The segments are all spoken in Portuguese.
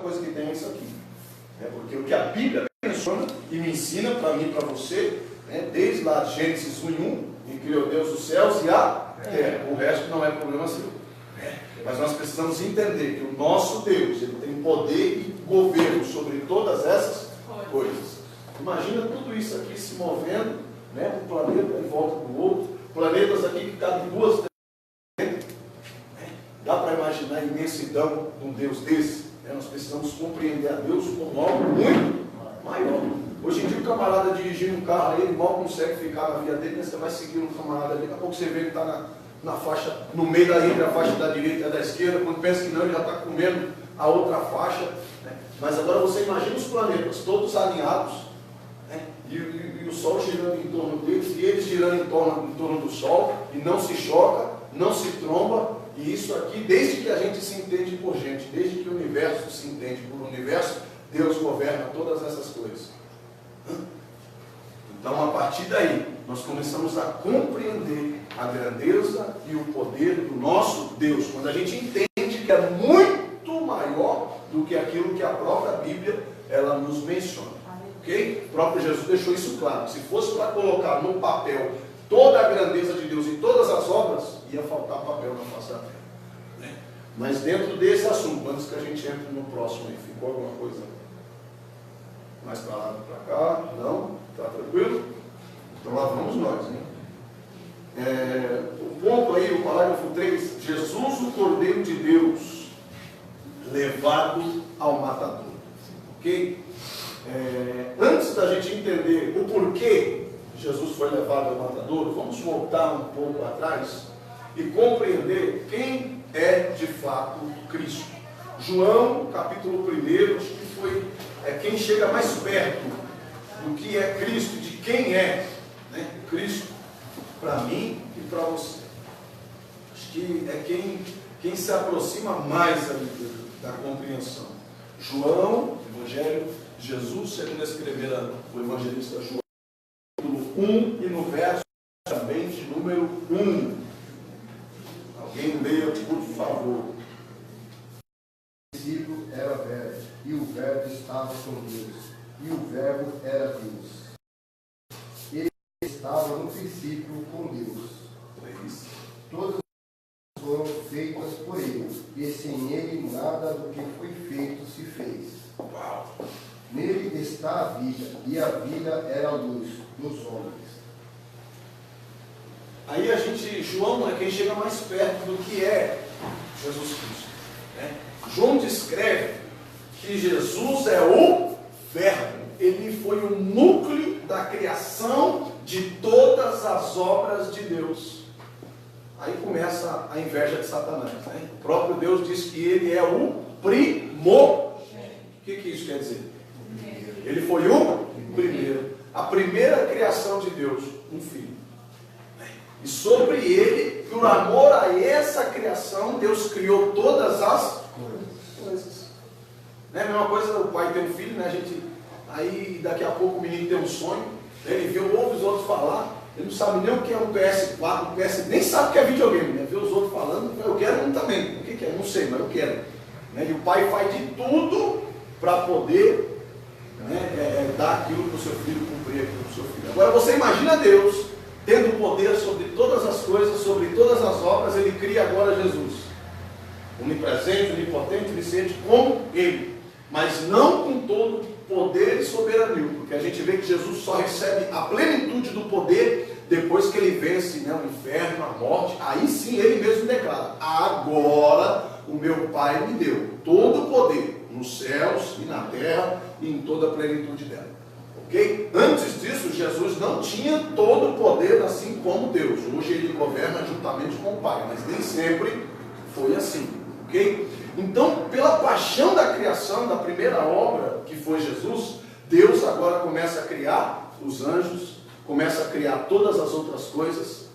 coisa que tem é isso aqui. Porque o que a Bíblia menciona e me ensina para mim e para você, desde lá de Gênesis 1:1, em criou Deus os céus e a terra. O resto não é problema seu. Mas nós precisamos entender que o nosso Deus, ele tem poder e governo sobre todas essas coisas. Imagina tudo isso aqui se movendo, um planeta em volta do outro, planetas aqui que cabem 2, 3. Dá para imaginar a imensidão de um Deus desse? Nós precisamos compreender a Deus como algo muito maior. Hoje em dia o camarada dirigindo um carro aí, ele mal consegue ficar na via dele, mas você vai seguir um camarada ali, daqui a pouco você vê que está na faixa, no meio entre a faixa da direita e a da esquerda, quando pensa que não, ele já está comendo a outra faixa. Mas agora você imagina os planetas todos alinhados, e o Sol girando em torno deles, e eles girando em torno do Sol, e não se choca, não se tromba, e isso aqui, desde que a gente se entende por gente, desde que o universo se entende por universo, Deus governa todas essas coisas. Então, a partir daí, nós começamos a compreender a grandeza e o poder do nosso Deus, quando a gente entende que é muito maior do que aquilo que a própria Bíblia ela nos menciona. Ok? O próprio Jesus deixou isso claro. Se fosse para colocar no papel toda a grandeza de Deus e todas as obras, ia faltar papel na face da terra. Mas dentro desse assunto, antes que a gente entre no próximo aí, ficou alguma coisa mais para lá, para cá? Não? Está tranquilo? Então lá vamos nós, hein? O ponto aí, o parágrafo 3, Jesus, o Cordeiro de Deus, levado ao matador. Ok? Antes da gente entender o porquê Jesus foi levado ao matador, vamos voltar um pouco atrás e compreender quem é de fato Cristo. João, capítulo 1, acho que foi quem chega mais perto do que é Cristo, de quem é Cristo para mim e para você. Acho que é quem se aproxima mais da compreensão. João, Evangelho de Jesus, segundo escrever o evangelista João, capítulo 1 e no verso também de número 1. Alguém leia, por favor. O princípio era o Verbo, e o Verbo estava com Deus, e o Verbo era Deus. Ele estava no princípio com Deus. Todas as coisas foram feitas por ele, e sem ele nada do que foi feito se fez. Nele está a vida, e a vida era a luz dos homens. Aí João é quem chega mais perto do que é Jesus Cristo. João descreve que Jesus é o Verbo. Ele foi o núcleo da criação de todas as obras de Deus. Aí começa a inveja de Satanás. O próprio Deus diz que ele é o primogênito. O que isso quer dizer? Ele foi o primeiro. A primeira criação de Deus, um filho. E sobre ele, por amor a essa criação, Deus criou todas as coisas. Não é a mesma coisa o pai ter um filho, aí daqui a pouco o menino tem um sonho, ele ouve os outros falar, ele não sabe nem o que é um PS4, nem sabe o que é videogame, vê os outros falando, eu quero um também. O que é? Não sei, mas eu quero. E o pai faz de tudo para poder dar aquilo para o seu filho, cumprir aquilo para o seu filho. Agora você imagina Deus tendo poder sobre todas as coisas, sobre todas as obras, ele cria agora Jesus. Onipresente, onipotente, onisciente, como ele. Mas não com todo poder e soberania, porque a gente vê que Jesus só recebe a plenitude do poder depois que ele vence o inferno, a morte. Aí sim ele mesmo declara: agora o meu Pai me deu todo o poder nos céus e na terra e em toda a plenitude dela. Ok? Antes disso, Jesus não tinha todo o poder assim como Deus. Hoje ele governa juntamente com o Pai, mas nem sempre foi assim. Ok? Então, pela paixão da criação, da primeira obra que foi Jesus, Deus agora começa a criar os anjos, começa a criar todas as outras coisas,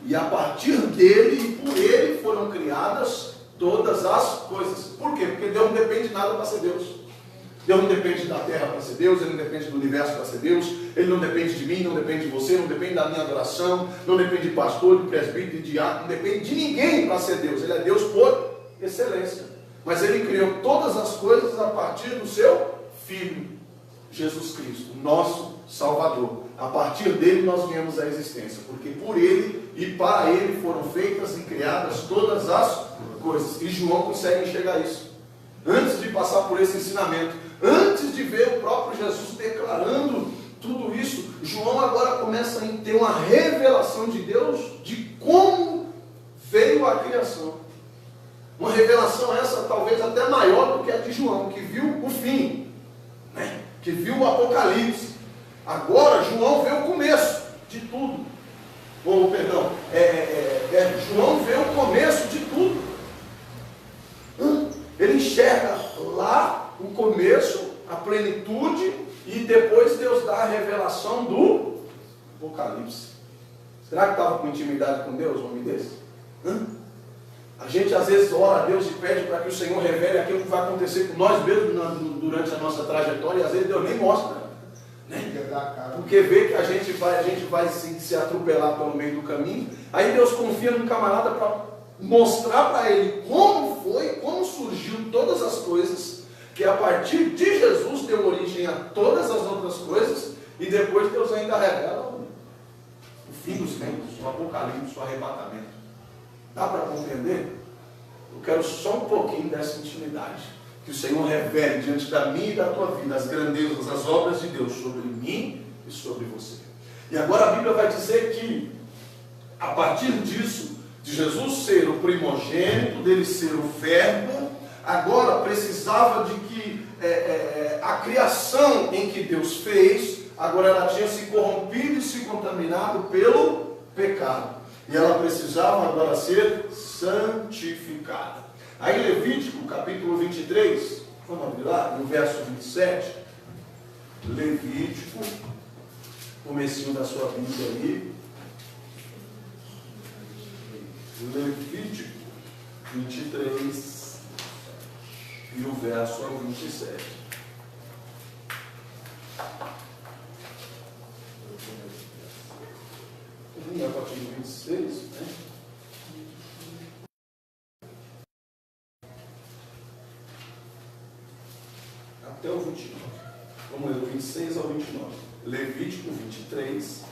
e a partir dele e por ele foram criadas todas as coisas. Por quê? Porque Deus não depende de nada para ser Deus. Deus não depende da terra para ser Deus, Ele não depende do universo para ser Deus, Ele não depende de mim, não depende de você, não depende da minha adoração, não depende de pastor, de presbítero, de diácono, não depende de ninguém para ser Deus. Ele é Deus por excelência. mas ele criou todas as coisas a partir do seu Filho, Jesus Cristo, nosso Salvador. A partir dele nós viemos à existência, porque por ele e para ele foram feitas e criadas todas as coisas. E João consegue enxergar isso. Antes de passar por esse ensinamento, antes de ver o próprio Jesus declarando tudo isso, João agora começa a ter uma revelação de Deus de como veio a criação. Uma revelação essa talvez até maior do que a de João, que viu o fim, né? Que viu o Apocalipse. Agora João vê o começo de tudo. João vê o começo de tudo. Ele enxerga lá o começo, a plenitude, e depois Deus dá a revelação do Apocalipse. Será que estava com intimidade com Deus, um homem desse? A gente às vezes ora a Deus e pede para que o Senhor revele aquilo que vai acontecer com nós mesmos durante a nossa trajetória, e às vezes Deus nem mostra, né? Porque vê que a gente vai se atropelar pelo meio do caminho. Aí Deus confia num camarada para mostrar para ele como surgiu todas as coisas, que a partir de Jesus deu origem a todas as outras coisas, e depois Deus ainda revela o fim dos tempos, o Apocalipse, o arrebatamento. Dá para compreender? Eu quero só um pouquinho dessa intimidade. Que o Senhor revele diante da minha e da tua vida as grandezas, as obras de Deus sobre mim e sobre você. E agora a Bíblia vai dizer que, a partir disso, de Jesus ser o primogênito, dele ser o verbo, agora precisava de que a criação em que Deus fez, agora ela tinha se corrompido e se contaminado pelo pecado. E ela precisava agora ser santificada. Aí Levítico, capítulo 23, vamos abrir lá, no verso 27. Levítico, comecinho da sua Bíblia ali. Levítico 23 e o verso 27. A partir do 26, né? Até o 29. Vamos ler do 26 ao 29. Levítico 23.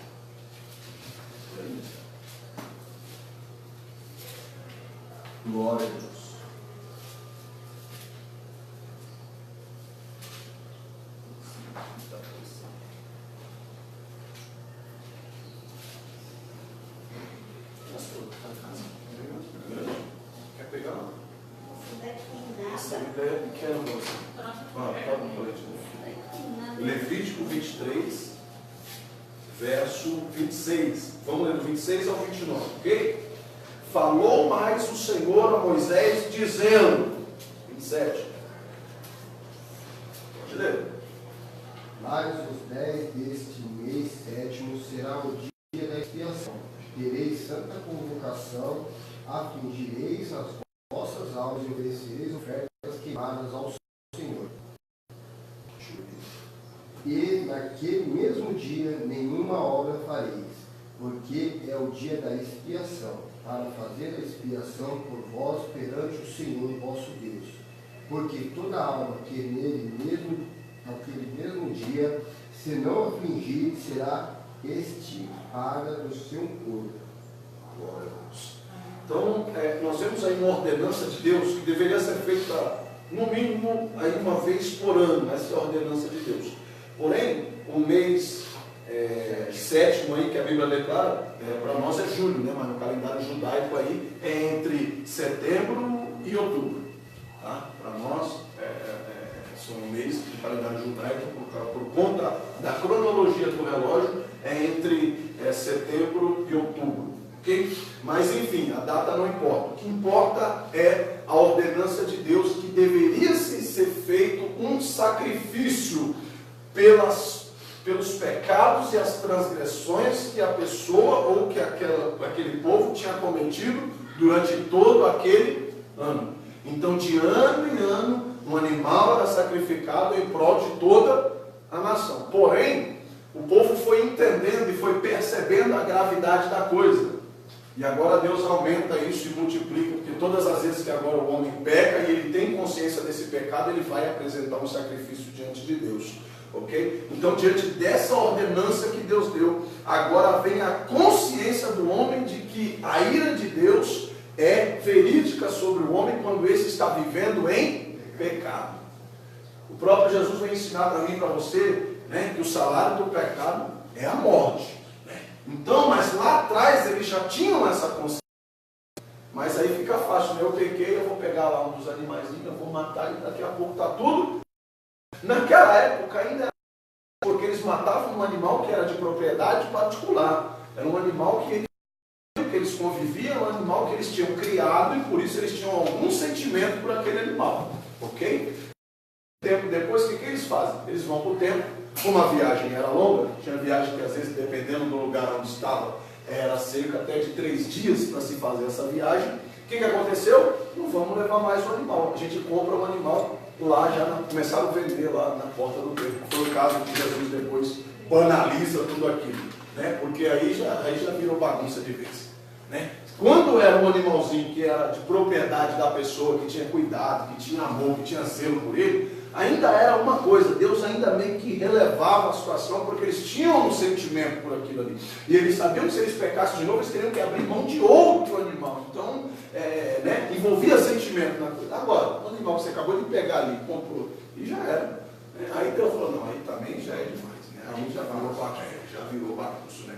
Glória a Deus. Quer pegar? Essa ideia é pequena para você. Levítico 23, verso 26. Vamos ler do 26 ao 29, ok? Falou mais o Senhor a Moisés, dizendo, 27. Pode ler. Mas os 10 deste mês sétimo será o dia da expiação. Tereis santa convocação, afligireis as vossas almas e oferecereis ofertas queimadas ao Senhor. E naquele mesmo dia nenhuma obra fareis, porque é o dia da expiação, para fazer a expiação por vós perante o Senhor vosso Deus. Porque toda alma que naquele mesmo dia, se não afligir, será extirpada do seu corpo. Glória a Deus. Então, nós vemos aí uma ordenança de Deus que deveria ser feita, no mínimo, aí uma vez por ano, essa é a ordenança de Deus. Porém, o mês sétimo aí que a Bíblia declara, para nós é julho, né? Mas no calendário judaico aí é entre setembro e outubro. Tá? Para nós são meses do calendário judaico, por conta da cronologia do relógio, é entre setembro e outubro. Okay? Mas enfim, a data não importa. O que importa é a ordenança de Deus, que deveria ser feito um sacrifício pelos pecados e as transgressões que a pessoa ou que aquele povo tinha cometido durante todo aquele ano. Então, de ano em ano, um animal era sacrificado em prol de toda a nação. Porém, o povo foi entendendo e foi percebendo a gravidade da coisa. E agora Deus aumenta isso e multiplica, porque todas as vezes que agora o homem peca e ele tem consciência desse pecado, ele vai apresentar um sacrifício diante de Deus. Ok? Então, diante dessa ordenança que Deus deu, agora vem a consciência do homem de que a ira de Deus é verídica sobre o homem quando esse está vivendo em pecado. O próprio Jesus vai ensinar para mim e para você, né, que o salário do pecado é a morte. Né? Então, mas lá atrás eles já tinham essa consciência. Mas aí fica fácil, né? Eu pequei, eu vou pegar lá um dos animaizinhos, eu vou matar e daqui a pouco está tudo. Naquela época ainda era porque eles matavam um animal que era de propriedade particular. Era um animal que eles conviviam, um animal que eles tinham criado e por isso eles tinham algum sentimento por aquele animal. Ok? Tempo depois, o que eles fazem? Eles vão para o templo. Como a viagem era longa, tinha viagem que às vezes, dependendo do lugar onde estava, era cerca até de 3 dias para se fazer essa viagem. O que aconteceu? Não vamos levar mais o animal. A gente compra o animal lá, começaram a vender lá na porta do templo. Foi o caso que Jesus depois banaliza tudo aquilo, né? Porque aí já virou bagunça de vez. Né? Quando era um animalzinho que era de propriedade da pessoa, que tinha cuidado, que tinha amor, que tinha zelo por ele, ainda era uma coisa, Deus ainda meio que relevava a situação, porque eles tinham um sentimento por aquilo ali. E eles sabiam que se eles pecassem de novo, eles teriam que abrir mão de outro animal. Então, né, envolvia sentimento na coisa. Agora, o animal que você acabou de pegar ali, comprou, e já era. Aí Deus falou, não, aí também já é demais. Né? Aí já virou bagunça, né?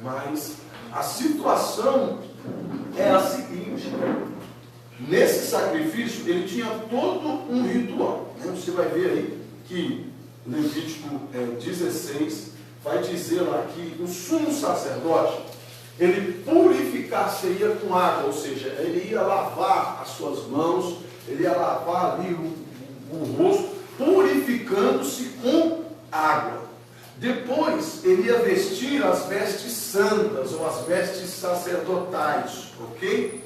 Mas a situação é a seguinte: nesse sacrifício ele tinha todo um ritual. Né? Você vai ver aí que Levítico 16 vai dizer lá que o sumo sacerdote, ele purificar-se-ia com água, ou seja, ele ia lavar as suas mãos, ele ia lavar ali o rosto, purificando-se com água. Depois, ele ia vestir as vestes santas, ou as vestes sacerdotais, ok?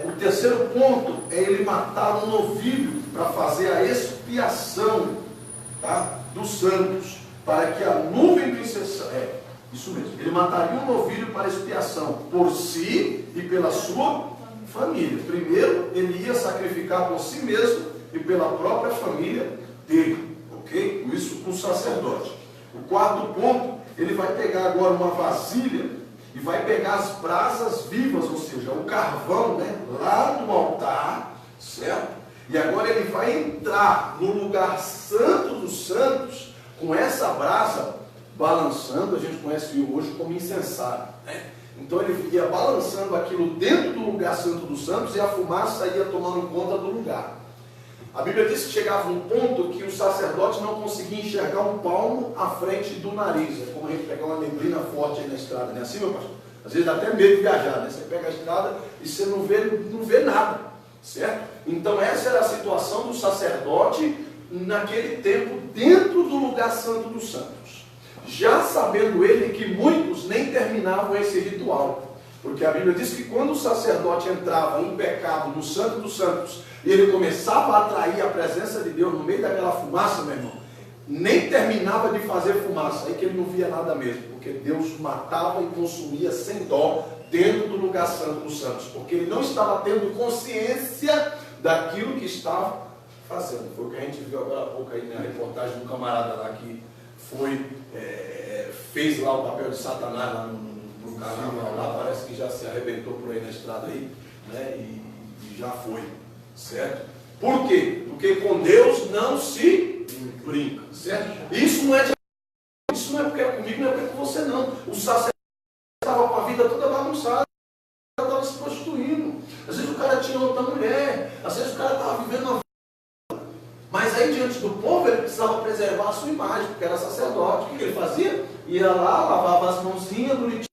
O terceiro ponto é ele matar um novilho para fazer a expiação, tá, dos santos, para que a nuvem do incensário... isso mesmo, ele mataria um novilho para expiação, por si e pela sua família. Primeiro, ele ia sacrificar por si mesmo e pela própria família dele, ok? Isso com o sacerdote. O quarto ponto, ele vai pegar agora uma vasilha e vai pegar as brasas vivas, ou seja, o carvão, né, lá do altar, certo? E agora ele vai entrar no lugar santo dos santos com essa brasa balançando, a gente conhece hoje como incensário, né? Então ele ia balançando aquilo dentro do lugar santo dos santos e a fumaça ia tomando conta do lugar. A Bíblia diz que chegava um ponto que o sacerdote não conseguia enxergar um palmo à frente do nariz. É como a gente pegar uma neblina forte aí na estrada, não é assim, meu pastor? Às vezes dá até medo de viajar, né? Você pega a estrada e você não vê nada, certo? Então essa era a situação do sacerdote naquele tempo dentro do lugar santo dos santos. Já sabendo ele que muitos nem terminavam esse ritual. Porque a Bíblia diz que quando o sacerdote entrava em pecado no Santo dos Santos, e ele começava a atrair a presença de Deus no meio daquela fumaça, meu irmão, nem terminava de fazer fumaça, aí que ele não via nada mesmo, porque Deus matava e consumia sem dó dentro do lugar santo dos santos, porque ele não estava tendo consciência daquilo que estava fazendo. Foi o que a gente viu agora há pouco aí na reportagem do camarada lá que fez lá o papel de Satanás lá no carnaval, lá parece que já se arrebentou por aí na estrada aí, né? E já foi, certo? Por quê? Porque com Deus não se brinca, certo? Isso não é porque é comigo, não é porque é com você não. O sacerdote estava com a vida toda bagunçada, estava se prostituindo. Às vezes o cara tinha outra mulher, às vezes o cara estava vivendo uma vida. Mas aí diante do povo ele precisava preservar a sua imagem, porque era sacerdote. O que ele fazia? Ia lá, lavava as mãozinhas bonitinhas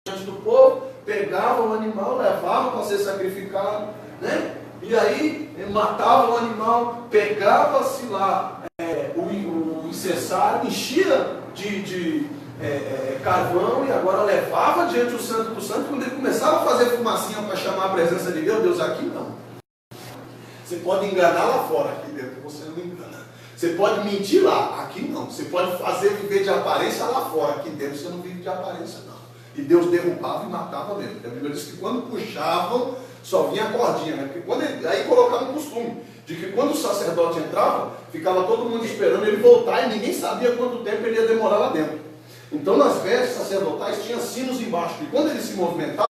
diante do povo, pegava o animal, levava para ser sacrificado, né? E aí matava o animal, pegava-se lá o incensário, enchia de carvão e agora levava diante do Santo do Santo. Quando ele começava a fazer fumacinha para chamar a presença de Deus, Deus aqui não. Você pode enganar lá fora, aqui dentro você não engana. Você pode mentir lá, aqui não. Você pode fazer viver de aparência lá fora, aqui dentro você não vive de aparência não. E Deus derrubava e matava mesmo. A Bíblia diz que quando puxavam, só vinha a cordinha, né? Porque aí colocavam o costume de que quando o sacerdote entrava, ficava todo mundo esperando ele voltar e ninguém sabia quanto tempo ele ia demorar lá dentro. Então nas vestes sacerdotais tinha sinos embaixo, e quando ele se movimentava,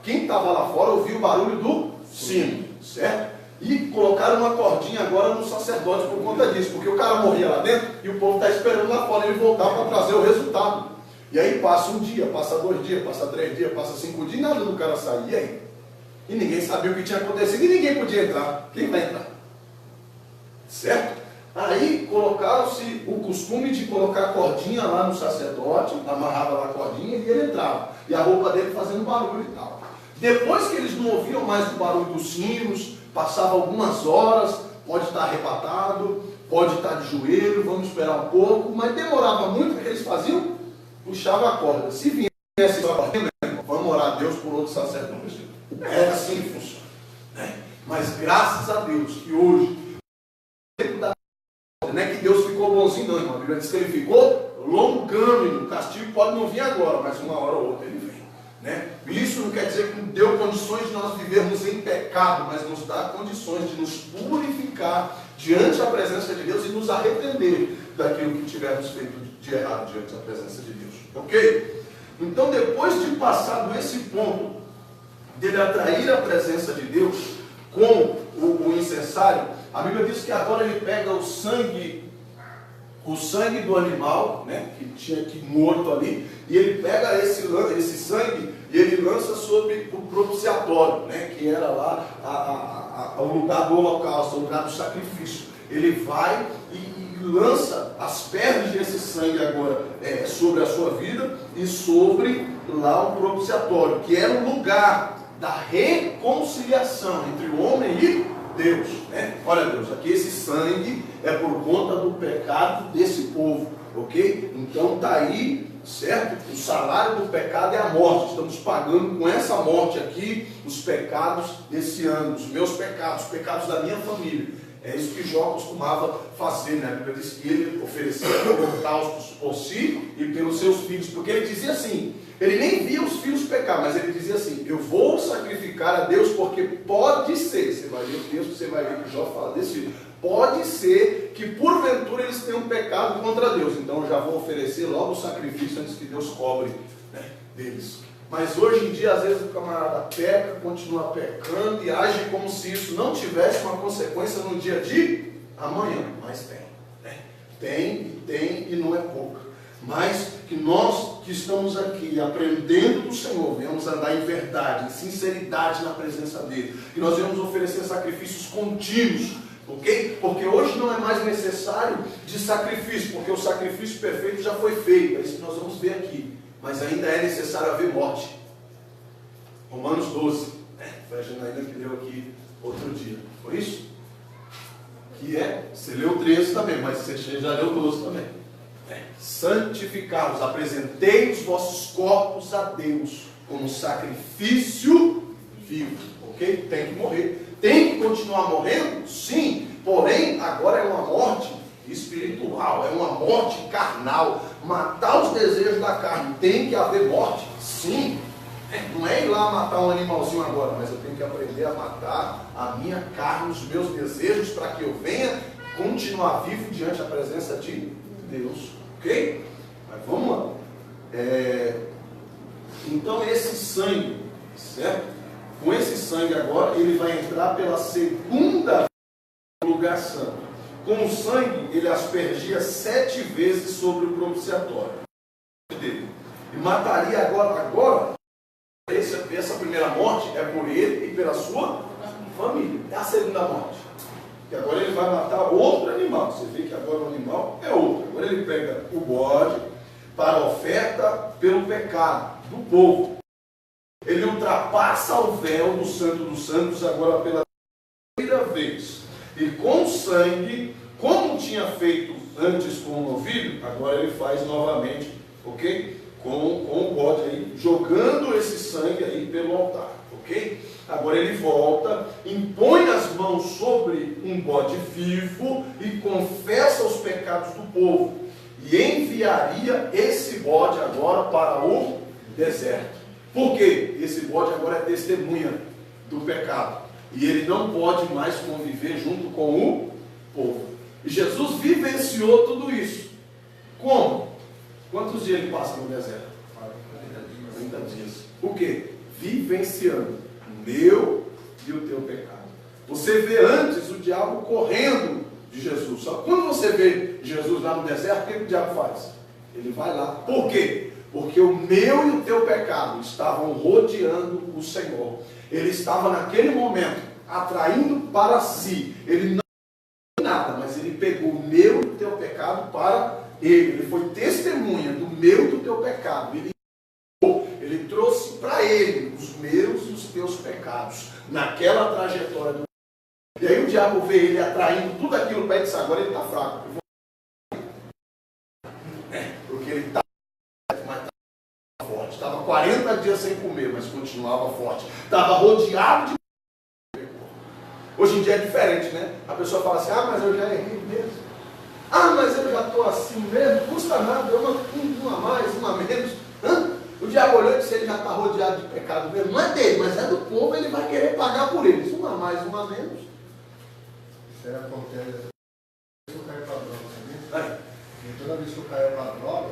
quem estava lá fora ouvia o barulho do sino, certo? E colocaram uma cordinha agora no sacerdote por conta disso, porque o cara morria lá dentro e o povo está esperando lá fora ele voltar para trazer o resultado. E aí passa um dia, passa 2 dias, passa 3 dias, passa 5 dias, e nada do cara sair. E aí? E ninguém sabia o que tinha acontecido e ninguém podia entrar. Quem vai entrar? Certo? Aí colocaram-se o costume de colocar a cordinha lá no sacerdote, amarrava lá a cordinha e ele entrava. E a roupa dele fazendo barulho e tal. Depois que eles não ouviam mais o barulho dos sinos, passava algumas horas, pode estar arrebatado, pode estar de joelho, vamos esperar um pouco, mas demorava muito, o que eles faziam? Puxava a corda. Se viesse a corda, vamos orar a Deus por outro sacerdote. É assim que funciona. Né? Mas graças a Deus que hoje, não é que Deus ficou bonzinho, não, irmão. A Bíblia diz que ele ficou longânimo. O castigo pode não vir agora, mas uma hora ou outra ele vem. Né? Isso não quer dizer que deu condições de nós vivermos em pecado, mas nos dá condições de nos purificar diante da presença de Deus e nos arrepender daquilo que tivermos feito de errado diante da presença de Deus. Ok? Então, depois de passado esse ponto, dele atrair a presença de Deus com o incensário, a Bíblia diz que agora ele pega o sangue do animal, né, que tinha aqui morto ali, e ele pega esse sangue e ele lança sobre o propiciatório, né, que era lá o lugar do holocausto, o lugar do sacrifício. Ele vai e lança as pernas desse sangue agora sobre a sua vida e sobre lá o propiciatório, que era o lugar da reconciliação entre o homem e Deus, né? Olha, Deus, aqui esse sangue é por conta do pecado desse povo, ok? Então está aí, certo? O salário do pecado é a morte. Estamos pagando com essa morte aqui os pecados desse ano, os meus pecados, os pecados da minha família. É isso que Jó costumava fazer, né? A Bíblia diz que ele oferecia holocaustos por si e pelos seus filhos, porque ele dizia assim, ele nem via os filhos pecar, mas ele dizia assim, eu vou sacrificar a Deus porque pode ser, você vai ler o texto, você vai ver que Jó fala desse filho, pode ser que porventura eles tenham pecado contra Deus, então eu já vou oferecer logo o sacrifício antes que Deus cobre, né, deles. Mas hoje em dia, às vezes o camarada peca, continua pecando e age como se isso não tivesse uma consequência no dia de amanhã. Mas tem, né? Tem e não é pouca. Mas que nós que estamos aqui aprendendo do Senhor, venhamos andar em verdade, em sinceridade na presença dEle. Que nós venhamos oferecer sacrifícios contínuos, ok? Porque hoje não é mais necessário de sacrifício, porque o sacrifício perfeito já foi feito. É isso que nós vamos ver aqui. Mas ainda é necessário haver morte. Romanos 12, né? Foi a Janaína que leu aqui outro dia. Foi isso? Que você leu 13 também, mas você já leu 12 também. Santificar-vos, apresentei os vossos corpos a Deus como sacrifício vivo. Ok? Tem que morrer. Tem que continuar morrendo? Sim. Porém, agora é uma morte espiritual, é uma morte carnal. Matar os desejos da carne, tem que haver morte? Sim. Não é ir lá matar um animalzinho agora, mas eu tenho que aprender a matar a minha carne, os meus desejos, para que eu venha continuar vivo diante da presença de Deus. Ok? Mas vamos lá. Então esse sangue, certo? Com esse sangue agora, ele vai entrar pela segunda lugar santo. Com o sangue, ele aspergia 7 vezes sobre o propiciatório dele. E mataria agora essa primeira morte é por ele e pela sua família. É a segunda morte. E agora ele vai matar outro animal. Você vê que agora o animal é outro. Agora ele pega o bode para a oferta pelo pecado do povo. Ele ultrapassa o véu do Santo dos Santos agora pela primeira vez. E com sangue, como tinha feito antes com o novilho, agora ele faz novamente, ok? Com o bode aí, jogando esse sangue aí pelo altar, ok? Agora ele volta, impõe as mãos sobre um bode vivo e confessa os pecados do povo. e enviaria esse bode agora para o deserto. Por quê? Esse bode agora é testemunha do pecado. E ele não pode mais conviver junto com o povo. E Jesus vivenciou tudo isso. Como? Quantos dias ele passa no deserto? 30 dias. O quê? Vivenciando o meu e o teu pecado. Você vê antes o diabo correndo de Jesus. Só que quando você vê Jesus lá no deserto, o que o diabo faz? Ele vai lá. Por quê? Porque o meu e o teu pecado estavam rodeando o Senhor. Ele estava naquele momento atraindo para si. Ele não fez nada, mas ele pegou o meu e o teu pecado para ele. Ele foi testemunha do meu e do teu pecado. Ele trouxe para ele os meus e os teus pecados naquela trajetória do. E aí o diabo vê ele atraindo tudo aquilo para ele e diz: agora ele está fraco. Porque ele está forte. Estava 40 dias sem comer, mas continuava forte. Estava rodeado de. Hoje em dia é diferente, né? A pessoa fala assim: ah, mas eu já errei mesmo. Ah, mas eu já estou assim mesmo. Custa nada, uma a mais, uma a menos. O diabo olhou e disse: ele já está rodeado de pecado mesmo. Não é dele, mas é do povo, ele vai querer pagar por eles. Uma a mais, uma a menos. Isso aí acontece. Eu caio para droga, sabia? E toda vez que eu caio para droga,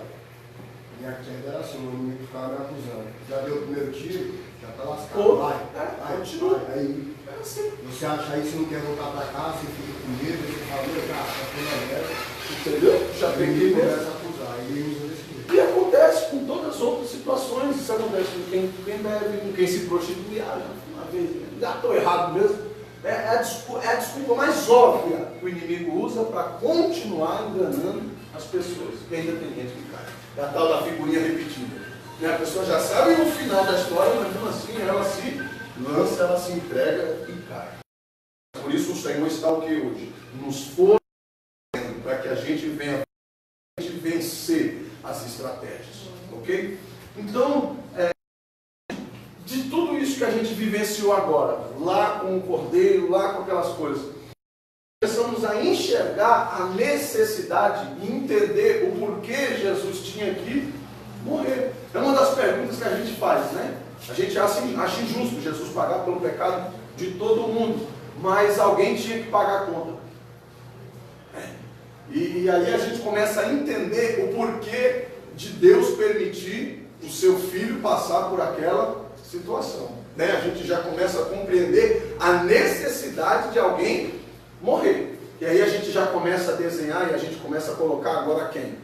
minha queda era assim, o inimigo ficava me acusando. Já deu o primeiro tiro, já está lascado. Vai, continua. Aí, assim. Você acha aí, você não quer voltar para cá, você fica com medo, você fala: meu cara, tá toda a merda. Entendeu? Já peguei mesmo. Começa a acusar, aí ele usa desse jeito. E acontece com todas as outras situações. Isso acontece com quem bebe, com quem se prostitui. Uma vez, já estou errado mesmo. É a desculpa mais óbvia que o inimigo usa para continuar enganando as pessoas. E ainda tem gente que cai. É a tal da figurinha repetida. A pessoa já sabe o final da história, mas mesmo assim ela se lança, ela se entrega e cai. Por isso o Senhor está o que hoje? Nos fortalecendo para que a gente venha vencer as estratégias. Ok? Então, de tudo isso que a gente vivenciou agora, lá com o cordeiro, lá com aquelas coisas, começamos a enxergar a necessidade e entender o porquê Jesus tinha que morrer. É uma das perguntas que a gente faz, né? A gente acha injusto Jesus pagar pelo pecado de todo mundo, mas alguém tinha que pagar a conta. E aí a gente começa a entender o porquê de Deus permitir o seu filho passar por aquela situação. Né? A gente já começa a compreender a necessidade de alguém morrer. E aí a gente já começa a desenhar e a gente começa a colocar agora quem?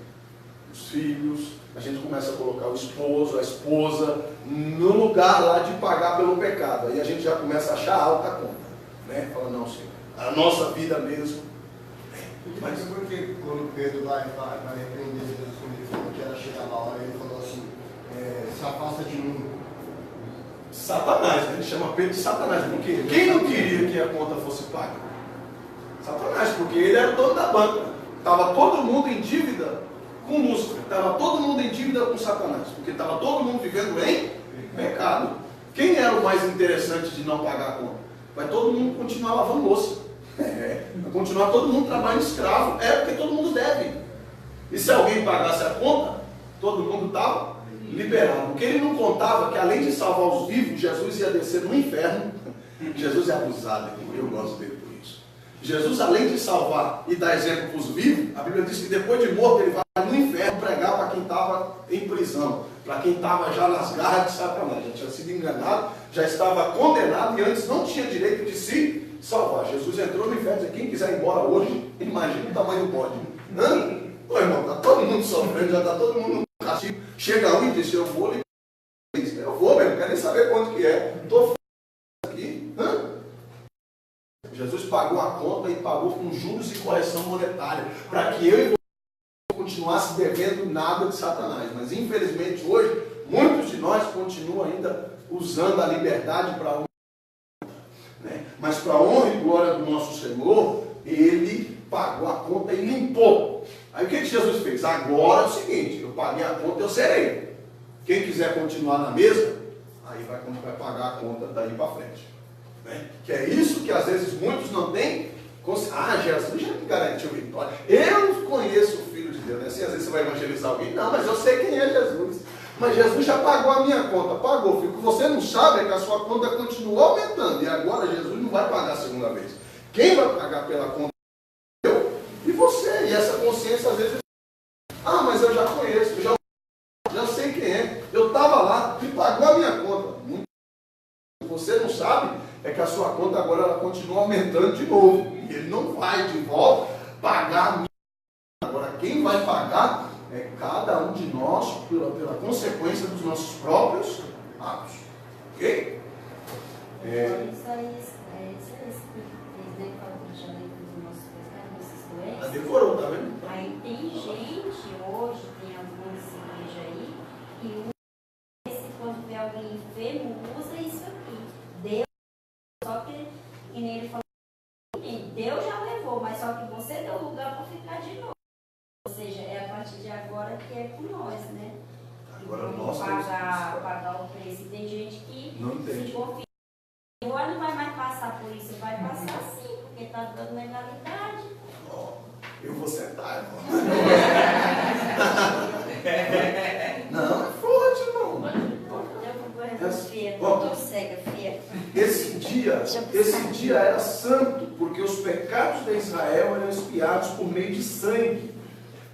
Os filhos, a gente começa a colocar o esposo, a esposa, no lugar lá de pagar pelo pecado. Aí a gente já começa a achar alta a conta. Né? Fala: não, Senhor, a nossa vida mesmo. Mas porque quando Pedro vai repreender Jesus, quando ele falou que era chegar na hora, ele falou assim: se afasta de mim. Satanás, né? Ele chama Pedro de Satanás. Por quê? Quem não queria que a conta fosse paga? Satanás, porque ele era o dono da banca. Estava todo mundo em dívida com Lúcifer. Estava todo mundo em dívida com Satanás. Porque estava todo mundo vivendo em pecado. Quem era o mais interessante de não pagar a conta? Vai todo mundo continuar lavando louça. Vai continuar todo mundo trabalhando escravo. Porque todo mundo deve. E se alguém pagasse a conta, todo mundo estava liberado. O que ele não contava, que além de salvar os vivos, Jesus ia descer no inferno. Jesus é abusado, eu gosto dele por isso. Jesus, além de salvar e dar exemplo para os vivos, a Bíblia diz que depois de morto ele vai no inferno pregar para quem estava em prisão, para quem estava já nas garras de Satanás, já tinha sido enganado, já estava condenado e antes não tinha direito de se salvar. Jesus entrou no inferno e disse: quem quiser ir embora hoje, imagina o tamanho do bode. Ô irmão, está todo mundo sofrendo, já está todo mundo no castigo. Chega um e diz: eu vou, mesmo, não quero nem saber quanto que é. Estou aqui. Jesus pagou a conta e pagou com juros e correção monetária, para que eu e você continuasse devendo nada de Satanás. Mas infelizmente hoje, muitos de nós continuam ainda usando a liberdade para né? Mas para a honra e glória do nosso Senhor, ele pagou a conta e limpou. Aí o que Jesus fez? Agora é o seguinte: eu paguei a conta, eu serei. Quem quiser continuar na mesa, aí vai pagar a conta daí para frente. Né? Que é isso que às vezes muitos não têm. Jesus já me garantiu vitória. Eu conheço o Filho de Deus. Né? assim, às vezes você vai evangelizar alguém. Não, mas eu sei quem é Jesus. Mas Jesus já pagou a minha conta. Pagou, filho. O que você não sabe é que a sua conta continua aumentando. E agora Jesus não vai pagar a segunda vez. Quem vai pagar pela conta é eu e você. E essa consciência, às vezes, ah, mas eu já conheço, já sei quem é. Eu estava lá e pagou a minha conta. O que você não sabe é que a sua conta agora ela continua aumentando de novo. E ele não vai de volta pagar a minha. Agora, quem vai pagar é cada um de nós pela consequência dos nossos próprios atos. Ok? Isso aí, já lembro do nosso pecados, Já decorou, tá vendo? Aí tem gente, hoje, tem algumas igrejas aí, que quando vê alguém enfermo, usa isso aqui. Deus, só que ele falou, Deus já levou, mas só que você deu lugar para ficar de novo. Ou seja, é a partir de agora que é com nós, né? Agora nós pagar o preço. Tem gente que não entende. Se confia. Agora não vai mais passar por isso, vai passar sim, porque está dando legalidade. Eu vou sentar, irmão. Não, é forte, irmão. Esse dia era santo, porque os pecados de Israel eram expiados por meio de sangue,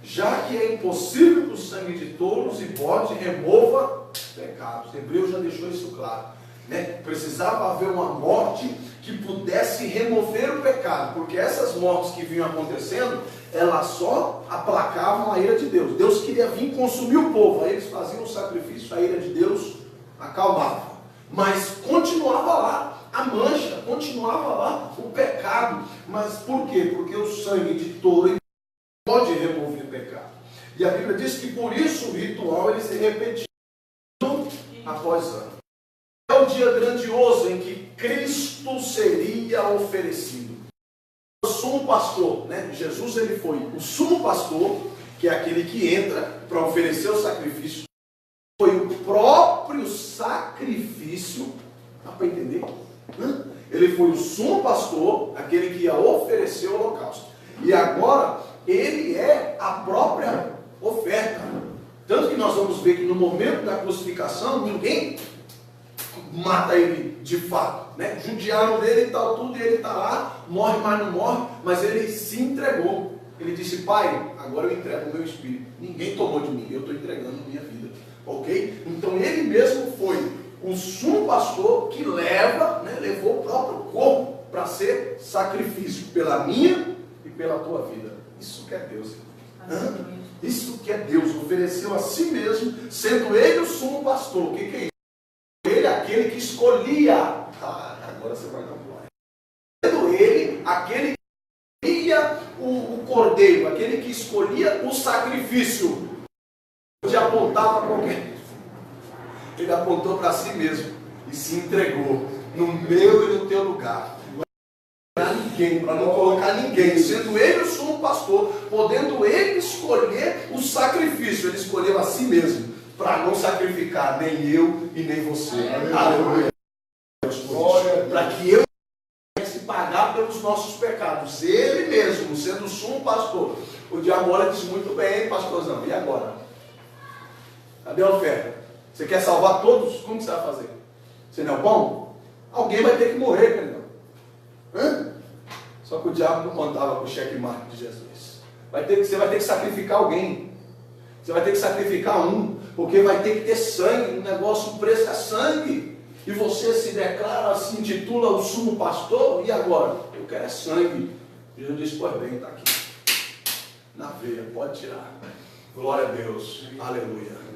já que é impossível que o sangue de touros e bodes remova pecados. Hebreus já deixou isso claro, né? Precisava haver uma morte que pudesse remover o pecado, porque essas mortes que vinham acontecendo, elas só aplacavam a ira de Deus. Deus queria vir consumir o povo, aí eles faziam o sacrifício, a ira de Deus acalmava, mas continuava lá a mancha, continuava lá o pecado. Mas por quê? Porque o sangue de touro pode remover o pecado, e a Bíblia diz que por isso o ritual ele se repetia ano após ano. É o dia grandioso em que Cristo seria oferecido. O sumo pastor, né? Jesus ele foi o sumo pastor, que é aquele que entra para oferecer o sacrifício. Foi o próprio sacrifício, dá para entender? Ele foi o sumo pastor, aquele que ia oferecer o holocausto. E agora ele é a própria oferta. Tanto que nós vamos ver que no momento da crucificação ninguém mata ele de fato, né? Judiaram dele e tal, tudo, e ele está lá, morre, mas não morre, mas ele se entregou. Ele disse: Pai, agora eu entrego o meu espírito. Ninguém tomou de mim, eu estou entregando a minha vida. Ok? Então ele mesmo foi o sumo pastor que levou o próprio corpo para ser sacrifício pela minha e pela tua vida. Isso que é Deus. Isso que é Deus. Ofereceu a si mesmo, sendo ele o sumo pastor. O que é isso? Ele aquele que escolhia. Agora você vai dar um glória. Sendo ele aquele que escolhia o cordeiro, aquele que escolhia o sacrifício. Ele apontava qualquer. Ele apontou para si mesmo e se entregou no meu e no teu lugar. Para ninguém, para não colocar ninguém, sendo ele o sumo pastor, podendo ele escolher o sacrifício. Ele escolheu a si mesmo, para não sacrificar nem eu e nem você. Aleluia. Para que eu pudesse pagar pelos nossos pecados. Ele mesmo, sendo o sumo pastor. O diabo olha e diz: muito bem, pastorzão, e agora? Cadê a oferta? Você quer salvar todos? Como que você vai fazer? Você não é bom? Alguém vai ter que morrer, querido. Só que o diabo não contava com o checkmate de Jesus. Você vai ter que sacrificar alguém. Você vai ter que sacrificar um, porque vai ter que ter sangue. O negócio, o preço é sangue. E você se declara, se intitula o sumo pastor. E agora? Eu quero é sangue. Jesus disse: pois bem, está aqui. Na veia, pode tirar. Glória a Deus. Aleluia.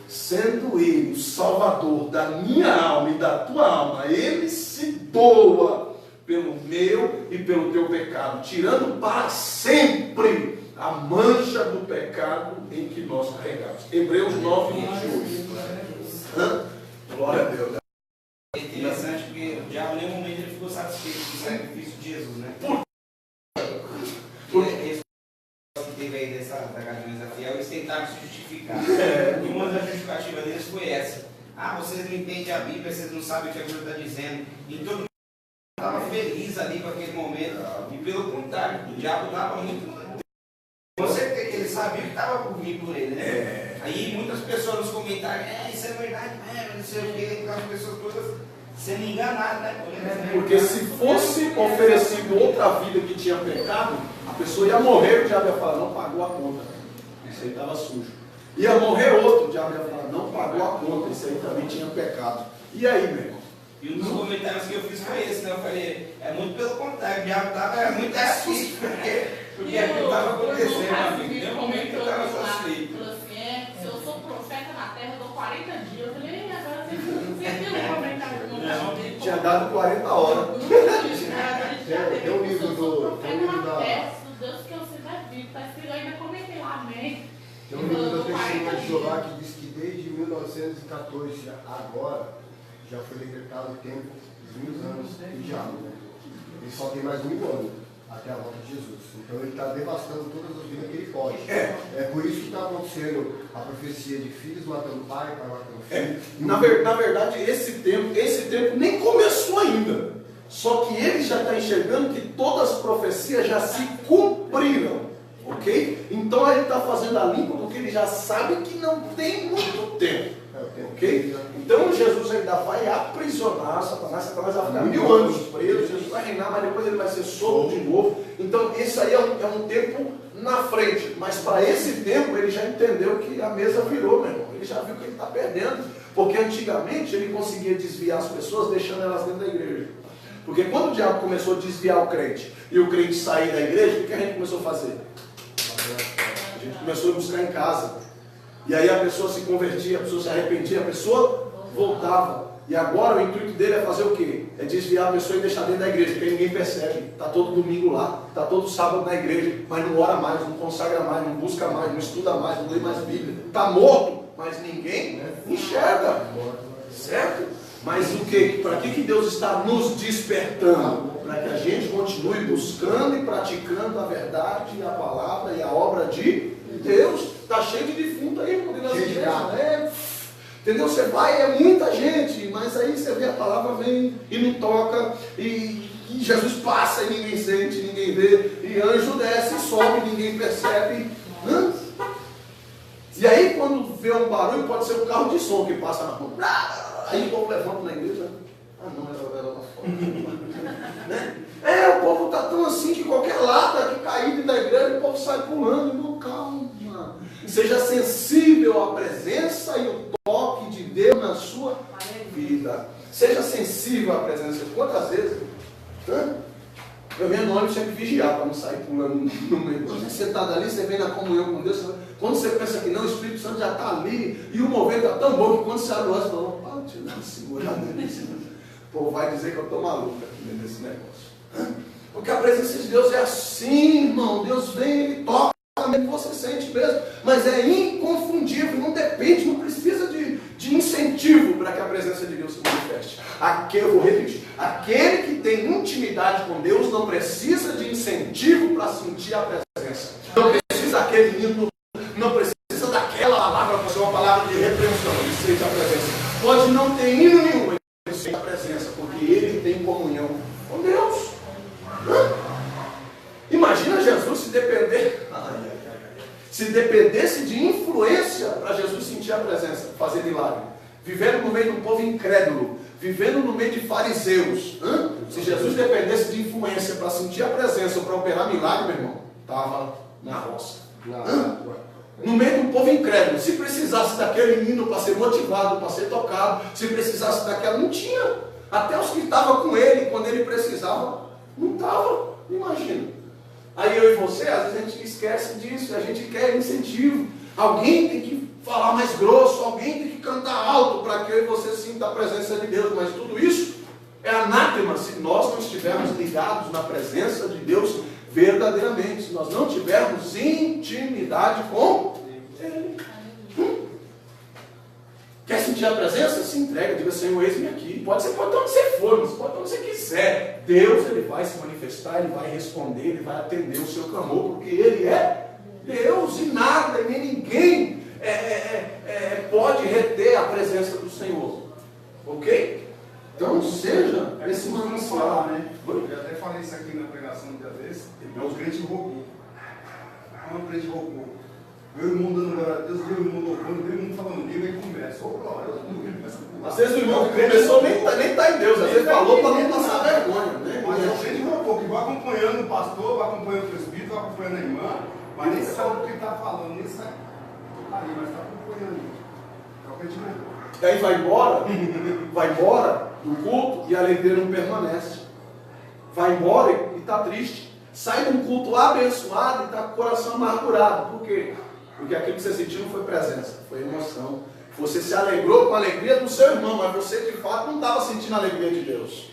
Sendo ele o salvador da minha alma e da tua alma, ele se doa pelo meu e pelo teu pecado, tirando para sempre a mancha do pecado em que nós carregamos. Hebreus 9, 28. Glória a Deus. É interessante porque já em nenhum momento ele ficou satisfeito com o sacrifício de Jesus, né? Esse que teve aí da Gaviões da Fiel, eles tentaram se justificar. E uma das justificativas deles foi essa: vocês não entendem a Bíblia, vocês não sabem o que a Bíblia está dizendo. E todo mundo estava feliz ali com aquele momento. E pelo contrário, o diabo estava muito. Com certeza, ele sabia que estava por vir Aí muitas pessoas nos comentários, isso é verdade mesmo, não sei o quê, as pessoas todas sendo enganadas, né? Porque se fosse oferecido outra vida que tinha pecado, a pessoa ia morrer, o diabo ia falar, não pagou a conta. Isso aí estava sujo. Ia morrer outro, o diabo ia falar, não pagou a conta, isso aí também tinha pecado. E aí, meu irmão? E um dos comentários que eu fiz foi esse, né? Eu falei, é muito pelo contrário, o diabo estava muito assim, porque aquilo estava acontecendo, amigo. Em nenhum momento eu estava satisfeito. Falou assim, se eu sou profeta na terra, eu dou 40 dias. Eu falei, agora você viu o comentário do meu Tinha dado 40 horas. Tem um livro do. Tem um livro da. Deus que eu sei da vida, tá escrito, eu ainda comentei lá, amém. Tem um livro da Testemunha de Jeová que diz que desde 1914 agora já foi decretado o tempo de 1000 anos de diabo, né? Ele só tem mais 1000 anos até a volta de Jesus. Então ele está devastando todas as vidas que ele pode. É por isso que está acontecendo a profecia de filhos matando pai matando filho. Na verdade, esse tempo nem começou ainda. Só que ele já está enxergando que todas as profecias já se cumpriram. Ok? Então ele está fazendo a limpa porque ele já sabe que não tem muito tempo. Ok? Então Jesus ainda vai aprisionar Satanás. Satanás vai ficar 1000 anos preso. Jesus vai reinar, mas depois ele vai ser solto de novo. Então esse aí é um tempo na frente. Mas para esse tempo ele já entendeu que a mesa virou, meu irmão. Ele já viu que ele está perdendo. Porque antigamente ele conseguia desviar as pessoas deixando elas dentro da igreja. Porque quando o diabo começou a desviar o crente e o crente sair da igreja, o que a gente começou a fazer? A gente começou a buscar em casa. E aí a pessoa se convertia, a pessoa se arrependia, a pessoa voltava. E agora o intuito dele é fazer o quê? É desviar a pessoa e deixar dentro da igreja, porque ninguém percebe. Está todo domingo lá, está todo sábado na igreja, mas não ora mais, não consagra mais, não busca mais, não estuda mais, não lê mais Bíblia. Está morto, mas ninguém enxerga. Certo? Mas o que? Para que Deus está nos despertando? Para que a gente continue buscando e praticando a verdade, a palavra e a obra de Deus. Está cheio de defunto aí, irmão, nas igrejas, né? Entendeu? Você vai, é muita gente, mas aí você vê a palavra vem e não toca, e Jesus passa e ninguém sente, ninguém vê, e anjo desce e sobe, ninguém percebe. E aí quando vê um barulho, pode ser um carro de som que passa na rua. Aí o povo levanta na igreja. Era lá fora. Né? O povo está tão assim que qualquer lata que cair dentro da igreja, o povo sai pulando. Não, calma. Seja sensível à presença e o toque de Deus na sua vida. Seja sensível à presença. Quantas vezes? Eu venho no ônibus sempre vigiar para não sair pulando no meio. Você sentado ali, você vem na comunhão com Deus. Quando você pensa que não, o Espírito Santo já está ali. E o movimento está tão bom que quando você abre o olho, você fala, deixa eu dar uma segurada nisso. O povo vai dizer que eu estou maluco aqui nesse negócio. Porque a presença de Deus é assim, irmão. Deus vem, Ele toca. Você sente mesmo, mas é inconfundível, não depende, não precisa de incentivo para que a presença de Deus se manifeste. Eu vou repetir, aquele que tem intimidade com Deus não precisa de incentivo para sentir a presença. Não precisa daquele hino, não precisa daquela palavra para ser uma palavra de repreensão, ele sente a presença. Pode não ter hino nenhum, ele sente a presença, porque ele tem comunhão com Deus. Imagina Jesus se depender. Se dependesse de influência para Jesus sentir a presença, fazer milagre. Vivendo no meio de um povo incrédulo, vivendo no meio de fariseus. Se Jesus dependesse de influência para sentir a presença, para operar milagre, meu irmão, estava na roça. No meio de um povo incrédulo. Se precisasse daquele hino para ser motivado, para ser tocado, se precisasse daquela, não tinha. Até os que estavam com ele, quando ele precisava, não estavam. Imagina. Aí eu e você, às vezes a gente esquece disso, a gente quer incentivo. Alguém tem que falar mais grosso, alguém tem que cantar alto para que eu e você sinta a presença de Deus. Mas tudo isso é anátema se nós não estivermos ligados na presença de Deus verdadeiramente. Se nós não tivermos intimidade com Ele. Quer sentir a presença? Se entrega, diga, Senhor, eis-me aqui. Pode ser onde você for, mas pode onde você quiser. Deus, Ele vai se manifestar, Ele vai responder, Ele vai atender o seu clamor, porque Ele é Deus e nada, e nem ninguém pode reter a presença do Senhor. Ok? Então seja esse manancial, né? Eu até falei isso aqui na pregação de vez. É um crente robô. É um crente robô. Meu irmão dando glória a Deus, meu irmão louvando, meu irmão falando comigo, aí começa. Ô, glória, começa a pular. Às vezes o irmão que começou nem tá em Deus, às vezes falou para não passar vergonha, né? Mas eu sei de um pouco, vai acompanhando o pastor, vai acompanhando o presbítero, vai acompanhando a irmã, mas nem sabe o que ele está falando, nem sabe. Ali, mas está acompanhando. É o que a gente lembra. Daí vai embora do culto e a alegria não permanece. Vai embora e está triste. Sai de um culto abençoado e está com o coração amargurado. Por quê? Porque aquilo que você sentiu não foi presença, foi emoção. Você se alegrou com a alegria do seu irmão, mas você de fato não estava sentindo a alegria de Deus.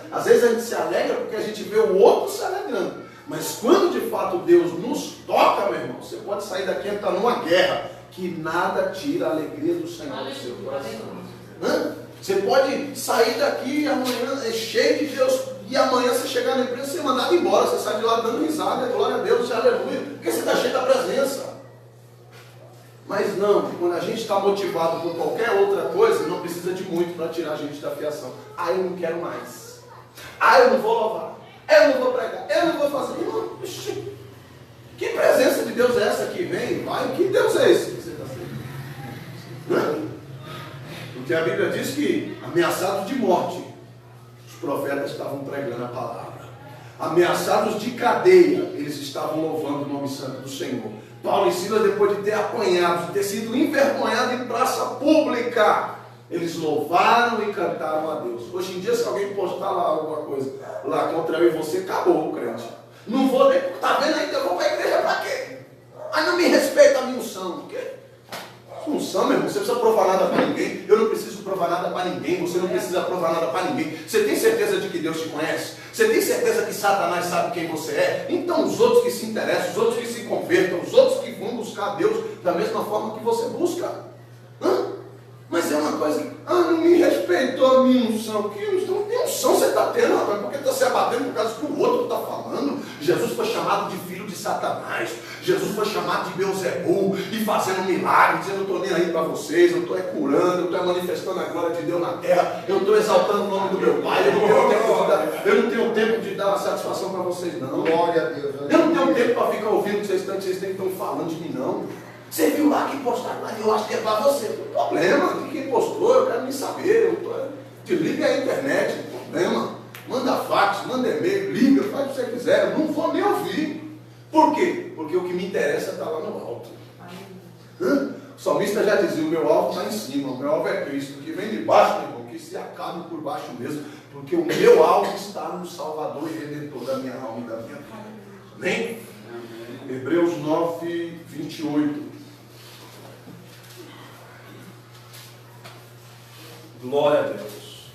Às vezes a gente se alegra porque a gente vê o outro se alegrando. Mas quando de fato Deus nos toca, meu irmão, você pode sair daqui e entrar numa guerra, que nada tira a alegria do Senhor do seu coração. Você pode sair daqui amanhã cheio de Deus, e amanhã você chegar na empresa, você é mandado embora, você sai de lá dando risada, glória a Deus, aleluia, porque você está cheio da presença. Mas não, quando a gente está motivado por qualquer outra coisa, não precisa de muito para tirar a gente da fiação. Ah, eu não quero mais. Ah, eu não vou louvar. Eu não vou pregar. Eu não vou fazer. Não, que presença de Deus é essa que vem? Vai, que Deus é esse que você está sendo? Porque a Bíblia diz que, ameaçados de morte, os profetas estavam pregando a palavra. Ameaçados de cadeia, eles estavam louvando o nome santo do Senhor. Paulo e Silas, depois de ter apanhado, de ter sido envergonhado em praça pública, eles louvaram e cantaram a Deus. Hoje em dia, se alguém postar lá alguma coisa lá contra eu e você, acabou o crente. Não vou, tá vendo aí que eu vou para a igreja para quê? Aí não me respeita a minha unção. Por quê? Unção, meu irmão, você precisa provar nada para ninguém. Eu não preciso provar nada para ninguém. Você não precisa provar nada para ninguém. Você tem certeza de que Deus te conhece? Você tem certeza que Satanás sabe quem você é? Então os outros que se interessam, os outros que se convertam, os outros que vão buscar Deus da mesma forma que você busca. Mas é uma coisa que, não me respeitou a minha unção. Que unção você está tendo, rapaz? Por que está se abatendo por causa que o outro está falando? Jesus foi chamado de filho de Satanás. Jesus foi chamado de Beelzebul e fazendo milagre, dizendo: eu estou nem aí para vocês, eu estou curando, eu estou manifestando a glória de Deus na terra, eu estou exaltando o nome do meu Pai, eu não tenho tempo de dar uma satisfação para vocês, não. Glória a Deus. Eu não tenho tempo para ficar ouvindo o que vocês estão falando de mim, não. Você viu lá que postaram, mas eu acho que é para você. Não tem problema, quem postou, eu quero nem saber. Desliga a internet, não tem problema. Manda fax, manda e-mail, liga, faz o que você quiser. Eu não vou nem ouvir. Por quê? Porque o que me interessa está lá no alto. O salmista já dizia: o meu alvo está em cima, o meu alvo é Cristo. O que vem de baixo, meu irmão, que se acabe por baixo mesmo. Porque o meu alvo está no Salvador e Redentor da minha alma e da minha vida. Amém? Hebreus 9, 28. Glória a Deus.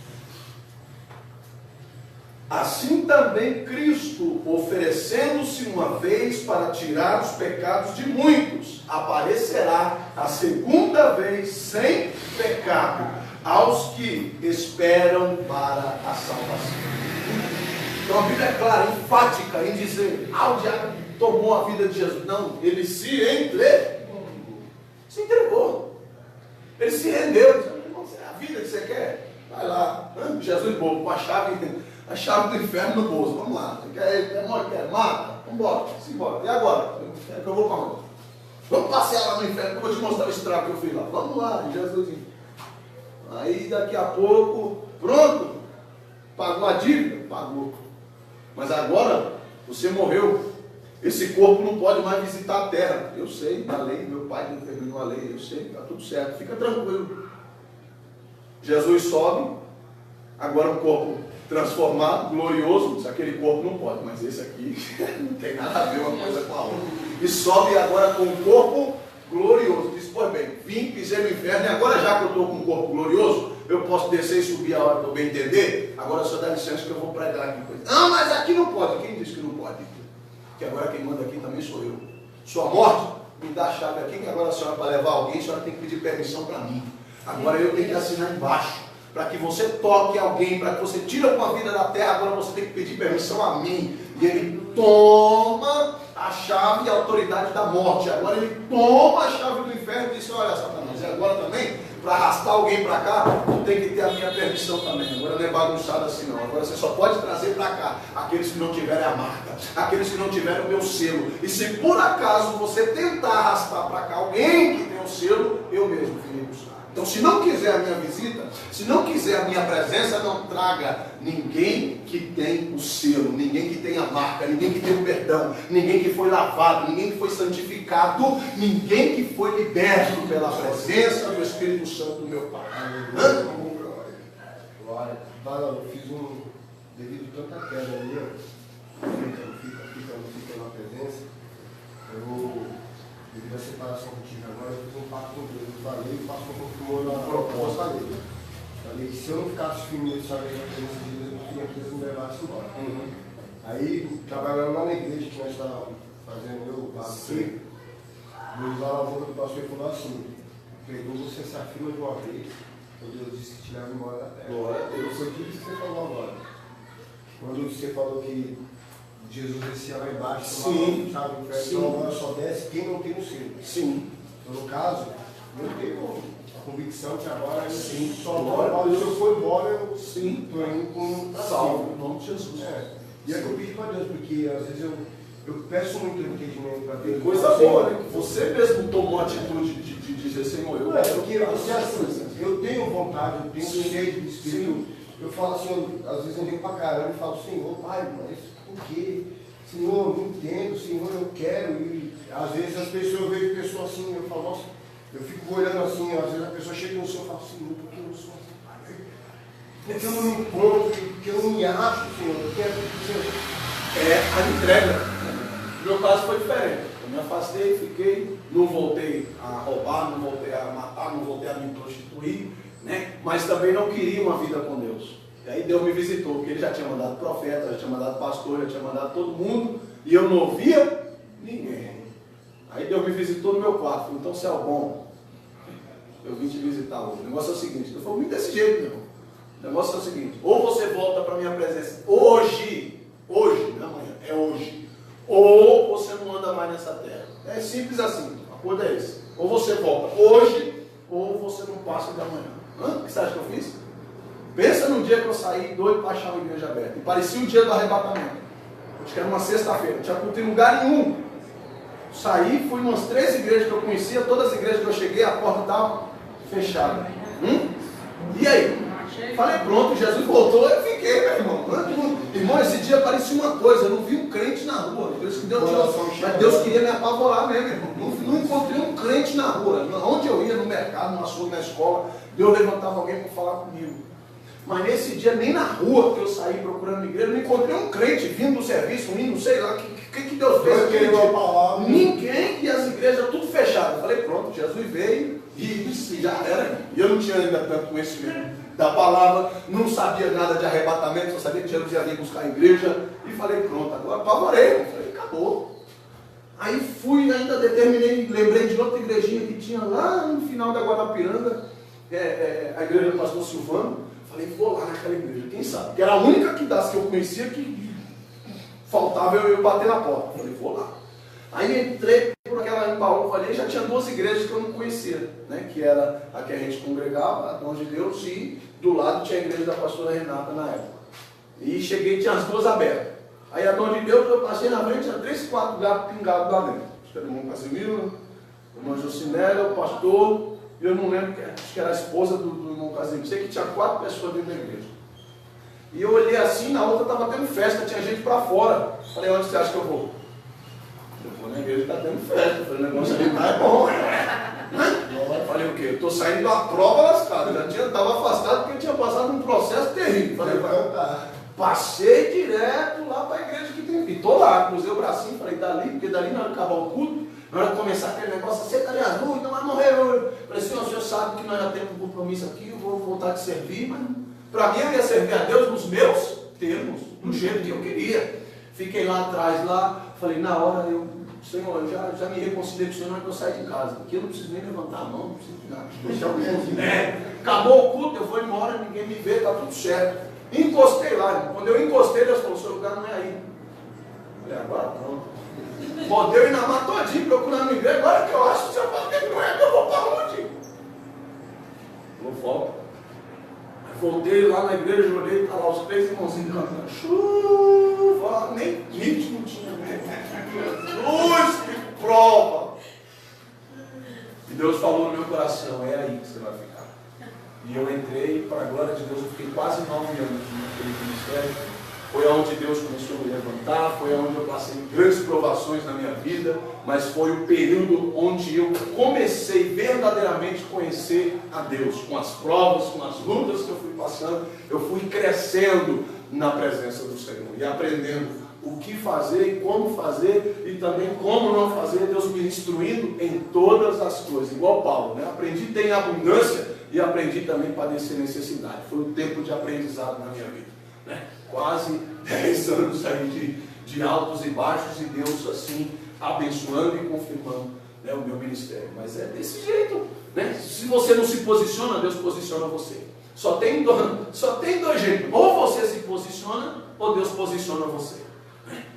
Assim também Cristo, oferecendo-se uma vez para tirar os pecados de muitos, aparecerá a segunda vez sem pecado aos que esperam para a salvação. Então a Bíblia é clara, enfática em dizer: o diabo tomou a vida de Jesus. Não, ele se entregou. Se entregou. Ele se rendeu. A vida que você quer, vai lá. Jesus bobo, com a chave do inferno no bolso. Vamos lá. Você quer mata? Vamos embora. Simbora. E agora? É que eu vou para onde? Vamos passear lá no inferno, que eu vou te mostrar o estrago que eu fiz lá. Vamos lá, Jesus. Aí daqui a pouco, pronto. Pagou a dívida? Pagou. Mas agora, você morreu. Esse corpo não pode mais visitar a terra. Eu sei, da lei, meu pai determinou a lei. Eu sei, está tudo certo. Fica tranquilo. Jesus sobe, agora um corpo transformado, glorioso. Aquele corpo não pode, mas esse aqui não tem nada a ver uma coisa com a outra. E sobe agora com um corpo glorioso. Diz: pois bem, vim, pisei no inferno, e agora já que eu estou com um corpo glorioso, eu posso descer e subir a hora que eu bem entender. Agora só dá licença que eu vou pregar aqui. Não, mas aqui não pode. Quem disse que não pode? Que agora quem manda aqui também sou eu. Sua morte, me dá a chave aqui, que agora a senhora, para levar alguém, a senhora tem que pedir permissão para mim. Agora eu tenho que assinar embaixo, para que você toque alguém, para que você tire a vida da terra. Agora você tem que pedir permissão a mim. E ele toma a chave e a autoridade da morte. Agora ele toma a chave do inferno e diz: olha, Satanás, e agora também para arrastar alguém para cá, tu tem que ter a minha permissão também. Agora não é bagunçado assim não. Agora você só pode trazer para cá aqueles que não tiverem a marca, aqueles que não tiverem o meu selo. E se por acaso você tentar arrastar para cá alguém que tem o selo, eu mesmo virei buscar. Então, se não quiser a minha visita, se não quiser a minha presença, não traga ninguém que tem o selo, ninguém que tem a marca, ninguém que tem o perdão, ninguém que foi lavado, ninguém que foi santificado, ninguém que foi liberto pela presença do Espírito Santo do meu Pai. Glória. Eu fiz devido a tanta queda ali, fica na presença, devido à separação que tive agora, eu fiz um pacto com Deus. Eu falei, o pastor confirmou na proposta dele. Falei que se eu não ficasse firme nesse na presença de Deus, eu não queria que Deus me levasse embora. Aí, trabalhando lá na igreja que nós estávamos fazendo, eu, o pastor, Deus lá na boca do pastor falou assim: pegou, você se afirma de uma vez, quando Deus disse que te leva embora da terra. Glória a Deus. Foi tudo que você falou agora. Quando você falou que Jesus descia lá embaixo, sim, sabe, o inferno, então agora só desce quem não tem o selo. Sim. Então, no caso, eu tenho a convicção que agora sim, só agora, se eu for embora, eu estou indo com salvo, em nome de Jesus. E é que eu pedi para Deus, porque às vezes eu peço muito entendimento para Deus. Coisa boa, né? Você mesmo tomou a atitude de dizer, Senhor, eu quero. Porque você assim, eu tenho vontade, eu tenho sede de Espírito. Eu falo assim, às vezes eu digo para caramba e falo, Senhor, Pai, mas por quê? Senhor, eu não entendo, Senhor, eu quero. E às vezes as pessoas, eu vejo pessoas assim, eu falo, nossa, eu fico olhando assim, às vezes a pessoa chega no céu e fala, Senhor, por que eu não sou assim, Pai? Porque eu não me encontro, porque eu não me acho, Senhor, eu quero que você... a entrega. No meu caso foi diferente. Eu me afastei, fiquei, não voltei a roubar, não voltei a matar, não voltei a me prostituir, né? Mas também não queria uma vida com Deus. E aí Deus me visitou, porque Ele já tinha mandado profeta, já tinha mandado pastor, já tinha mandado todo mundo, e eu não ouvia ninguém. Aí Deus me visitou no meu quarto, falou, então céu bom, eu vim te visitar hoje. O negócio é o seguinte, eu falei, muito desse jeito, meu. O negócio é o seguinte, ou você volta para a minha presença hoje, não é amanhã, é hoje, ou você não anda mais nessa terra. É simples assim, o acordo é esse. Ou você volta hoje, ou você não passa de amanhã. O que você acha que eu fiz? Pensa no dia que eu saí doido para achar uma igreja aberta. E parecia o dia do arrebatamento. Acho que era uma sexta-feira, não tinha culto em lugar nenhum. Saí, fui em umas 3 igrejas que eu conhecia, todas as igrejas que eu cheguei, a porta estava fechada. E aí? Falei, pronto, Jesus voltou, eu fiquei, meu irmão. Irmão, esse dia parecia uma coisa, eu não vi um crente na rua. Por isso que Deus queria me apavorar mesmo, irmão. Não encontrei um crente na rua. Onde eu ia, no mercado, no açougue, na escola, Deus levantava alguém para falar comigo. Mas nesse dia, nem na rua que eu saí procurando igreja, não encontrei um crente vindo do serviço, indo, sei lá, o que Deus fez aquele dia? Ninguém, e as igrejas tudo fechadas. Eu falei, pronto, Jesus veio e já era. E eu não tinha ainda tanto conhecimento da palavra, não sabia nada de arrebatamento, só sabia que Jesus ia vir buscar a igreja. E falei, pronto, agora apavorei. Falei, acabou. Aí fui, ainda determinei, lembrei de outra igrejinha que tinha lá no final da Guarapiranga, a igreja do pastor Silvano. Falei, vou lá naquela igreja, quem sabe? Porque era a única que das que eu conhecia que faltava eu bater na porta. Falei, vou lá. Aí entrei por aquela Embaú, falei, já tinha 2 igrejas que eu não conhecia, né? Que era a que a gente congregava, a Dom de Deus, e do lado tinha a igreja da pastora Renata na época. E cheguei, tinha as 2 abertas. Aí a Dom de Deus, eu passei na frente, tinha 3, 4 gatos pingados lá dentro. Acho que era o irmão Casimiro, o irmão Jocinela, o pastor, e eu não lembro, acho que era a esposa do irmão Casimiro. Sei que tinha 4 pessoas dentro da igreja. E eu olhei assim, na outra estava tendo festa, tinha gente para fora. Falei, onde você acha que eu vou? Eu vou na igreja, está tendo festa. Eu falei, o negócio ali tá bom, né? Falei, o quê? Eu estou saindo da prova lascada. Já estava afastado porque tinha passado um processo terrível. Falei, passei direto lá para a igreja que tem. E estou lá, cruzei o bracinho, falei, dali, porque dali na hora de acabar o culto, na hora de começar aquele negócio, você está ali as luzes, não vai morrer hoje. Falei, senhor, o senhor sabe que nós já temos um compromisso aqui, eu vou voltar a te servir, mas para mim eu ia servir a Deus nos meus termos, do jeito que eu queria. Fiquei lá atrás, falei, na hora Senhor, eu já me reconciliei com o Senhor na hora que eu saí de casa, porque eu não preciso nem levantar a mão, não preciso deixar o Senhor. Acabou o culto, eu vou embora, ninguém me vê, está tudo certo. Encostei lá, quando eu encostei, Deus falou, o seu lugar não é aí. Falei, agora pronto. Podeu ir na matodinha procurando igreja, agora que eu acho que o Senhor fala que não é, eu vou para onde? volta. Aí voltei lá na igreja, olhei, tá lá os 3 irmãozinhos cantando. Chuva, nem ritmo tinha. Jesus, que prova! E Deus falou no meu coração, é aí que você vai ficar. E eu entrei, para a glória de Deus, eu fiquei quase 9 anos naquele ministério. Foi onde Deus começou a me levantar, foi onde eu passei grandes provações na minha vida, mas foi o período onde eu comecei verdadeiramente a conhecer a Deus. Com as provas, com as lutas que eu fui passando, eu fui crescendo na presença do Senhor e aprendendo o que fazer e como fazer e também como não fazer, Deus me instruindo em todas as coisas, igual Paulo, né? Aprendi a ter em abundância e aprendi também a padecer necessidade. Foi um tempo de aprendizado na minha vida, né? Quase 10 anos aí de altos e baixos e Deus assim abençoando e confirmando, né, o meu ministério. Mas é desse jeito, né? Se você não se posiciona, Deus posiciona você. Só tem dois jeitos, ou você se posiciona ou Deus posiciona você.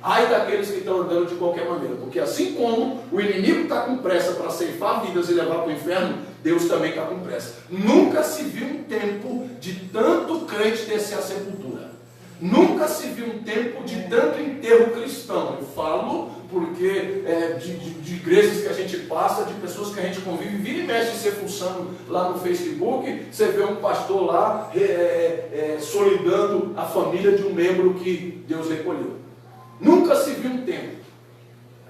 Ai daqueles que estão andando de qualquer maneira, porque assim como o inimigo está com pressa para ceifar vidas e levar para o inferno, Deus também está com pressa. Nunca se viu um tempo de tanto crente descer a sepultura. Nunca se viu um tempo de tanto enterro cristão. Eu falo porque de igrejas que a gente passa, de pessoas que a gente convive, vira e mexe se fuçando lá no Facebook, você vê um pastor lá solidando a família de um membro que Deus recolheu. Nunca se viu um tempo.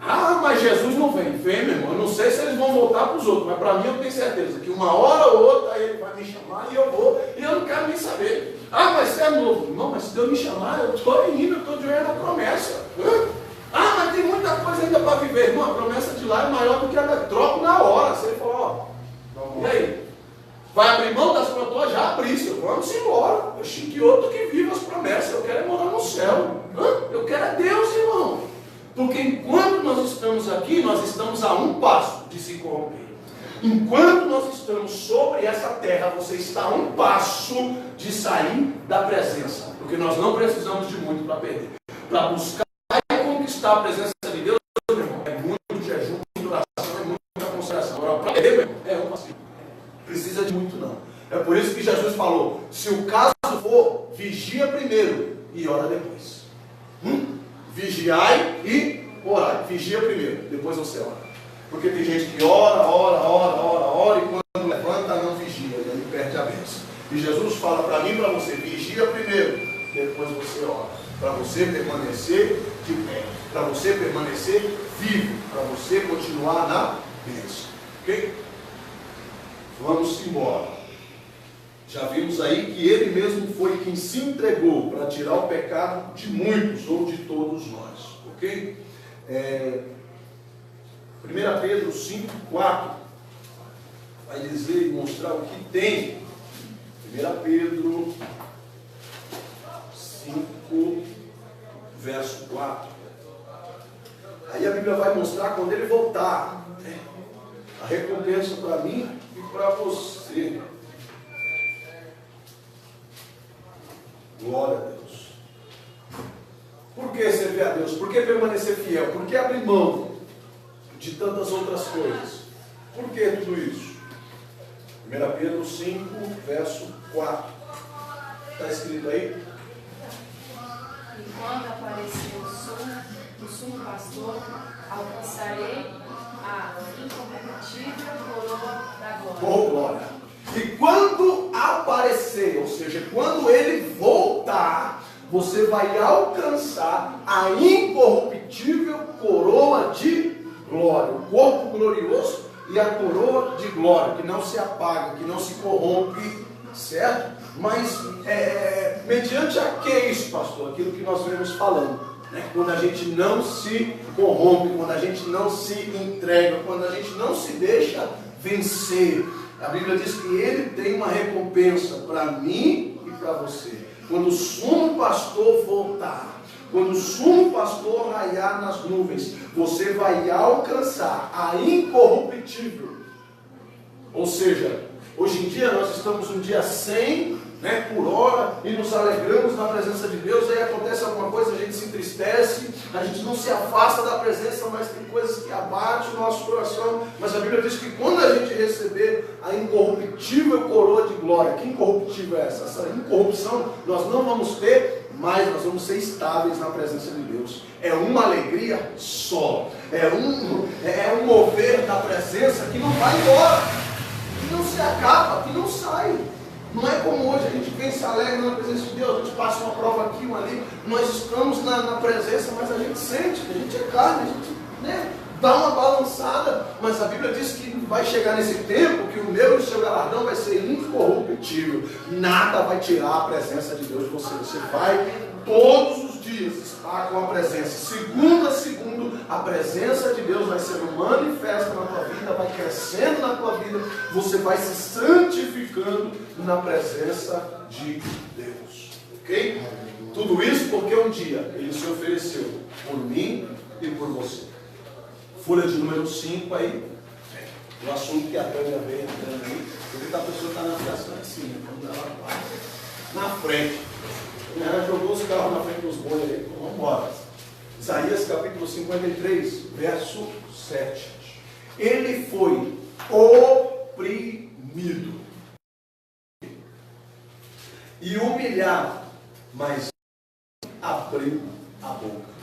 Ah, mas Jesus não vem. Vem, meu irmão. Eu não sei se eles vão voltar para os outros, mas para mim eu tenho certeza que uma hora ou outra ele vai me chamar e eu vou, e eu não quero nem saber. Ah, mas você é novo. Irmão, mas se Deus me chamar, eu estou indo, eu estou de olho na promessa. Ah, mas tem muita coisa ainda para viver. Irmão, a promessa de lá é maior do que a da troca na hora. Você falou, ó, e aí? Vai abrir mão das promessas? Já abri, senhor. Vamos embora. Eu chique outro que vive as promessas. Eu quero morar no céu. Eu quero é Deus, irmão. Porque enquanto nós estamos aqui, nós estamos a um passo de se corromper. Enquanto nós estamos sobre essa terra, você está a um passo de sair da presença. Porque nós não precisamos de muito para perder. Para buscar e conquistar a presença de Deus, meu irmão, é muito jejum, muita oração, é muita consideração. Agora, para perder, meu irmão, é um passinho. Precisa de muito não. É por isso que Jesus falou, se o caso for, vigia primeiro e ora depois. Vigiai e orai. Vigia primeiro, depois você ora. Porque tem gente que ora, e quando levanta não vigia, e aí perde a bênção. E Jesus fala para mim e para você, vigia primeiro, depois você ora. Para você permanecer de pé, para você permanecer vivo, para você continuar na bênção. Ok? Vamos embora. Já vimos aí que ele mesmo foi quem se entregou para tirar o pecado de muitos ou de todos nós. Ok? 1 Pedro 5,4 vai dizer e mostrar o que tem. 1 Pedro 5, verso 4. Aí a Bíblia vai mostrar quando ele voltar, né? A recompensa para mim e para você. Glória a Deus. Por que servir a Deus? Por que permanecer fiel? Por que abrir mão de tantas outras coisas? Por que tudo isso? 1 Pedro 5, verso 4. Está escrito aí? E quando aparecer o sumo pastor, alcançarei a incorruptível coroa da glória. Oh, glória! E quando aparecer, ou seja, quando ele voltar, você vai alcançar a incorruptível coroa de glória. O corpo glorioso e a coroa de glória, que não se apaga, que não se corrompe, certo? Mas, mediante a que isso, pastor? Aquilo que nós vemos falando, né? Quando a gente não se corrompe, quando a gente não se entrega, quando a gente não se deixa vencer. A Bíblia diz que ele tem uma recompensa para mim e para você. Quando o sumo pastor voltar, quando o sumo pastor raiar nas nuvens, você vai alcançar a incorruptível. Ou seja, hoje em dia nós estamos no dia 100 né, por hora, e nos alegramos na presença de Deus. Aí acontece alguma coisa, a gente se entristece, a gente não se afasta da presença, mas tem coisas que abatem o nosso coração. Mas a Bíblia diz que quando a gente receber a incorruptível coroa de glória, que incorruptível é essa? Essa incorrupção nós não vamos ter, mas nós vamos ser estáveis na presença de Deus. É uma alegria só, é um mover da presença que não vai embora, que não se acaba, que não sai. Não é como hoje, a gente vem se alegra na presença de Deus, a gente passa uma prova aqui, uma ali, nós estamos na presença, mas a gente sente, a gente é carne, a gente, né, dá uma balançada. Mas a Bíblia diz que vai chegar nesse tempo que o meu e o seu galardão vai ser incorruptível. Nada vai tirar a presença de Deus de você. Você vai todos os dias estar com a presença. Segundo a segundo, a presença de Deus vai sendo manifesta na tua vida, vai crescendo na tua vida. Você vai se santificando na presença de Deus. Ok? Tudo isso porque um dia Ele se ofereceu por mim e por você. Folha de número 5 aí, o assunto que a Tânia veio entrando aí, porque a pessoa está na fiação assim, quando ela vai na frente. Ela jogou os carros na frente dos bois aí, vamos embora. Isaías capítulo 53, verso 7. Ele foi oprimido e humilhado, mas abriu a boca.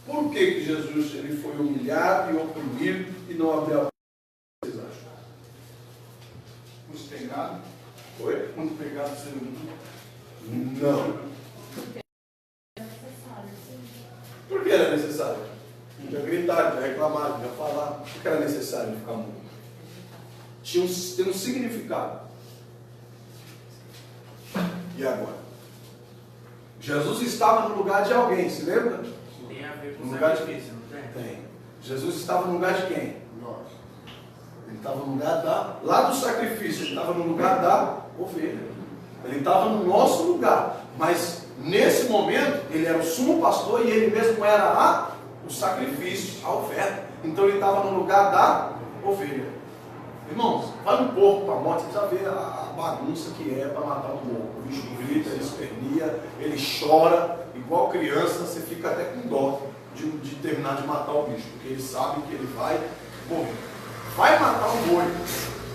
Por que Jesus ele foi humilhado e oprimido e não abriu a boca? Vocês acham? Muito pegado. Foi? Muito pegado ser humano. Não. Por que era necessário? Já gritaram, já reclamaram, já falaram. Por que era necessário ele ficar mudo? Tem um significado. E agora? Jesus estava no lugar de alguém, se lembra? Tem a ver com No o lugar de sacrifício, não tem? Tem. Jesus estava no lugar de quem? Nós. Ele estava no lugar lá do sacrifício, ele estava no lugar da ovelha. Ele estava no nosso lugar. Mas nesse momento, ele era o sumo pastor e ele mesmo era o sacrifício, a oferta. Então ele estava no lugar da ovelha. Irmãos, vai um porco para a morte, você precisa ver a bagunça que é para matar um porco. O bicho grita, ele esperneia, ele chora, igual criança, você fica até com dó de terminar de matar o bicho, porque ele sabe que ele vai morrer. Vai matar um boi,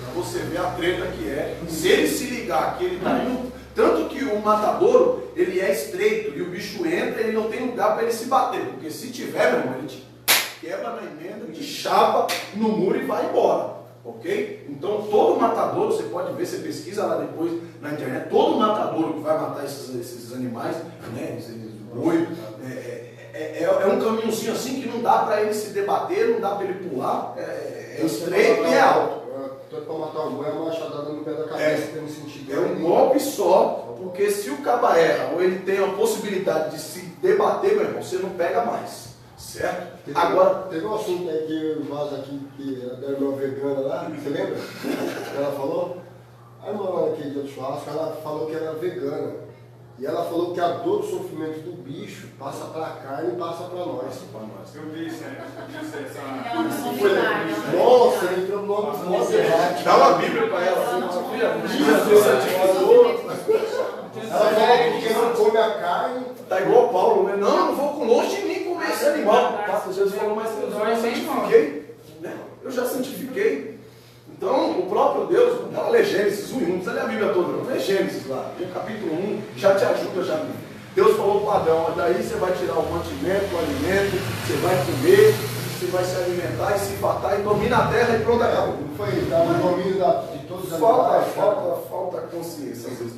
para você ver a treta que é. Se ele se ligar que ele está indo, tanto que o matadouro, ele é estreito, e o bicho entra e ele não tem lugar para ele se bater, porque se tiver, meu irmão, ele te quebra na emenda, te chapa no muro e vai embora. Ok? Então todo matadouro, você pode ver, você pesquisa lá depois na internet, todo matadouro que vai matar esses animais, né, esses boi, é um caminhozinho assim que não dá para ele se debater, não dá para ele pular, é estreito e é alto. Tanto para matar um boi, é uma machadada no pé da cabeça, tem um sentido. É um golpe só, porque se o caba erra ou ele tem a possibilidade de se debater, meu irmão, você não pega mais. Certo? Agora, teve um assunto aí que vaza aqui, que a da irmã vegana lá, você lembra? Ela falou? A irmã lá naquele dia do churrasco, ela falou que era vegana. E ela falou que a dor do sofrimento do bicho passa para a carne e passa para nós. Eu vi isso, né? É uma novidade. Nossa, ele entrou no modo errado. dá uma Bíblia para ela. Jesus santificou. Ela falou que quem não come a carne. Tá igual Paulo, né? Não, não vou com longe de mim comer esse animal. Jesus falou, mas eu já santifiquei. Né? Eu já santifiquei. Então, o próprio Deus, não lê Gênesis 1 e 1, não precisa ler a Bíblia toda, não lê Gênesis lá, capítulo 1, já te ajuda, já. Deus falou para Adão, daí você vai tirar o mantimento, o alimento, você vai comer, você vai se alimentar e se fartar e domina a terra e pronto, acabou. Não foi dar o domínio de todos os Falta animais. consciência às vezes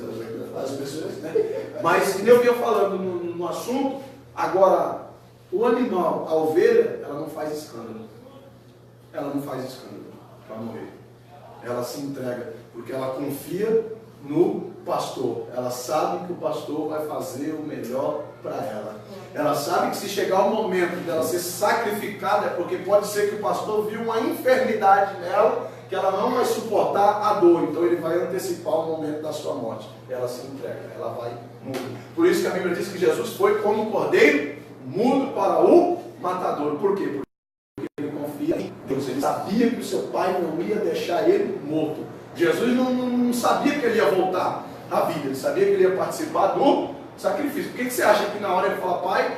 das pessoas, né? Mas, como eu vinha falando no assunto, agora, o animal, a ovelha, ela não faz escândalo. Ela não faz escândalo para morrer. Ela se entrega, porque ela confia no pastor. Ela sabe que o pastor vai fazer o melhor para ela. Ela sabe que se chegar o momento dela ser sacrificada, é porque pode ser que o pastor viu uma enfermidade nela, que ela não vai suportar a dor, então ele vai antecipar o momento da sua morte. Ela se entrega, ela vai morrer. Por isso que a Bíblia diz que Jesus foi como um cordeiro mudo para o matador. Por quê? Porque ele confia em Deus. Ele sabia que o seu pai não ia deixar ele morto. Jesus não não sabia que ele ia voltar à vida, ele sabia que ele ia participar do sacrifício. Por que você acha que na hora ele fala, Pai,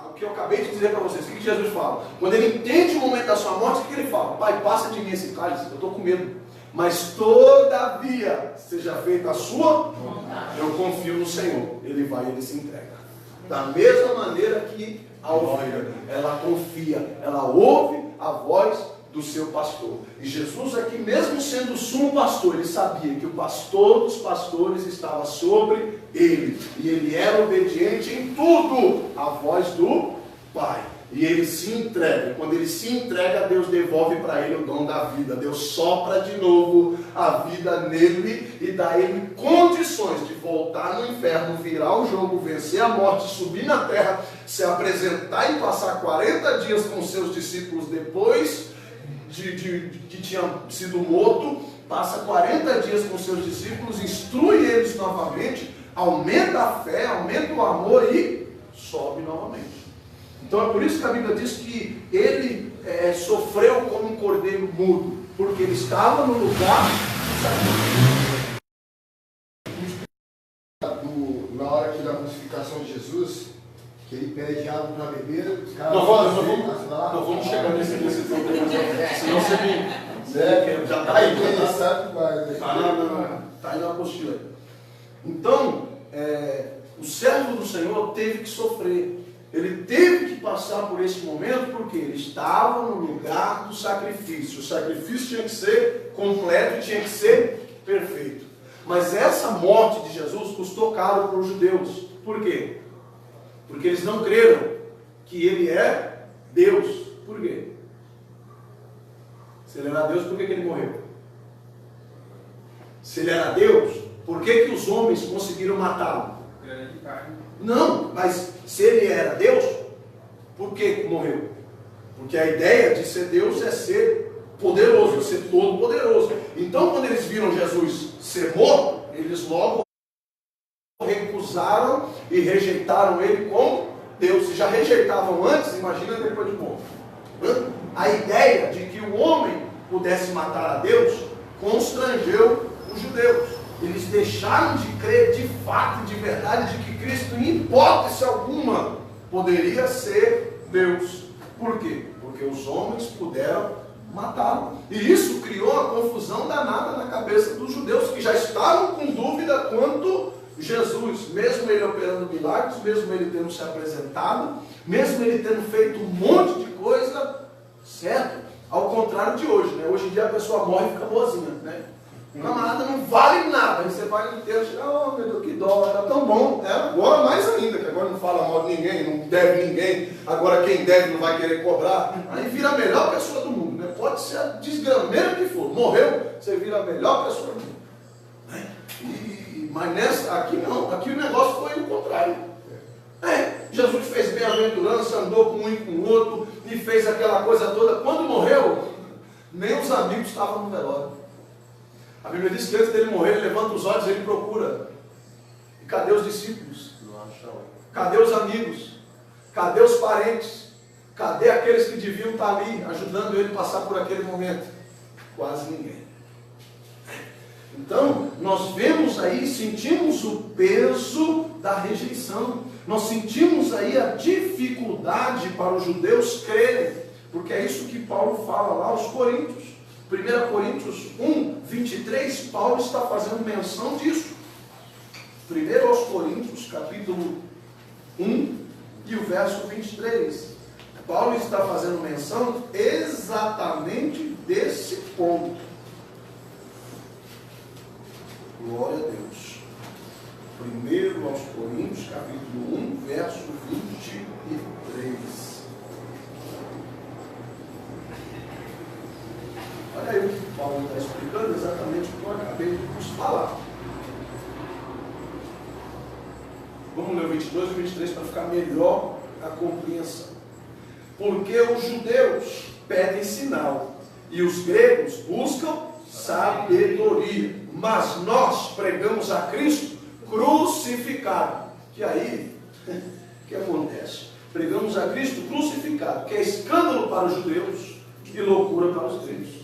o que eu acabei de dizer para vocês, o que Jesus fala? Quando ele entende o momento da sua morte, o que ele fala? Pai, passa de mim esse cálice, eu estou com medo. Mas todavia, seja feita a sua vontade. Eu confio no Senhor. Ele vai e ele se entrega. Da mesma maneira que a ovelha, ela confia, ela ouve a voz do seu pastor. E Jesus aqui, mesmo sendo o sumo pastor, ele sabia que o pastor dos pastores estava sobre ele. E ele era obediente em tudo à voz do Pai. E ele se entrega. Quando ele se entrega, Deus devolve para ele o dom da vida. Deus sopra de novo a vida nele e dá ele condições de voltar no inferno, virar o jogo, vencer a morte, subir na terra, se apresentar e passar 40 dias com seus discípulos depois que tinha sido morto. Passa 40 dias com seus discípulos, instrui eles novamente, aumenta a fé, aumenta o amor e sobe novamente. Então é por isso que a Bíblia diz que ele sofreu como um cordeiro mudo, porque ele estava no lugar na hora que da crucificação de Jesus, que ele pede água para beber, os caras não vamos chegar nesse ponto, senão você me... já está aí, está aí na apostila. Então, o servo do Senhor teve que sofrer. Ele teve que passar por esse momento porque ele estava no lugar do sacrifício. O sacrifício tinha que ser completo e tinha que ser perfeito. Mas essa morte de Jesus custou caro para os judeus. Por quê? Porque eles não creram que ele é Deus. Por quê? Se ele era Deus, por que ele morreu? Se ele era Deus, por que os homens conseguiram matá-lo? Não, mas se ele era Deus, por que morreu? Porque a ideia de ser Deus é ser poderoso, é ser todo poderoso. Então quando eles viram Jesus ser morto, eles logo recusaram e rejeitaram ele como Deus. Se já rejeitavam antes, imagina depois de morto. A ideia de que o homem pudesse matar a Deus constrangeu os judeus. Eles deixaram de crer de fato, de verdade, de que Cristo, em hipótese alguma, poderia ser Deus. Por quê? Porque os homens puderam matá-lo. E isso criou uma confusão danada na cabeça dos judeus, que já estavam com dúvida quanto Jesus, mesmo ele operando milagres, mesmo ele tendo se apresentado, mesmo ele tendo feito um monte de coisa, certo? Ao contrário de hoje, né? Hoje em dia a pessoa morre e fica boazinha, né? O camarada não vale nada. Aí você vai no texto, oh meu Deus, que dó, tá tão bom. Agora mais ainda, que agora não fala mal de ninguém, não deve ninguém. Agora quem deve não vai querer cobrar. Aí vira a melhor pessoa do mundo, né? Pode ser a desgrameira que for. Morreu, você vira a melhor pessoa do mundo. Mas aqui não, aqui o negócio foi o contrário. Jesus fez bem-aventurança, andou com um e com o outro, e fez aquela coisa toda. Quando morreu, nem os amigos estavam no velório. A Bíblia diz que antes dele morrer, ele levanta os olhos e ele procura. E cadê os discípulos? Cadê os amigos? Cadê os parentes? Cadê aqueles que deviam estar ali, ajudando ele a passar por aquele momento? Quase ninguém. Então, nós vemos aí, sentimos o peso da rejeição. Nós sentimos aí a dificuldade para os judeus crerem. Porque é isso que Paulo fala lá aos Coríntios. 1 Coríntios 1, 23, Paulo está fazendo menção disso. 1 aos Coríntios, capítulo 1 e o verso 23. Paulo está fazendo menção exatamente desse ponto. Glória a Deus. 1 aos Coríntios, capítulo 1, verso 23. Olha aí o que Paulo está explicando, exatamente o que eu acabei de vos falar. Vamos ler o 22 e o 23 para ficar melhor a compreensão. Porque os judeus pedem sinal e os gregos buscam sabedoria. Mas nós pregamos a Cristo crucificado. Que aí, o que acontece? Pregamos a Cristo crucificado, que é escândalo para os judeus e loucura para os gregos.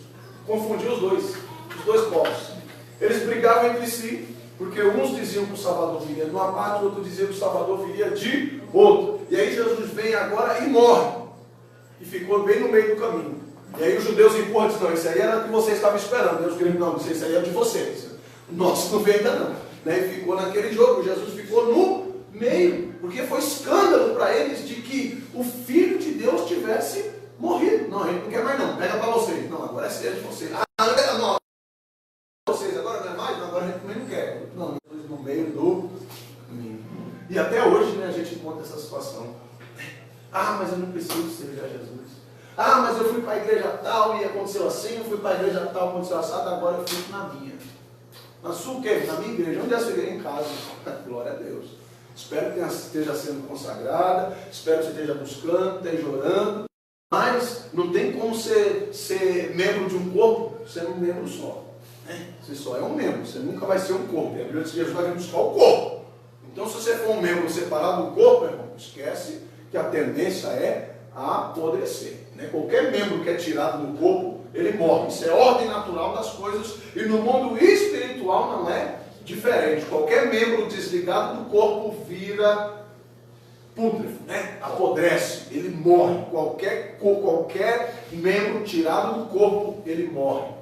Confundiu os dois. Os dois povos. Eles brigavam entre si, porque uns diziam que o Salvador viria de uma parte, outros diziam que o Salvador viria de outra. E aí Jesus vem agora e morre. E ficou bem no meio do caminho. E aí os judeus empurram e dizem, não, isso aí era o que você estava esperando. E os gregos, não, isso aí é de vocês. Nossa, não veio ainda não. Né? E ficou naquele jogo. Jesus ficou no meio. Porque foi escândalo para eles de que o Filho de Deus tivesse morrido. Não, a gente não quer mais não. Pega para vocês. Não, agora é de vocês. Ah, não. Vocês agora não é mais? Não, agora a gente também não quer. Não, no meio do caminho. E até hoje, né, a gente encontra essa situação. Ah, mas eu não preciso servir a Jesus. Ah, mas eu fui para a igreja tal e aconteceu assim, eu fui para a igreja tal, aconteceu assado, agora eu fico na minha. Na sua o quê? Na minha igreja. Onde é a sua igreja? Em casa. Glória a Deus. Espero que esteja sendo consagrada, espero que você esteja buscando, esteja orando, mas não tem como ser membro de um corpo sendo um membro só. Né? Você só é um membro, você nunca vai ser um corpo. E a Bíblia diz que Jesus vai vir buscar o corpo. Então, se você for um membro separado do corpo, irmão, esquece que a tendência é a apodrecer. Né? Qualquer membro que é tirado do corpo, ele morre. Isso é ordem natural das coisas. E no mundo espiritual não é diferente. Qualquer membro desligado do corpo vira pútrefo, né? Apodrece, ele morre. Qualquer membro tirado do corpo, ele morre.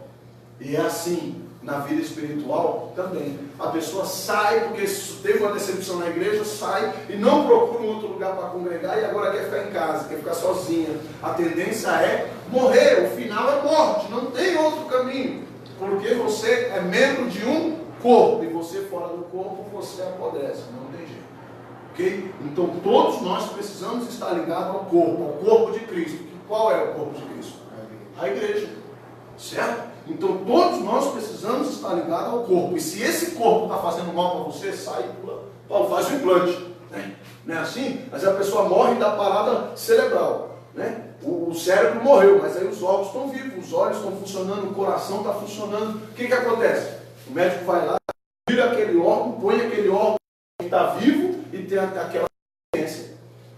E é assim na vida espiritual também. A pessoa sai porque teve uma decepção na igreja, sai e não procura um outro lugar para congregar e agora quer ficar em casa, quer ficar sozinha. A tendência é morrer, o final é morte, não tem outro caminho. Porque você é membro de um corpo e você fora do corpo, você apodrece, não tem jeito. Ok? Então todos nós precisamos estar ligados ao corpo de Cristo. Qual é o corpo de Cristo? A igreja. Certo? Então todos nós precisamos estar ligados ao corpo. E se esse corpo está fazendo mal para você, sai e pula. Paulo faz o implante. Né? Não é assim? Mas a pessoa morre da parada cerebral. Né? O cérebro morreu, mas aí os órgãos estão vivos, os olhos estão funcionando, o coração está funcionando. O que acontece? O médico vai lá, tira aquele órgão, põe aquele órgão que está vivo e tem aquela consciência.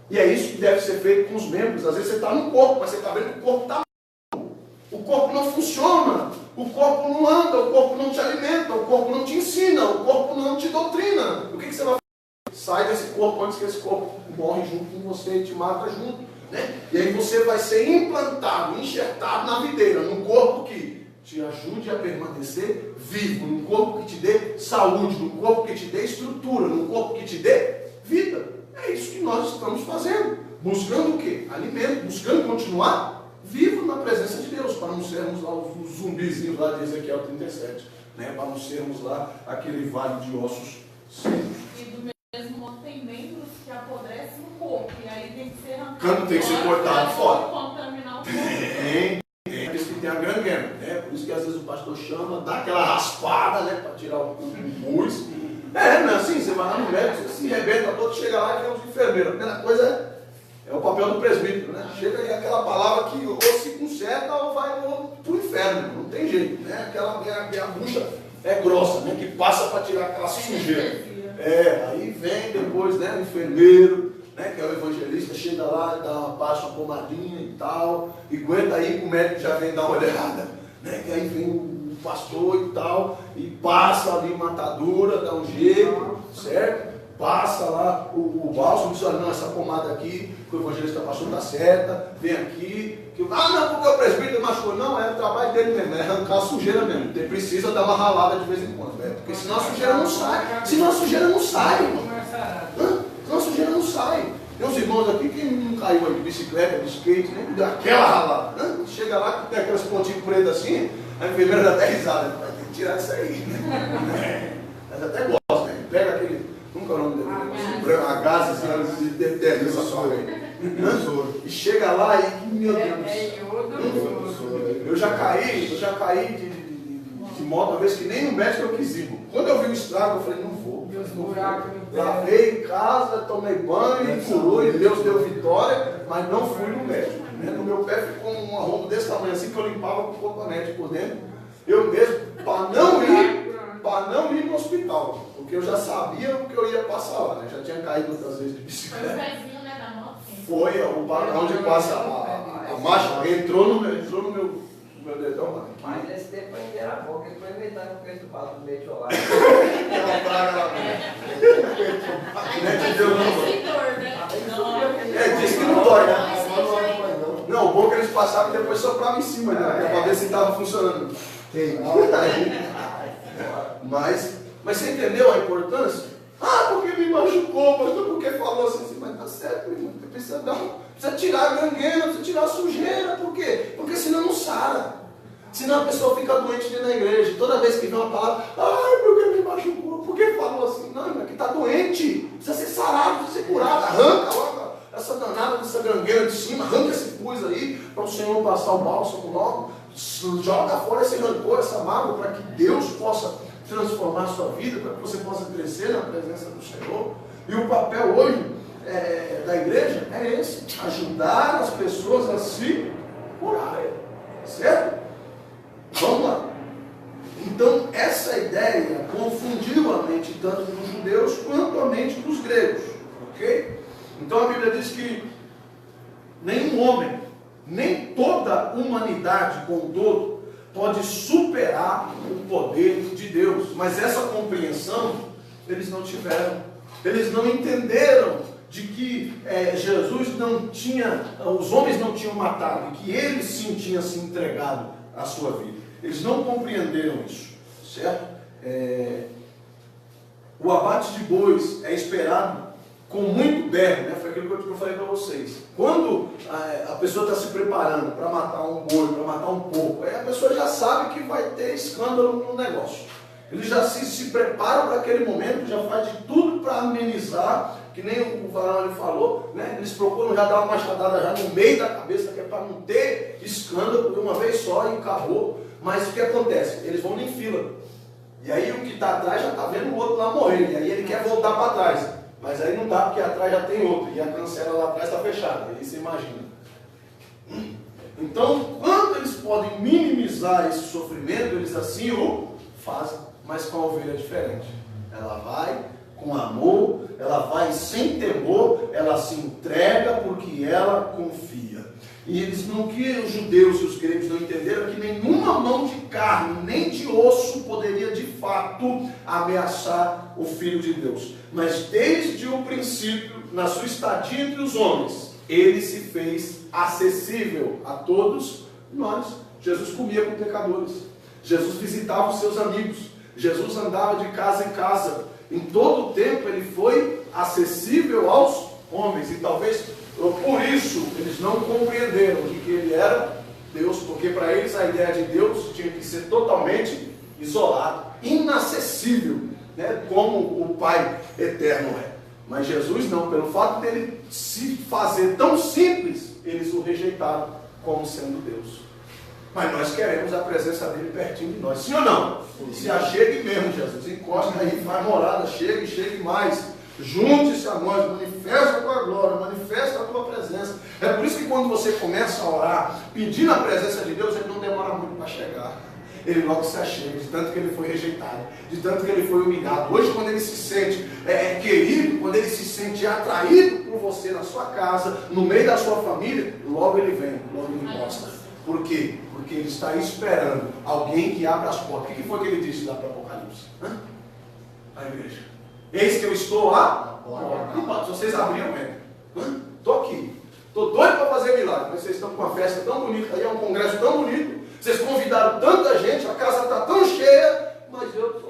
E é isso que deve ser feito com os membros. Às vezes você está no corpo, mas você está vendo que o corpo está mal. O corpo não funciona, o corpo não anda, o corpo não te alimenta, o corpo não te ensina, o corpo não te doutrina. O que você vai fazer? Sai desse corpo antes que esse corpo morre junto com você e te mata junto. Né? E aí você vai ser implantado, enxertado na videira, num corpo que te ajude a permanecer vivo, num corpo que te dê saúde, num corpo que te dê estrutura, num corpo que te dê vida. É isso que nós estamos fazendo. Buscando o quê? Alimento, buscando continuar vivo na presença de Deus, para não sermos lá os zumbizinhos lá de Ezequiel 37, né? Para não sermos lá aquele vale de ossos secos. E do mesmo modo tem membros que apodrecem no corpo, e aí tem que ser arrancado. Canto tem que ser cortado fora. Contaminar o corpo. Tem, por isso que tem a gangrena, né? Por isso que às vezes o pastor chama, dá aquela raspada, né? Para tirar o pus. Não é assim, você vai lá no médico, você se rebenta todo, chega lá e vê uns enfermeiros. A primeira coisa é o papel do presbítero, né? Chega aí aquela palavra que ou se conserta ou vai para o inferno, não tem jeito, né? A bucha é grossa, né? Que passa para tirar aquela sujeira. Aí vem depois, né? O enfermeiro, né? Que é o evangelista, chega lá, passa uma pomadinha e tal, e aguenta aí que o médico já vem dar uma olhada, né? Que aí vem o pastor e tal, e passa ali uma atadura, dá um jeito, certo? Passa lá o bálsamo, diz, olha, não, essa pomada aqui, que o evangelista passou, está certa, vem aqui, não, porque o presbítero machucou, não, é o trabalho dele mesmo, é arrancar a sujeira mesmo, ele precisa dar uma ralada de vez em quando, né? Porque senão a sujeira não sai, senão a sujeira não sai, irmão. Senão a sujeira não sai. Tem uns irmãos aqui que não caiu aí de bicicleta, de skate, nem deu aquela ralada, né? Chega lá, tem aqueles pontinhos pretos assim, a enfermeira dá até risada, vai ter que tirar isso aí, né? Mas até gosta, né? Pega aquele, nunca é o nome dele, a gás assim, de determina essa sua aí. E chega lá e, meu Deus, eu já caí de moto, uma vez que nem no médico eu quis ir. Quando eu vi o estrago, eu falei, não vou. Lavei em casa, tomei banho, curou, e Deus deu vitória, mas não fui no médico. Né? No meu pé ficou um arrobo desse tamanho, assim que eu limpava com cotonete por dentro. Eu mesmo, para não ir no hospital, porque eu já sabia o que eu ia passar lá, né? Já tinha caído outras vezes de bicicleta. Foi o pezinho, né, da moto? Foi onde passa a marcha, entrou no meu dedão lá. Mas nesse tempo ainda era bom, que ele foi inventando o preço do papo do metiolado. Ela praga lá. Não é de Deus, não. Escritor, né? Não. Diz que não dói, né? Agora não vai mais não. Não, o bom é que eles passavam e depois sopravam em cima, né? Pra ver se estava funcionando. Mas você entendeu a importância? Ah, porque me machucou, pastor, porque falou assim, mas tá certo, meu irmão, precisa tirar a gangueira, precisa tirar a sujeira, por quê? Porque senão não sara. Senão a pessoa fica doente dentro da igreja. Toda vez que vem uma palavra, ai, porque me machucou, porque falou assim, não, irmão, é que está doente, precisa ser sarado, precisa ser curado, arranca logo essa danada dessa gangueira de cima, arranca esse pus aí, para o Senhor passar o bálsamo logo, joga fora esse rancor, essa mágoa, para que Deus possa transformar a sua vida, para que você possa crescer na presença do Senhor. E o papel hoje da igreja é esse, ajudar as pessoas a se curarem, certo? Vamos lá. Então, essa ideia confundiu a mente tanto dos judeus quanto a mente dos gregos, ok? Então a Bíblia diz que nenhum homem, nem toda a humanidade como todo, pode superar o poder de Deus. Mas essa compreensão eles não tiveram. Eles não entenderam de que Jesus não tinha, os homens não tinham matado, e que ele sim tinha se entregado à sua vida. Eles não compreenderam isso, certo? O abate de bois é esperado com muito berro, né? Foi aquilo que eu falei para vocês. Quando a pessoa está se preparando para matar um boi, para matar um porco, aí a pessoa já sabe que vai ter escândalo no negócio. Eles já se preparam para aquele momento, já faz de tudo para amenizar, que nem o varão ele falou, né? Eles procuram já dar uma machadada já no meio da cabeça, que é para não ter escândalo de uma vez só e acabou. Mas o que acontece? Eles vão em fila. E aí o que está atrás já está vendo o outro lá morrer. E aí ele quer voltar para trás. Mas aí não dá, porque atrás já tem outro. E a cancela lá atrás está fechada. Aí você imagina. Então, quando eles podem minimizar esse sofrimento, eles assim o fazem. Mas com a ovelha é diferente. Ela vai com amor, ela vai sem temor, ela se entrega porque ela confia. E eles não, que os judeus e os gregos não entenderam, que nenhuma mão de carne, nem de osso, poderia de fato ameaçar o Filho de Deus. Mas desde o princípio, na sua estadia entre os homens, ele se fez acessível a todos nós. Jesus comia com pecadores, Jesus visitava os seus amigos, Jesus andava de casa em casa. Em todo o tempo ele foi acessível aos homens. E talvez por isso eles não compreenderam de que ele era Deus, porque para eles a ideia de Deus tinha que ser totalmente isolado, inacessível, né, como o Pai eterno é. Mas Jesus não, pelo fato dele se fazer tão simples, eles o rejeitaram como sendo Deus. Mas nós queremos a presença dele pertinho de nós, sim ou não? Se achegue mesmo, Jesus, encosta aí, faz morada, chegue mais. Junte-se a nós, manifesta a tua glória, manifesta a tua presença. É por isso que quando você começa a orar, pedindo a presença de Deus, ele não demora muito para chegar. Ele logo se achega, de tanto que ele foi rejeitado, de tanto que ele foi humilhado. Hoje, quando ele se sente querido, quando ele se sente atraído por você na sua casa, no meio da sua família, logo ele vem, logo ele mostra. Por quê? Porque ele está esperando alguém que abra as portas. O que foi que ele disse lá para o Apocalipse? A igreja. Eis que eu estou lá. Se vocês abriram, estou aqui. Estou doido para fazer milagre. Mas vocês estão com uma festa tão bonita aí, é um congresso tão bonito. Vocês convidaram tanta gente, a casa está tão cheia. Mas eu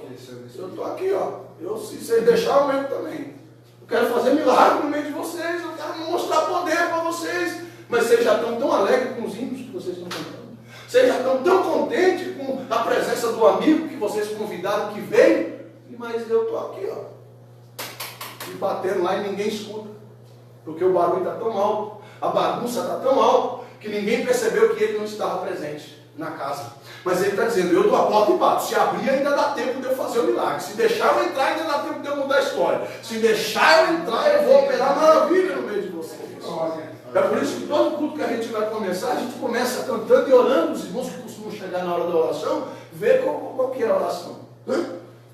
estou aqui, ó. Se vocês deixarem, eu mesmo também. Eu quero fazer milagre no meio de vocês. Eu quero mostrar poder para vocês. Mas vocês já estão tão alegres com os hinos que vocês estão cantando. Vocês já estão tão contentes com a presença do amigo que vocês convidaram que veio. Mas eu estou aqui, ó. E batendo lá e ninguém escuta. Porque o barulho está tão alto, a bagunça está tão alta, que ninguém percebeu que ele não estava presente na casa. Mas ele está dizendo, eu estou à porta e bato. Se abrir ainda dá tempo de eu fazer o milagre. Se deixar eu entrar ainda dá tempo de eu mudar a história. Se deixar eu entrar eu vou operar maravilha no meio de vocês. É por isso que todo culto que a gente vai começar, a gente começa cantando e orando. Os irmãos que costumam chegar na hora da oração, ver qual que é a oração.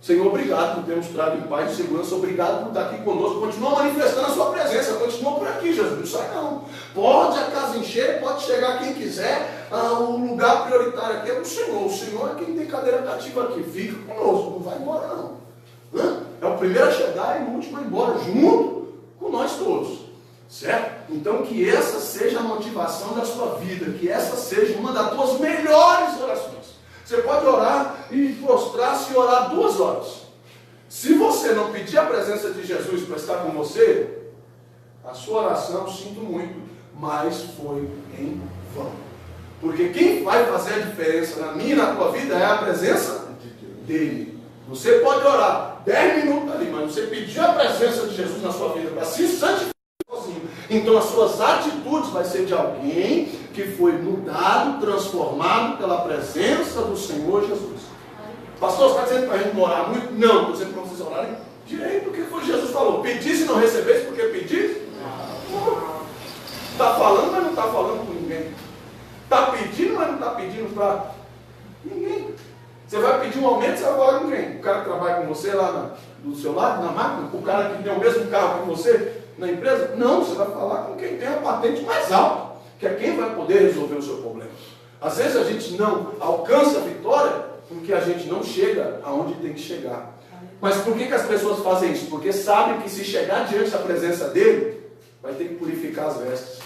Senhor, obrigado por ter nos trago em paz e segurança, obrigado por estar aqui conosco, continua manifestando a sua presença, continua por aqui, Jesus, não sai não. Pode a casa encher, pode chegar quem quiser, o lugar prioritário aqui é do Senhor. O Senhor é quem tem cadeira cativa aqui, fica conosco, não vai embora não. É o primeiro a chegar e o último a ir embora, junto com nós todos, certo? Então que essa seja a motivação da sua vida, que essa seja uma das tuas melhores orações. Você pode orar e prostrar-se e orar 2 horas. Se você não pedir a presença de Jesus para estar com você, a sua oração, sinto muito, mas foi em vão. Porque quem vai fazer a diferença na minha e na tua vida é a presença dele. Você pode orar 10 minutos ali, mas você pedir a presença de Jesus na sua vida para se santificar sozinho. Então as suas atitudes vai ser de alguém que foi mudado, transformado pela presença do Senhor Jesus. Pastor, você está dizendo para a gente não orar muito? Não, estou dizendo para vocês orarem direito, porque foi Jesus falou. Pedis e não recebeis, porque pedis? Está falando, mas não está falando com ninguém. Está pedindo, mas não está pedindo para ninguém. Você vai pedir um aumento, você vai falar com quem? O cara que trabalha com você lá do seu lado, na máquina? O cara que tem o mesmo carro que você na empresa? Não, você vai falar com quem tem a patente mais alta, que é quem vai poder resolver o seu problema. Às vezes a gente não alcança a vitória porque a gente não chega aonde tem que chegar. Mas por que as pessoas fazem isso? Porque sabem que se chegar diante da presença dele, vai ter que purificar as vestes.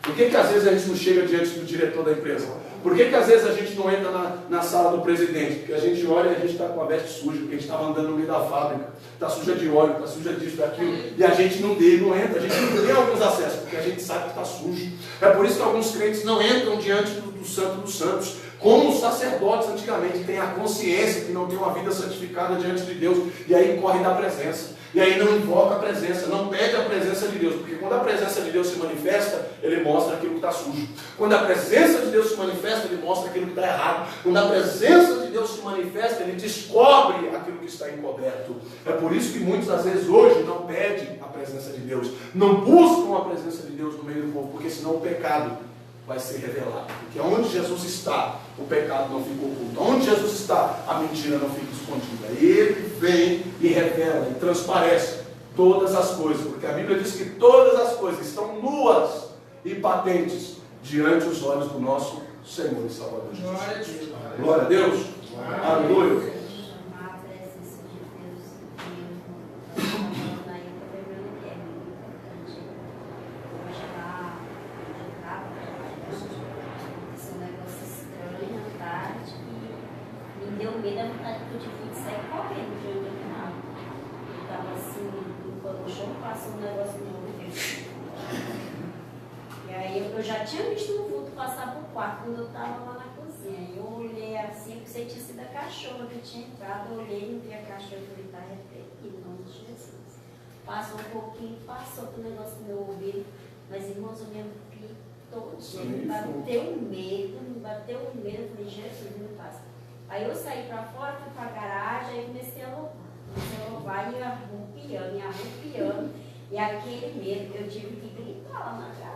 Por que às vezes a gente não chega diante do diretor da empresa? Por que às vezes a gente não entra na sala do presidente? Porque a gente olha e a gente está com a veste suja, porque a gente estava andando no meio da fábrica, está suja de óleo, está suja disso, daquilo, e a gente não entra, a gente não tem alguns acessos, porque a gente sabe que está sujo. É por isso que alguns crentes não entram diante do Santo dos Santos, como os sacerdotes antigamente têm a consciência que não tem uma vida santificada diante de Deus, e aí corre da presença. E aí não invoca a presença, não pede a presença de Deus, porque quando a presença de Deus se manifesta, ele mostra aquilo que está sujo. Quando a presença de Deus se manifesta, ele mostra aquilo que está errado. Quando a presença de Deus se manifesta, ele descobre aquilo que está encoberto. É por isso que muitos, às vezes, hoje não pedem a presença de Deus, não buscam a presença de Deus no meio do povo, porque senão o pecado vai ser revelado. Porque onde Jesus está, o pecado não fica oculto. Onde Jesus está, a mentira não fica escondida. Ele vem e revela e transparece todas as coisas. Porque a Bíblia diz que todas as coisas estão nuas e patentes diante dos olhos do nosso Senhor e Salvador Jesus. Glória a Deus. Aleluia. Eu já tinha visto um vulto passar por quarto quando eu estava lá na cozinha. Eu olhei assim, pensei que tinha sido a cachorra que tinha entrado. Eu olhei e não vi a cachorra, eu falei, está repreendido, em nome de Jesus. Passou um pouquinho, passou o negócio no meu ouvido. Mas, irmãos, eu me arrepio todo dia. Me bateu um medo. Eu falei, Jesus, não passa. Aí eu saí para fora, fui para a garagem, aí comecei a louvar. Comecei a louvar e arrupiando. E aquele medo, eu tive que gritar lá na garagem.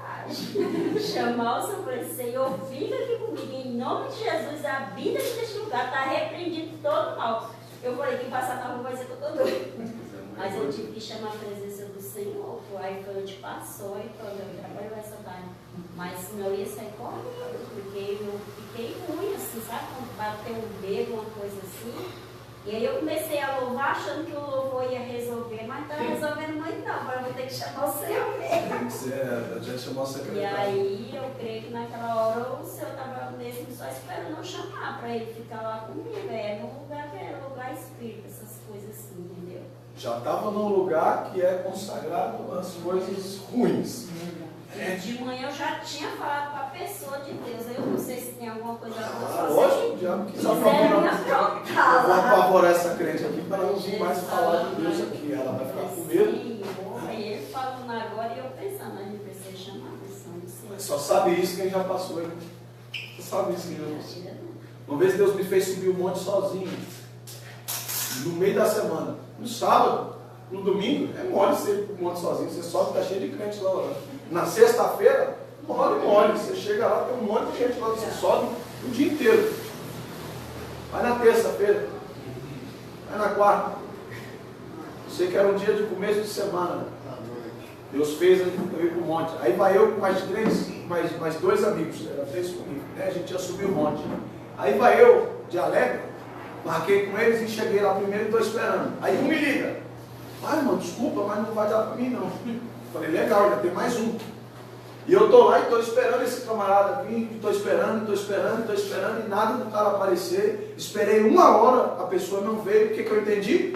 Chamar o Senhor para dizer, Senhor, fica aqui comigo, em nome de Jesus, habita neste lugar, está repreendido todo mal. Eu falei, quem passar na rua vai dizer que eu estou doido. Mas eu tive que chamar a presença do Senhor. Aí foi onde passou e pronto, eu trabalhei essa tarde. Mas senão eu ia sair correndo, porque eu fiquei ruim, assim, sabe? Quando bateu um dedo, uma coisa assim. E aí eu comecei a louvar, achando que o louvor ia resolver, mas não está resolvendo muito não, agora eu vou ter que chamar o Senhor mesmo. Já chamou a secretária. E aí eu creio que naquela hora o Senhor estava mesmo só esperando eu chamar para ele ficar lá comigo. É no lugar que é lugar espírita, essas coisas assim, entendeu? Já estava num lugar que é consagrado às coisas ruins. De manhã eu já tinha falado para a pessoa de Deus. Eu não sei se tem alguma coisa boa. Lógico, o diabo quis apavorar. Eu vou apavorar essa crente aqui para não vir mais falar de Deus aqui. Ela vai ficar com medo. Aí ele falando agora e eu pensando, a gente precisa chamar a atenção do Senhor. Só sabe isso quem já passou. Hein? Só sabe isso quem já passou. Uma vez Deus me fez subir o monte sozinho. No meio da semana. No sábado, no domingo, é mole você ir pro monte sozinho. Você sobe, está cheio de crente lá orando. Na sexta-feira, mole. Você chega lá, tem um monte de gente lá, você sobe o dia inteiro. Vai na terça-feira. Aí na quarta, sei que era um dia de começo de semana. Deus fez eu ir para o monte. Aí vai eu com mais dois amigos, era 3 comigo, né? A gente ia subir o monte. Aí vai eu, de alegre, marquei com eles e cheguei lá primeiro e estou esperando. Aí um me liga. Ah, irmão, desculpa, mas não vai dar para mim não. Falei, legal, ainda tem mais um. E eu estou lá e estou esperando esse camarada vir, estou esperando e nada do cara aparecer. Esperei 1 hora, a pessoa não veio. O que eu entendi?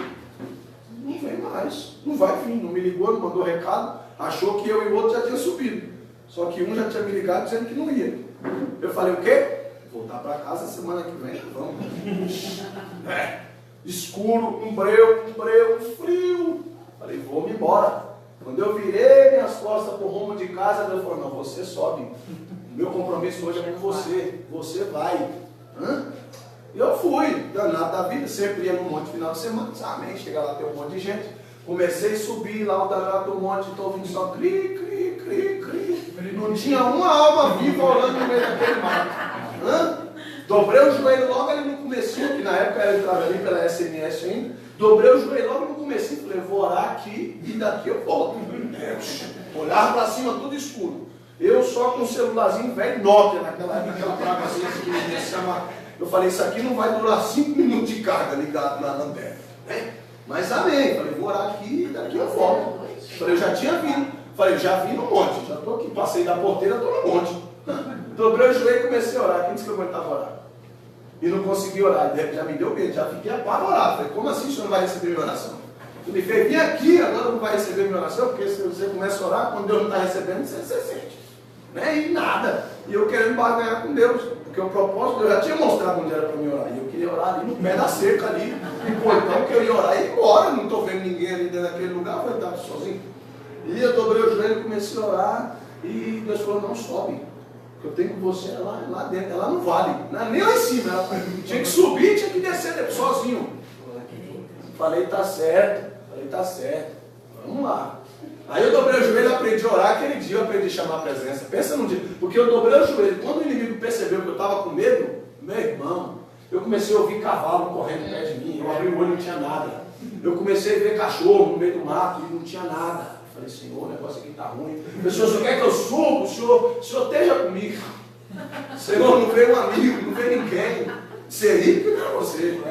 Não vem mais, não vai vir, não me ligou, não mandou recado, achou que eu e o outro já tinham subido. Só que um já tinha me ligado dizendo que não ia. Eu falei, o quê? Voltar para casa semana que vem, vamos. Escuro, um breu, frio. Falei, vou-me embora. Quando eu virei minhas costas para o rumo de casa, Deus falou, não, você sobe. O meu compromisso hoje é com você. Você vai. E eu fui, danado da vida, sempre ia no monte final de semana. Amém, chega lá, tem um monte de gente. Comecei a subir lá o danado do monte, estou ouvindo só cri. Não tinha uma alma viva orando no meio daquele mato. Dobrei o joelho logo ali no comecinho, que na época eu entrava ali pela SMS ainda. Dobrei o joelho logo no comecinho, falei, vou orar aqui e daqui eu volto. Olhava para cima, tudo escuro. Eu só com um celularzinho velho Nokia, naquela praga assim, eu falei, isso aqui não vai durar 5 minutos de carga ligado na lanterna. Né? Mas amém, falei, vou orar aqui e daqui eu volto. Falei, eu já tinha vindo. Falei, já vim no monte, já estou aqui, passei da porteira, estou no monte. Dobrei o joelho e comecei a orar. Quem disse que eu aguentava orar? E não consegui orar, já me deu medo, já fiquei apavorado. Falei, como assim o senhor não vai receber minha oração? Ele me fez, vem aqui, agora não vai receber minha oração, porque se você começa a orar, quando Deus não está recebendo, você sente. Né? E nada. E eu querendo barganhar com Deus, porque o propósito, eu já tinha mostrado onde era para mim orar. E eu queria orar ali no pé da cerca ali, no portão que eu ia orar e ir embora. Não estou vendo ninguém ali dentro daquele lugar, eu estava sozinho. E eu dobrei o joelho e comecei a orar, e Deus falou, não sobe. Eu tenho com você lá dentro, ela não vale, nem lá em cima, ela tinha que subir, tinha que descer sozinho. Falei, tá certo, vamos lá. Aí eu dobrei o joelho e aprendi a orar, aquele dia eu aprendi a chamar a presença. Pensa num dia, porque eu dobrei o joelho, quando o inimigo percebeu que eu estava com medo, meu irmão, eu comecei a ouvir cavalo correndo perto de mim, eu abri o olho e não tinha nada. Eu comecei a ver cachorro no meio do mato e não tinha nada. Falei, Senhor, o negócio aqui está ruim. O senhor quer que eu suba? O senhor esteja comigo. Senhor, não veio um amigo, não veio ninguém. Ser rico não é você.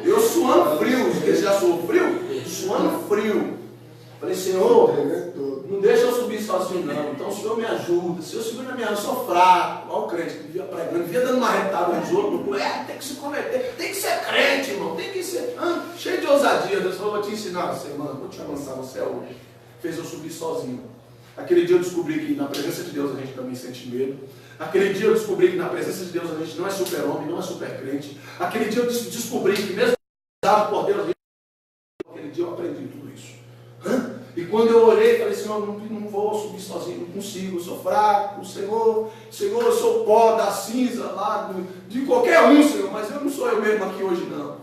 Eu suando frio, você já suou frio? Suando frio. Falei, Senhor, não deixa eu subir sozinho não. Então o Senhor me ajuda. Se eu subir na minha mão, eu sou fraco. Olha o crente que vivia pregando, vivia dando uma retada nos outros. Tem que se converter, tem que ser crente, irmão. Tem que ser cheio de ousadia. Deus falou, vou te ensinar essa semana, vou te avançar no céu hoje. Fez eu subir sozinho. Aquele dia eu descobri que na presença de Deus a gente também sente medo. Aquele dia eu descobri que na presença de Deus a gente não é super-homem, não é super-crente. Aquele dia eu descobri que mesmo dado por Deus, aquele dia eu aprendi tudo isso. E quando eu olhei, falei, Senhor, não vou subir sozinho, não consigo, eu sou fraco, Senhor, eu sou pó da cinza lá, de qualquer um, Senhor, mas eu não sou eu mesmo aqui hoje, não.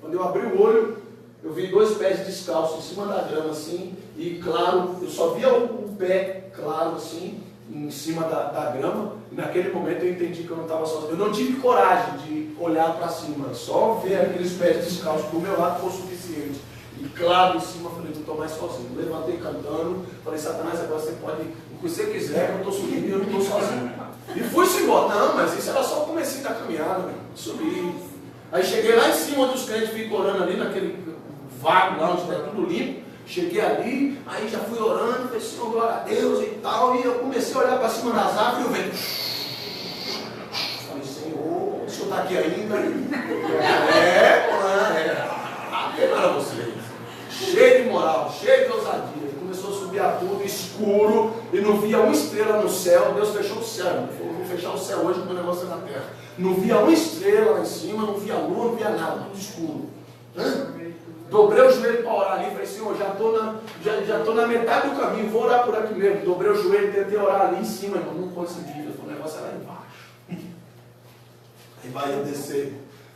Quando eu abri o olho, eu vi 2 pés descalços em cima da grama, assim, e claro, eu só via o pé claro, assim, em cima da grama, e naquele momento eu entendi que eu não estava sozinho. Eu não tive coragem de olhar para cima, só ver aqueles pés descalços do meu lado foi o suficiente. E claro, em cima, eu falei, não estou mais sozinho. Levantei cantando, falei, Satanás, agora você pode, o que você quiser, eu estou subindo e eu não estou sozinho. E fui-se embora. Não, mas isso era só o comecinho da caminhada, subi. Aí cheguei lá em cima, onde os crentes ficam orando ali, naquele vago lá, onde está tudo limpo. Cheguei ali, aí já fui orando, falei, Senhor, glória a Deus e tal. E eu comecei a olhar para cima das árvores e eu vendo. Falei, Senhor, o Senhor está aqui ainda? Para vocês. Cheio de moral, cheio de ousadia. Começou a subir a tudo, escuro, e não via uma estrela no céu. Deus fechou o céu. Ele falou, vou fechar o céu hoje com o negócio na terra. Não via uma estrela lá em cima, não via lua, não via nada, tudo escuro. Dobrei o joelho para orar ali, falei, Senhor, já estou na metade do caminho, vou orar por aqui mesmo. Dobrei o joelho, tentei orar ali em cima, irmão, não consegui. O negócio era lá embaixo. Aí vai eu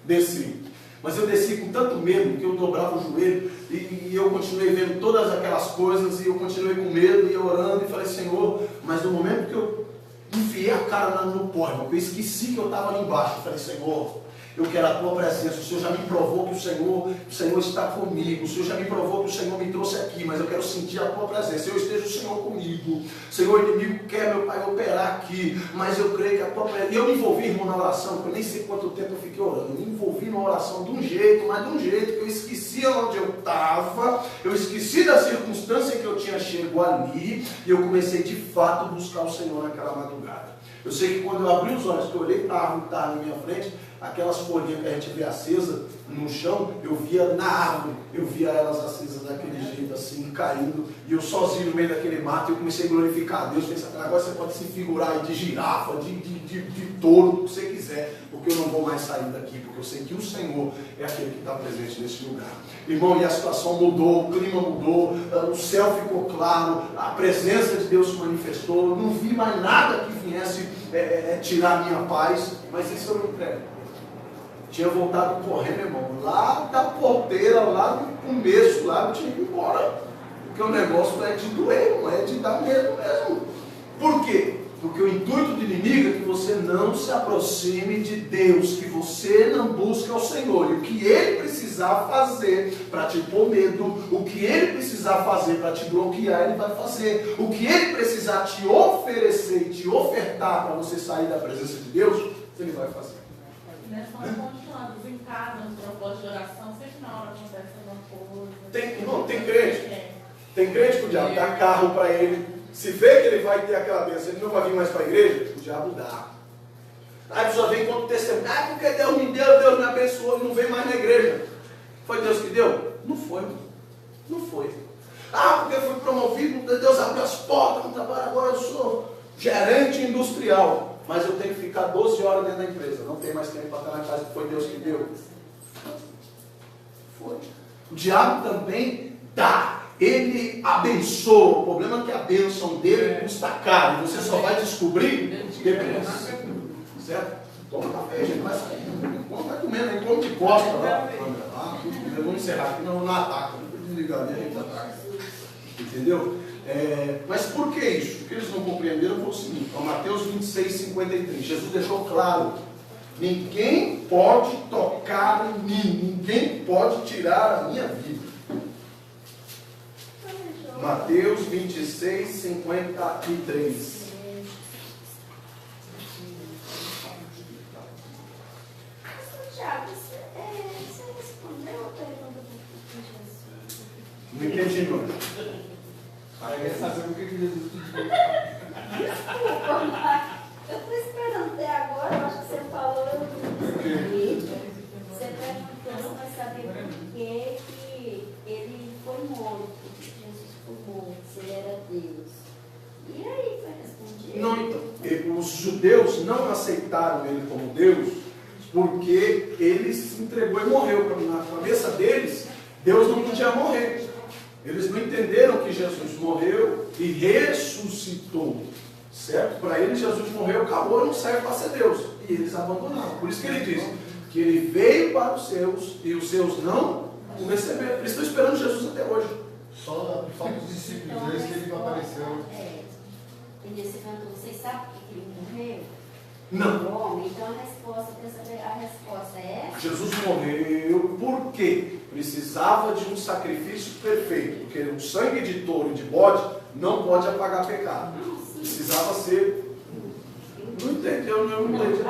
desci. Mas eu desci com tanto medo que eu dobrava o joelho e eu continuei vendo todas aquelas coisas e eu continuei com medo e orando e falei, Senhor, mas no momento que eu enfiei a cara no pó, eu esqueci que eu estava ali embaixo. Eu falei, Senhor, Eu quero a tua presença. O Senhor já me provou que o Senhor está comigo. O Senhor já me provou que o Senhor me trouxe aqui, mas eu quero sentir a tua presença. Eu esteja o Senhor comigo. Senhor, o inimigo quer, meu Pai, operar aqui, mas eu creio que a tua presença... E eu me envolvi, irmão, na oração, eu nem sei quanto tempo eu fiquei orando. Eu me envolvi na oração de um jeito, mas de um jeito que eu esqueci onde eu estava, eu esqueci da circunstância que eu tinha chego ali, e eu comecei de fato a buscar o Senhor naquela madrugada. Eu sei que quando eu abri os olhos, que eu olhei para a árvore que estava na minha frente, aquelas folhinhas que a gente vê acesa no chão, eu via na árvore, eu via elas acesas daquele jeito assim, caindo, e eu sozinho no meio daquele mato, eu comecei a glorificar a Deus, pensando, agora você pode se figurar aí de girafa, de touro, o que você quiser, porque eu não vou mais sair daqui, porque eu sei que o Senhor é aquele que está presente nesse lugar. Irmão, e a situação mudou, o clima mudou, o céu ficou claro, a presença de Deus se manifestou, eu não vi mais nada que viesse tirar a minha paz, mas isso eu não entrego. Tinha voltado correndo, irmão, lá da porteira, lá no começo, lá eu tinha que ir embora. Porque o negócio é de doer, não é de dar medo mesmo. Por quê? Porque o intuito do inimigo é que você não se aproxime de Deus, que você não busque ao Senhor. E o que ele precisar fazer para te pôr medo, o que ele precisar fazer para te bloquear, ele vai fazer. O que ele precisar te oferecer e te ofertar para você sair da presença de Deus, ele vai fazer. Nós estamos continuando em casa, nos propósitos de oração, sempre na hora acontece alguma coisa. Tem crente. Tem crente que o diabo dá carro para ele. Se vê que ele vai ter aquela bênção, ele não vai vir mais para a igreja, o diabo dá. Aí a pessoa vem quando testemunho, porque Deus me deu, Deus me abençoou, não vem mais na igreja. Foi Deus que deu? Não foi, não foi. Porque eu fui promovido, Deus abriu as portas no trabalho, agora eu sou gerente industrial. Mas eu tenho que ficar 12 horas dentro da empresa. Não tem mais tempo para estar na casa, que foi Deus que deu. Foi. O diabo também dá. Ele abençoa. O problema é que a bênção dele custa caro. E você só vai descobrir depois. Certo? Toma café, gente. Vai sair. Vai comendo aí. Come de costa. Vamos encerrar aqui. Não ataca. Não desligar ali, a gente ataca. Entendeu? Mas por que isso? O que eles não compreenderam foi o seguinte, Mateus 26, 53, Jesus deixou claro, ninguém pode tocar em mim, ninguém pode tirar a minha vida. Mateus 26, 53. Tiago, você respondeu a pergunta do Jesus? Não entendi, não. Aí quer saber o que Jesus pediu. Desculpa, mas eu estou esperando até agora, eu acho que você falou, eu não percebi. Você perguntou, mas saber por que ele foi morto, Jesus foi morto, se ele era Deus. E aí foi respondido? Não, então, os judeus não aceitaram ele como Deus, porque ele se entregou e morreu. Na cabeça deles, Deus não podia morrer. Eles não entenderam que Jesus morreu e ressuscitou. Certo? Para eles, Jesus morreu, acabou, não serve para ser Deus. E eles abandonaram. Por isso que ele diz que ele veio para os seus e os seus não o receberam. Eles estão esperando Jesus até hoje. Só os discípulos deles que ele apareceu. Ele disse, vocês sabem por que ele morreu? Não. Bom, então a resposta é... Jesus morreu porque precisava de um sacrifício perfeito. Porque o sangue de touro e de bode não pode apagar pecado. Precisava ser... Não entendeu, não entendi.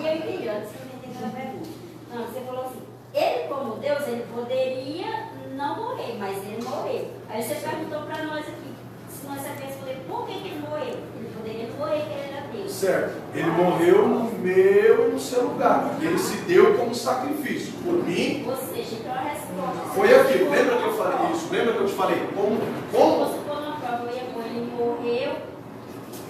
E eu entendi, antes que eu entendi a pergunta. Não, você falou assim, ele como Deus, ele poderia não morrer, mas ele morreu. Aí você perguntou para nós aqui, se nós sabemos responder por que ele morreu. Ele poderia não morrer, porque ele era Deus. Certo. Ele morreu no meu e no seu lugar. Ele se deu como sacrifício. Por mim... Ou seja, então a resposta... Foi aquilo. Lembra que eu falei isso? Lembra que eu te falei? Como? Você falou na prova, ele morreu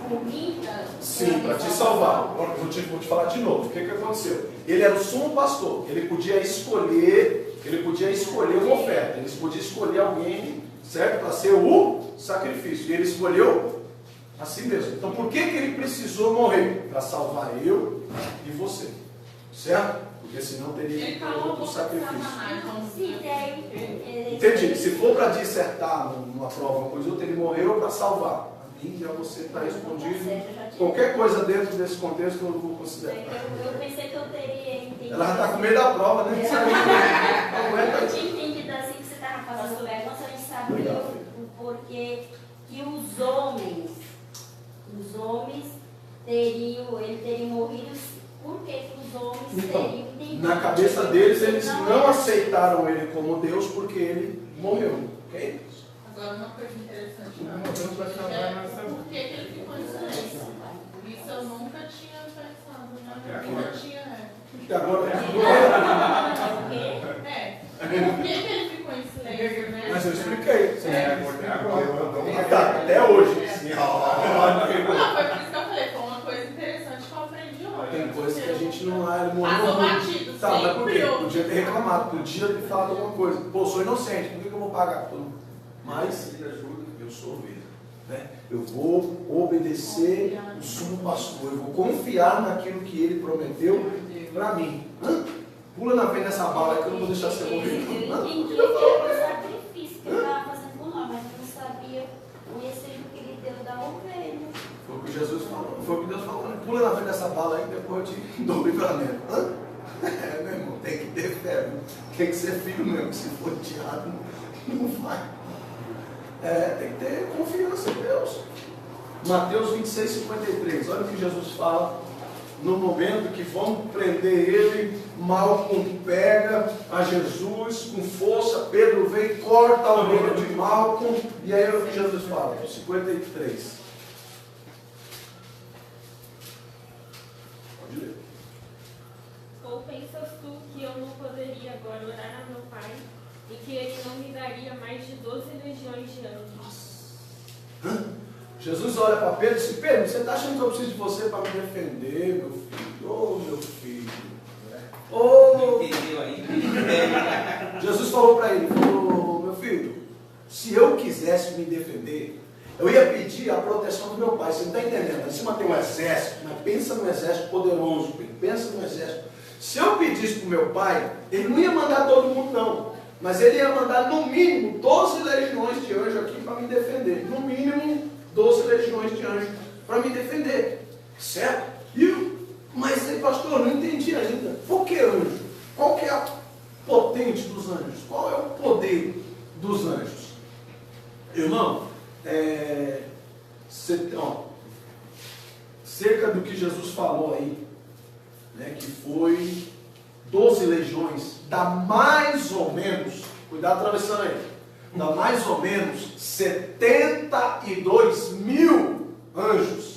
por mim... Sim, para te salvar. Vou te falar de novo. O que aconteceu? Ele era o sumo pastor. Ele podia escolher uma oferta. Ele podia escolher alguém, certo? Para ser o sacrifício. E ele escolheu a si mesmo. Então por que ele precisou morrer? Para salvar eu e você. Certo? Porque senão teria que ter outro sacrifício. Entendi. Se for para dissertar numa prova, uma coisa ou outra, ele morreu para salvar. mim, já você está respondido. Qualquer coisa dentro desse contexto eu vou considerar. Eu pensei que eu teria entendido. Ela já está com medo da prova, né? Eu tinha entendido assim que você estava falando sobre a nossa, a gente sabia o porquê que os homens teriam, ele teria morrido, por que os homens teriam entendido? Na cabeça deles, eles não aceitaram ele como Deus porque ele morreu, ok? Agora, uma coisa interessante por que ele ficou em silêncio? Isso eu nunca tinha pensado, né? Eu nunca tinha. Agora, Por que ele ficou em silêncio, né? mas eu expliquei. Agora, Até hoje. Não, foi por isso que eu falei, foi uma coisa interessante que eu aprendi hoje. Tem coisa que a gente não Passou batido, Tá, mas por quê? sempre Podia ter reclamado, podia ter falado alguma coisa. Pô, sou inocente, por que eu vou pagar tudo? Mas eu sou ovelha, né? Eu vou obedecer o sumo pastor, eu vou confiar naquilo que ele prometeu para mim. Pula na frente dessa bala que eu não vou deixar você morrer. Eu entendi que era um sacrifício que ele estava fazendo por nós, mas eu não sabia o desejo que ele deu da ovelha. Foi o que Jesus falou, foi o que Deus falou, né? Pula na frente dessa bala aí, depois eu te dou o livramento. Meu irmão, tem que ter fé, viu? Tem que ser filho mesmo, se for teado, não vai. Tem que ter confiança em Deus. Mateus 26, 53, olha o que Jesus fala no momento que vão prender ele. Malcom pega a Jesus com força, Pedro vem e corta a orelha de Malcom, e aí olha o que Jesus fala, 53. Pode ler. Ou pensas tu que eu não poderia agora orar a meu Pai, e que ele não me daria mais de 12 legiões de anjos? Jesus olha para Pedro e diz: Pedro, você está achando que eu preciso de você para me defender, meu filho? Ô, meu filho. Ô, Entendeu aí? Jesus falou para ele, falou: meu filho, se eu quisesse me defender, eu ia pedir a proteção do meu pai. Você não está entendendo? Em cima tem um exército, mas pensa num exército poderoso, pensa num exército. Se eu pedisse para o meu pai, ele não ia mandar todo mundo não, mas ele ia mandar no mínimo 12 legiões de anjos aqui para me defender. No mínimo 12 legiões de anjos para me defender. Certo? Mas aí, pastor, não entendi ainda. Por que anjo? Qual que é a potente dos anjos? Qual é o poder dos anjos? Irmão, cerca do que Jesus falou aí, né, que foi 12 legiões, dá mais ou menos, cuidado atravessando aí, dá mais ou menos 72 mil anjos.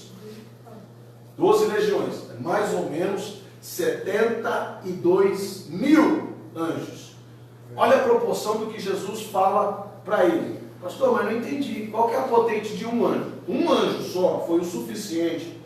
12 legiões, mais ou menos 72 mil anjos. Olha a proporção do que Jesus fala para ele. Pastor, mas não entendi. Qual que é a potente de um anjo? Um anjo só foi o suficiente,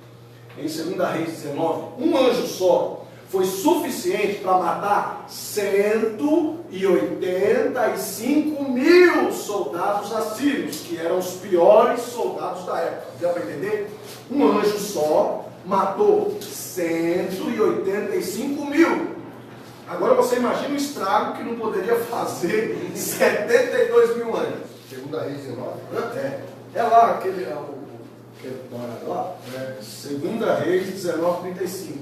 em 2 Reis 19, um anjo só foi suficiente para matar 185 mil soldados assírios, que eram os piores soldados da época. Deu para entender? Um anjo só matou 185 mil. Agora você imagina o estrago que não poderia fazer 72 mil anjos. 2 Reis 19? É lá, aquele lá. 2 Reis 19, 35.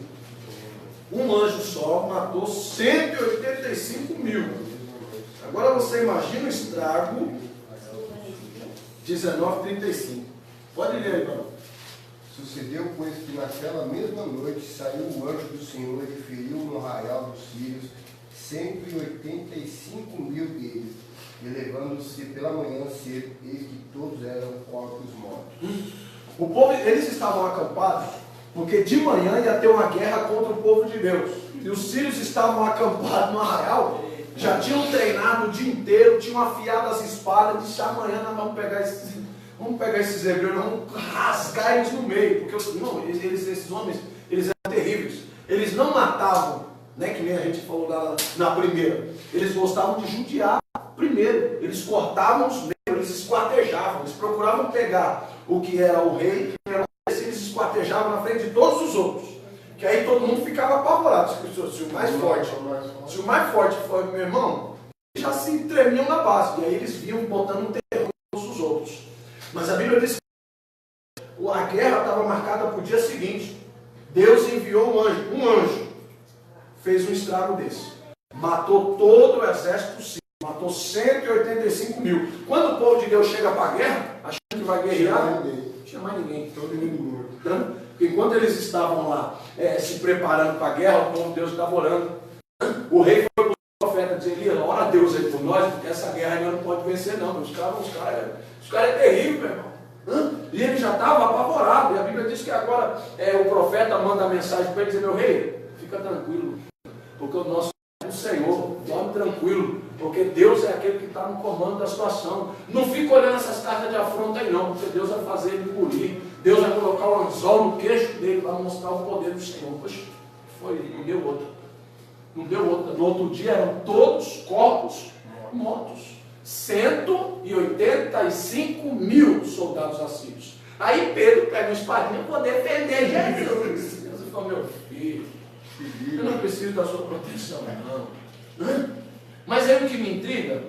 Um anjo só matou 185 mil. Agora você imagina o estrago. 19, 35. Pode ler aí, Paulo. Sucedeu, pois, que naquela mesma noite saiu o anjo do Senhor e feriu no arraial dos sírios 185 mil deles, e levando-se pela manhã cedo, eis que todos eram corpos mortos. O povo, eles estavam acampados, porque de manhã ia ter uma guerra contra o povo de Deus. E os sírios estavam acampados no arraial, já tinham treinado o dia inteiro, tinham afiado as espadas, disse: amanhã nós vamos pegar esses hebreus, vamos rasgar eles no meio, porque não, esses homens, eles eram terríveis. Eles não matavam, né, que nem a gente falou lá na primeira. Eles gostavam de judiar primeiro. Eles cortavam os membros, eles esquartejavam, eles procuravam pegar o que era o rei, que era o rei, eles esquartejavam na frente de todos os outros. Que aí todo mundo ficava apavorado. Se o mais forte foi meu irmão, já se tremiam na base. E aí eles vinham botando um terror nos outros. Mas a Bíblia diz estava marcada para o dia seguinte. Deus enviou um anjo, fez um estrago desse. Matou todo o exército sírio, matou 185 mil. Quando o povo de Deus chega para a guerra, achando que vai guerrear, não tinha mais ninguém. Todo mundo morto. Porque enquanto eles estavam lá se preparando para a guerra, o povo de Deus estava orando. O rei foi para o profeta dizer: Elias, ora a Deus aí por nós, porque essa guerra ainda não pode vencer, não. Os caras é terrível, meu irmão. E ele já estava apavorado. E a Bíblia diz que agora o profeta manda a mensagem para ele dizer: meu rei, fica tranquilo, porque o nosso o Senhor, dorme tranquilo, porque Deus é aquele que está no comando da situação. Não fica olhando essas cartas de afronta aí não, porque Deus vai fazer ele engolir. Deus vai colocar um anzol no queixo dele para mostrar o poder do Senhor. Poxa, não deu outra. Não deu outra. No outro dia eram todos corpos mortos. 185 mil soldados assírios. Aí Pedro pega uma espadinha para defender Jesus. Jesus falou: meu filho, eu não preciso da sua proteção, não. Mas aí o que me intriga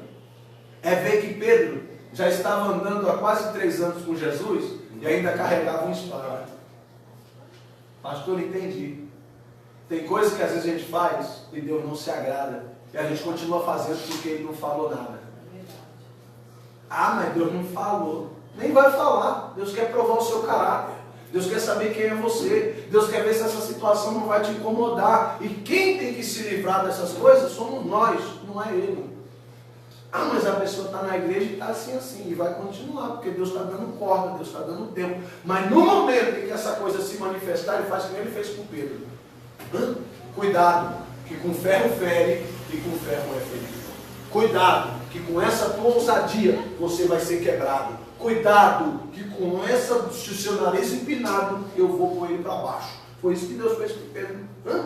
é ver que Pedro já estava andando há quase 3 anos com Jesus e ainda carregava uma espada. Pastor, eu entendi. Tem coisas que às vezes a gente faz e Deus não se agrada. E a gente continua fazendo porque Ele não falou nada. Ah, mas Deus não falou. Nem vai falar. Deus quer provar o seu caráter. Deus quer saber quem é você. Deus quer ver se essa situação não vai te incomodar. E quem tem que se livrar dessas coisas somos nós, não é Ele. Ah, mas a pessoa está na igreja e está assim, e vai continuar, porque Deus está dando corda, Deus está dando tempo. Mas no momento em que essa coisa se manifestar, Ele faz como Ele fez com Pedro. Cuidado, que com ferro fere e com ferro é ferido. Cuidado, que com essa tua ousadia você vai ser quebrado. Cuidado, que com se o seu nariz empinado, eu vou pôr ele para baixo. Foi isso que Deus fez com Pedro.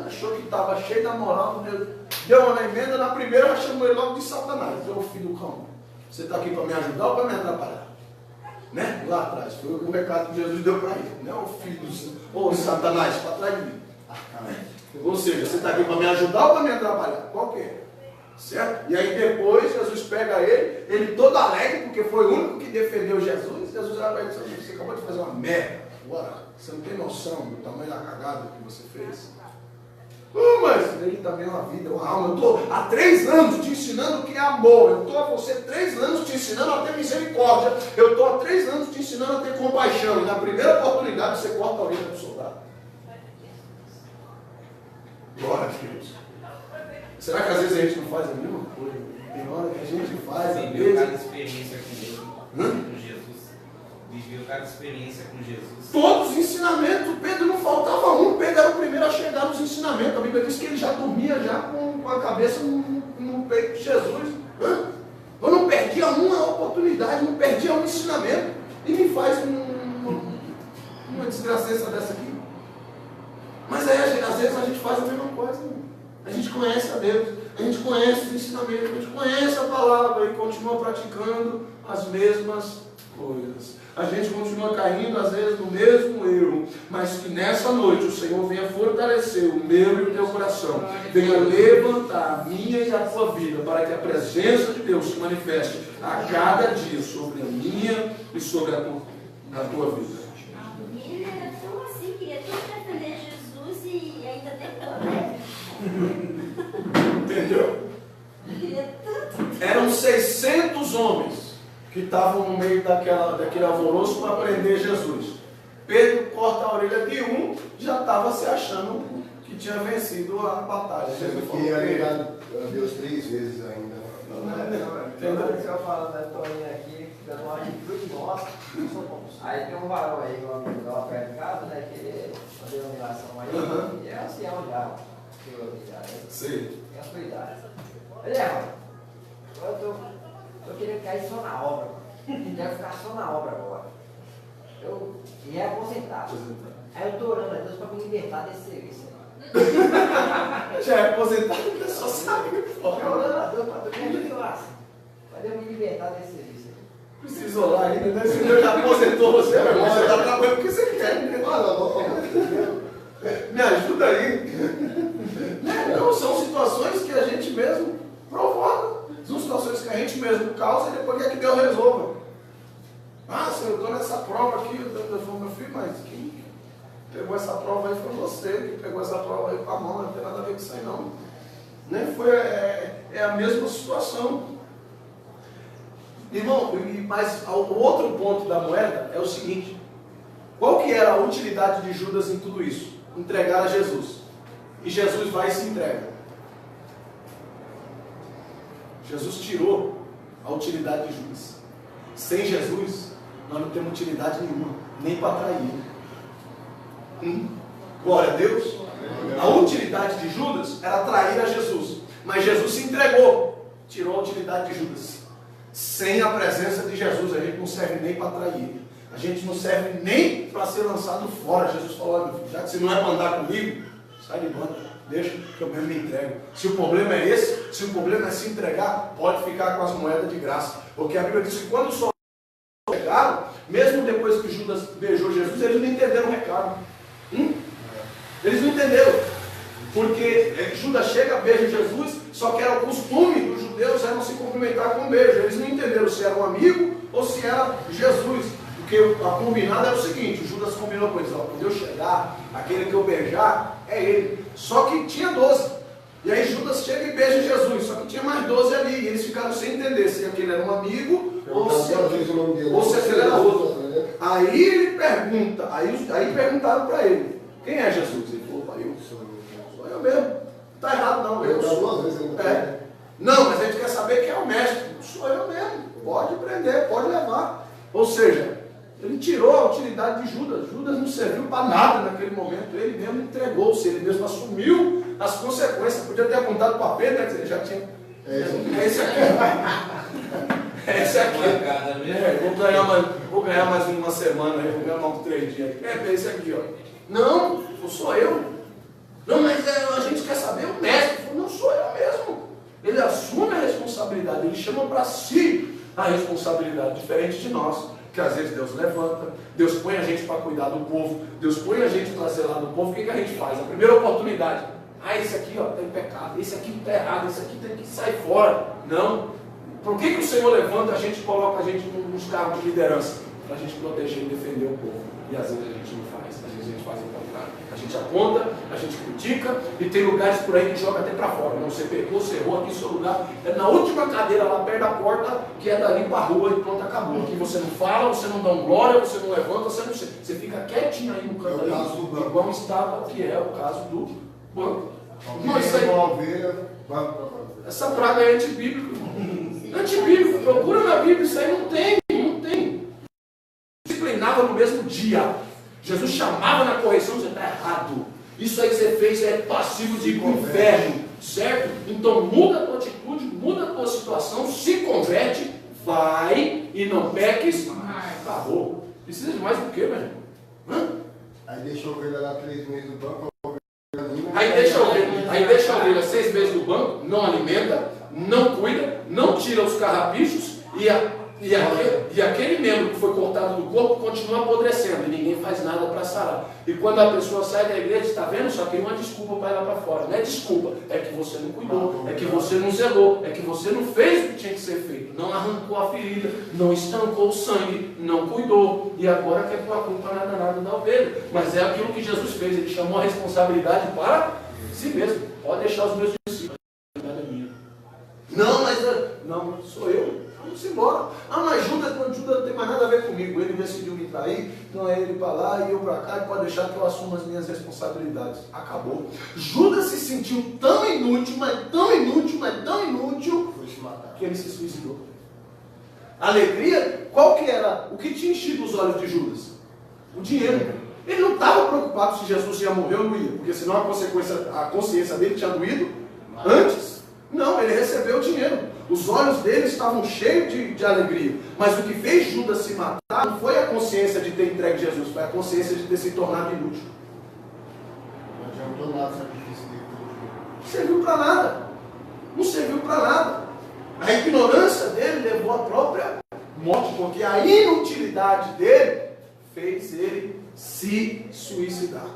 Achou que estava cheio da moral, Deus deu uma emenda, na primeira já chamou ele logo de Satanás. Ô filho do cão, você está aqui para me ajudar ou para me atrapalhar? Né? Lá atrás, foi o recado que Jesus deu para ele. Não, filho do Satanás, para trás de mim. Ou seja, você está aqui para me ajudar ou para me atrapalhar? Qual que é? Certo? E aí depois Jesus pega ele todo alegre, porque foi o único que defendeu Jesus. Jesus olha para ele e diz: você acabou de fazer uma merda. Agora, você não tem noção do tamanho da cagada que você fez. Mas ele também é uma vida, uma alma. Eu estou há 3 anos te ensinando o que é amor. Eu estou há você 3 anos te ensinando a ter misericórdia. Eu estou há 3 anos te ensinando a ter compaixão. E na primeira oportunidade você corta a orelha do soldado. Glória a Deus. Será que às vezes a gente não faz a mesma coisa? Tem hora que a gente faz, viveu cada experiência com Jesus. Viveu cada experiência com Jesus. Todos os ensinamentos. Pedro não faltava um. Pedro era o primeiro a chegar nos ensinamentos. A Bíblia diz que ele já dormia já com a cabeça no peito de Jesus. Eu não perdia uma oportunidade, não perdia um ensinamento. E me faz uma desgraceça dessa aqui. Mas aí às vezes a gente faz a mesma coisa. A gente conhece a Deus, a gente conhece os ensinamentos, a gente conhece a palavra e continua praticando as mesmas coisas. A gente continua caindo às vezes no mesmo erro, mas que nessa noite o Senhor venha fortalecer o meu e o teu coração, venha levantar a minha e a tua vida, para que a presença de Deus se manifeste a cada dia sobre a minha e sobre a tua vida. Ele era tão assim, queria tanto defender Jesus e ainda depois. Entendeu? Eram 600 homens que estavam no meio daquele alvoroço para prender Jesus. Pedro corta a orelha de um, já estava se achando que tinha vencido a batalha. Jesus que ia negar a Deus 3 vezes ainda. Entendeu? Se eu falo da historinha aqui, dando uma atitude nossa, aí tem um varão aí, um amigo lá perto de casa, né, que uma denominação aí, e é ancião já. Sim. Tem a sua idade. Olha, mano, eu queria ficar aí só na obra. Quero ficar só na obra agora. Eu ia aposentar. Aí eu estou orando a Deus para me libertar desse serviço. Já é aposentado, a pessoa sabe. Eu orando a Deus para me libertar. Para Deus me libertar desse serviço. Precisa orar ainda, né? Se Deus já aposentou você, meu irmão, você está trabalhando porque você quer. Né? Me ajuda aí. Não, são situações que a gente mesmo provoca. São situações que a gente mesmo causa e depois quer que Deus resolva. Ah, Senhor, eu estou nessa prova aqui, eu falo, meu filho, mas quem pegou essa prova aí foi você, que pegou essa prova aí com a mão, não tem nada a ver com isso aí não. Nem foi, é a mesma situação. Irmão, mas o outro ponto da moeda é o seguinte: qual que era a utilidade de Judas em tudo isso? Entregar a Jesus. E Jesus vai e se entrega. Jesus tirou a utilidade de Judas. Sem Jesus, nós não temos utilidade nenhuma, nem para trair. Glória a Deus. A utilidade de Judas era trair a Jesus. Mas Jesus se entregou, tirou a utilidade de Judas. Sem a presença de Jesus, a gente não serve nem para trair ele. A gente não serve nem para ser lançado fora. Jesus falou: olha, meu filho, já que você não é para andar comigo, sai de banda, deixa que eu mesmo me entrego. Se o problema é esse, se o problema é se entregar, pode ficar com as moedas de graça. Porque a Bíblia diz que quando os soldados chegaram, mesmo depois que Judas beijou Jesus, eles não entenderam o recado. Eles não entenderam. Porque Judas chega, beija Jesus, só que era o costume dos judeus era não se cumprimentar com um beijo. Eles não entenderam se era um amigo ou se era Jesus. Porque a combinada era o seguinte: Judas combinou com eles: ó, quando eu chegar, aquele que eu beijar é ele. Só que tinha 12. E aí Judas chega e beija Jesus, só que tinha mais 12 ali. E eles ficaram sem entender se aquele era um amigo ou se aquele era outro. Aí ele pergunta, aí perguntaram para ele: quem é Jesus? Ele falou: eu sou eu mesmo. Não está errado não, eu sou. Não, mas a gente quer saber quem é o mestre. Sou eu mesmo. Pode prender, pode levar. Ou seja, ele tirou a utilidade de Judas. Judas não serviu para nada naquele momento. Ele mesmo entregou-se, ele mesmo assumiu as consequências. Podia ter apontado para Pedro, né, que ele já tinha. É esse aqui. É esse aqui. Vou ganhar mais uma semana, vou ganhar mais 3 dias. É esse aqui, ó. Não sou eu. Não, mas a gente quer saber o mestre. Não sou eu mesmo. Ele assume a responsabilidade, ele chama para si a responsabilidade, diferente de nós, que às vezes Deus levanta, Deus põe a gente para cuidar do povo, Deus põe a gente para zelar do povo. O que a gente faz? A primeira oportunidade: esse aqui está em pecado, esse aqui está errado, esse aqui tem que sair fora. Não. Por que o Senhor levanta a gente e coloca a gente nos cargos de liderança? Para a gente proteger e defender o povo. E às vezes a gente não faz, às vezes a gente faz o contrário. A gente aponta, a gente critica, e tem lugares por aí que joga até para fora. Não, você pegou, você errou, aqui seu lugar é na última cadeira lá perto da porta, que é dali para a rua, e pronto, acabou. Aqui você não fala, você não dá um glória, você não levanta, você fica quietinho aí no canto ali, igual estava, que é o caso do banco. Não, isso aí, essa praga é antibíblica. Antibíblico, procura na Bíblia, isso aí não tem. Disciplinava no mesmo dia. Jesus chamava na correção: você está errado. Isso aí que você fez é passivo de ir para o inferno, certo? Então muda a tua atitude, muda a tua situação, se converte, vai e não peques mais. Acabou. Precisa de mais do que, meu irmão? Aí deixa a ovelha lá 3 meses no banco. Aí deixa a ovelha 6 meses no banco, não alimenta, não cuida, não tira os carrapichos e aquele membro que foi cortado do corpo continua apodrecendo e ninguém faz nada para sarar. E quando a pessoa sai da igreja, está vendo? Só tem uma desculpa para ir lá para fora. Não é desculpa, é que você não cuidou, é que você não zelou, é que você não fez o que tinha que ser feito, não arrancou a ferida, não estancou o sangue, não cuidou, e agora quer pôr a culpa nada da ovelha. Mas é aquilo que Jesus fez, ele chamou a responsabilidade para si mesmo. Pode deixar os meus discípulos, a responsabilidade é minha. Não, sou eu. Vamos embora. Mas Judas não tem mais nada a ver comigo. Ele decidiu me trair, então é ele para lá e eu para cá, e pode deixar que eu assuma as minhas responsabilidades. Acabou. Judas se sentiu tão inútil, mas tão inútil, que ele se suicidou. Alegria, qual que era? O que tinha enchido os olhos de Judas? O dinheiro. Ele não estava preocupado se Jesus ia morrer ou não ia, porque senão a consciência dele tinha doído antes. Não, ele recebeu o dinheiro. Os olhos dele estavam cheios de alegria. Mas o que fez Judas se matar não foi a consciência de ter entregue Jesus, foi a consciência de ter se tornado inútil. Não adiantou nada o sacrifício dele. Não serviu para nada. Não serviu para nada. A ignorância dele levou à própria morte, porque a inutilidade dele fez ele se suicidar.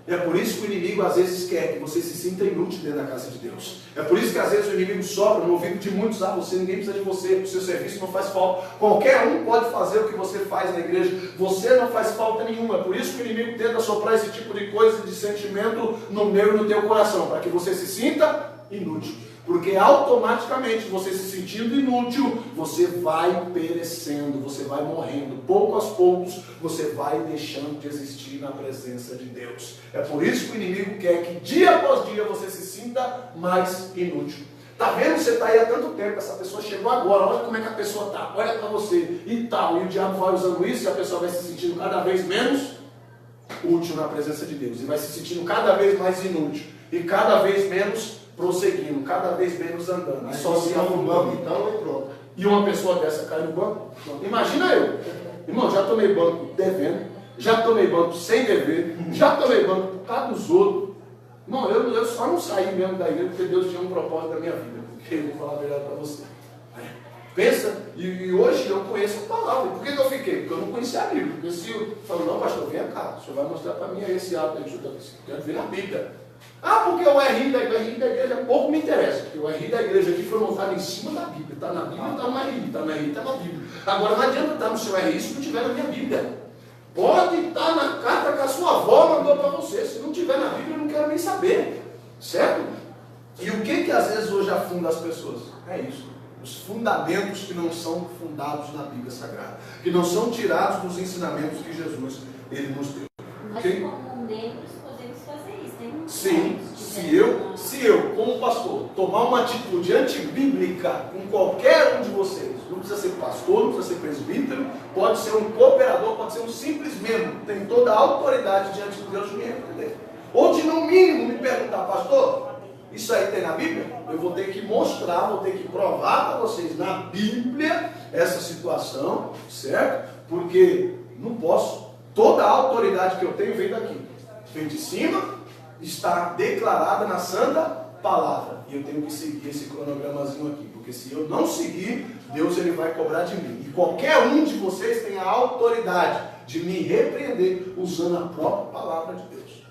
E é por isso que o inimigo às vezes quer que você se sinta inútil dentro da casa de Deus. É por isso que às vezes o inimigo sopra no ouvido de muitos: ninguém precisa de você, o seu serviço não faz falta. Qualquer um pode fazer o que você faz na igreja, você não faz falta nenhuma. É por isso que o inimigo tenta soprar esse tipo de coisa, de sentimento no meu e no teu coração, para que você se sinta inútil. Porque automaticamente, você se sentindo inútil, você vai perecendo, você vai morrendo. Pouco aos poucos, você vai deixando de existir na presença de Deus. É por isso que o inimigo quer que dia após dia você se sinta mais inútil. Tá vendo? Você está aí há tanto tempo, essa pessoa chegou agora, olha como é que a pessoa está, olha para você e tal. E o diabo vai usando isso e a pessoa vai se sentindo cada vez menos útil na presença de Deus. E vai se sentindo cada vez mais inútil. E cada vez menos prosseguindo, cada vez menos andando. E só se no banco, então, e pronto. E uma pessoa dessa cai no banco? Imagina eu. Irmão, já tomei banco devendo, já tomei banco sem dever, já tomei banco por causa dos outros. Irmão, eu só não saí mesmo da igreja porque Deus tinha um propósito na minha vida. Porque eu vou falar a verdade para você. Pensa, e hoje eu conheço a palavra. Por que eu fiquei? Porque eu não conhecia a Bíblia. Porque se eu falo: não, pastor, vem cá, o senhor vai mostrar para mim esse ato aí que o senhor está querendo ver na Bíblia. Porque o RI da igreja pouco me interessa, porque o RI da igreja aqui foi montado em cima da Bíblia. Está na Bíblia, está no RI, está no RI, está na Bíblia. Agora não adianta estar no seu RI se não tiver na minha Bíblia. Pode estar na carta que a sua avó mandou para você. Se não tiver na Bíblia, eu não quero nem saber. Certo? E o que às vezes hoje afunda as pessoas? É isso. Os fundamentos que não são fundados na Bíblia Sagrada. Que não são tirados dos ensinamentos que Jesus ele nos deu. Mas Okay? como membros podemos fazer isso, né? Sim, se eu, como pastor, tomar uma atitude antibíblica com qualquer um de vocês, não precisa ser pastor, não precisa ser presbítero, pode ser um cooperador, pode ser um simples membro, tem toda a autoridade diante de Deus de me repreender. Ou de no mínimo me perguntar: pastor, isso aí tem na Bíblia? Eu vou ter que mostrar, vou ter que provar para vocês na Bíblia essa situação, certo? Porque não posso. Toda a autoridade que eu tenho vem daqui. Vem de cima, está declarada na Santa Palavra. E eu tenho que seguir esse cronogramazinho aqui. Porque se eu não seguir, Deus ele vai cobrar de mim. E qualquer um de vocês tem a autoridade de me repreender usando a própria palavra de Deus.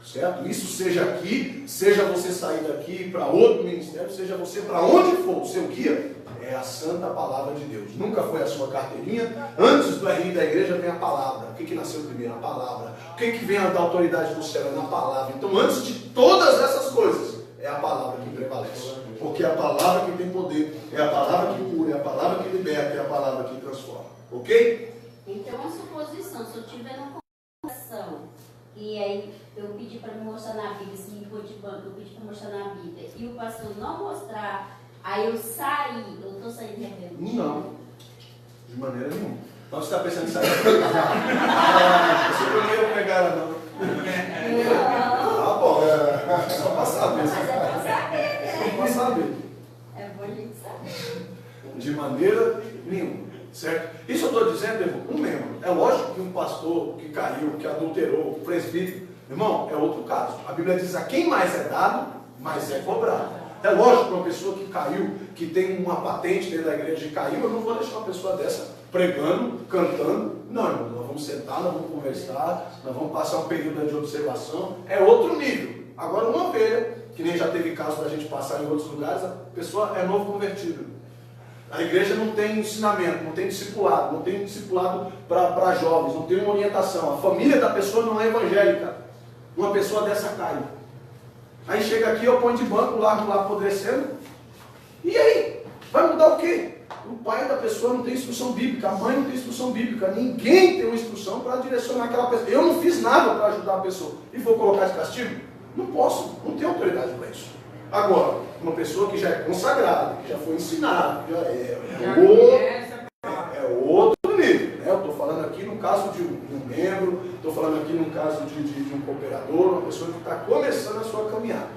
Certo? Isso seja aqui, seja você sair daqui para outro ministério, seja você para onde for, o seu guia é a santa palavra de Deus. Nunca foi a sua carteirinha. Antes do RI da igreja vem a palavra. O que nasceu primeiro? A palavra. O que vem da autoridade do céu? É na palavra. Então, antes de todas essas coisas, é a palavra que prevalece. Porque é a palavra que tem poder, é a palavra que cura, é a palavra que liberta, é a palavra que transforma. Ok? Então, a suposição, se eu tiver uma conversação, e aí eu pedi para me mostrar na Bíblia, se me pôr de banco, eu pedi para mostrar na Bíblia, e o pastor não mostrar, aí eu saí, eu estou saindo rebelde? Não, de maneira nenhuma. Então você está pensando em sair? Você não ia pegar ela, não. Não. Bom, só para saber. Mas é para saber, né? Só para saber. É bom a gente saber. De maneira nenhuma. Certo? Isso eu estou dizendo, irmão, um membro. É lógico que um pastor que caiu, que adulterou, um presbítero, irmão, é outro caso. A Bíblia diz: a quem mais é dado, mais é cobrado. É lógico que uma pessoa que caiu, que tem uma patente dentro da igreja e caiu, eu não vou deixar uma pessoa dessa pregando, cantando. Não, irmão, nós vamos sentar, nós vamos conversar, nós vamos passar um período de observação. É outro nível. Agora, uma ovelha, que nem já teve caso da gente passar em outros lugares, a pessoa é novo convertido. A igreja não tem ensinamento, não tem discipulado para jovens, não tem uma orientação. A família da pessoa não é evangélica. Uma pessoa dessa cai. Aí chega aqui, eu ponho de banco, largo lá apodrecendo. E aí? Vai mudar o quê? O pai da pessoa não tem instrução bíblica, a mãe não tem instrução bíblica, ninguém tem uma instrução para direcionar aquela pessoa. Eu não fiz nada para ajudar a pessoa. E vou colocar de castigo? Não posso, não tenho autoridade para isso. Agora, uma pessoa que já é consagrada, que já foi ensinada, já é outro nível. Né? Eu estou falando aqui no caso de um membro, estou falando aqui no caso de um cooperador, uma pessoa que está começando a sua caminhada.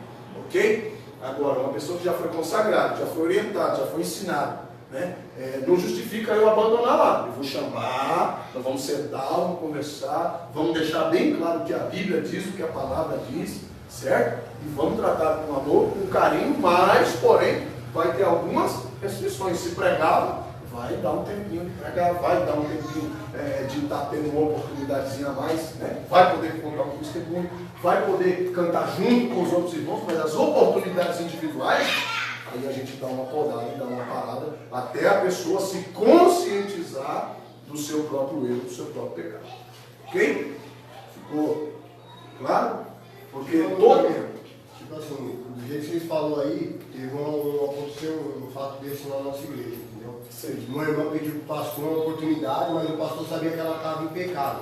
Ok? Agora, uma pessoa que já foi consagrada, já foi orientada, já foi ensinada, né? Não justifica eu abandonar lá. Eu vou chamar, nós vamos sentar, vamos conversar, vamos deixar bem claro o que a Bíblia diz, o que a palavra diz, certo? E vamos tratar com amor, com carinho, mas, porém, vai ter algumas restrições. Se pregar, vai dar um tempinho de pregar, vai dar um tempinho de estar tendo uma oportunidadezinha a mais, né? Vai poder contar um testemunho. mundo vai poder cantar junto com os outros irmãos, mas as oportunidades individuais, aí a gente dá uma podada, dá uma parada, até a pessoa se conscientizar do seu próprio erro, do seu próprio pecado. Ok? Ficou claro? Porque todo... Tipo assim, do jeito que vocês falaram aí, aconteceu um fato desse na nossa igreja, entendeu? Sim. Uma irmã pediu para o pastor uma oportunidade, mas o pastor sabia que ela estava em pecado.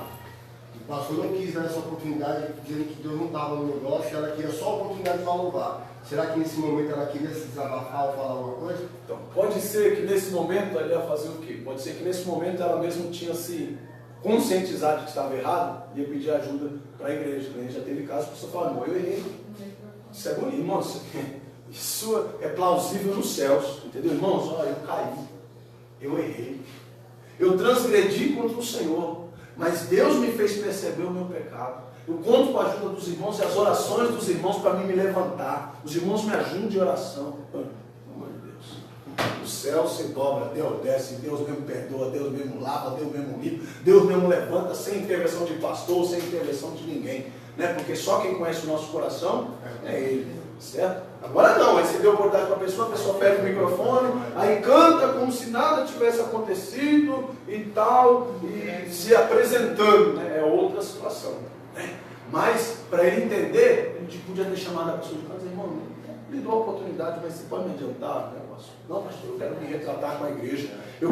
O pastor não quis dar essa oportunidade, dizendo que Deus não estava no negócio, ela queria só a oportunidade para louvar. Será que nesse momento ela queria se desabafar ou falar alguma coisa? Então, pode ser que nesse momento ela ia fazer o quê? Pode ser que nesse momento ela mesmo tinha se conscientizado de que estava errado e ia pedir ajuda para a igreja. A gente já teve casos que a pessoa fala, não, eu errei. Isso é bonito, irmãos. Isso é plausível nos céus. Entendeu, irmãos? Olha, eu caí. Eu errei. Eu transgredi contra o Senhor. Mas Deus me fez perceber o meu pecado. Eu conto com a ajuda dos irmãos e as orações dos irmãos para mim me levantar. Os irmãos me ajudam de oração. Pelo amor de Deus. O céu se dobra, Deus desce, Deus mesmo perdoa, Deus mesmo lava, Deus mesmo limpa, Deus mesmo levanta, sem intervenção de pastor, sem intervenção de ninguém. Né? Porque só quem conhece o nosso coração é Ele. Certo? Agora não, aí você deu oportunidade para a pessoa pega o microfone, aí canta como se nada tivesse acontecido e tal, e se apresentando, né? É outra situação. Né? Mas, para ele entender, a gente podia ter chamado a pessoa de casa, irmão, me dou a oportunidade, mas você pode me adiantar o negócio? Não, pastor, eu quero me retratar com a igreja, eu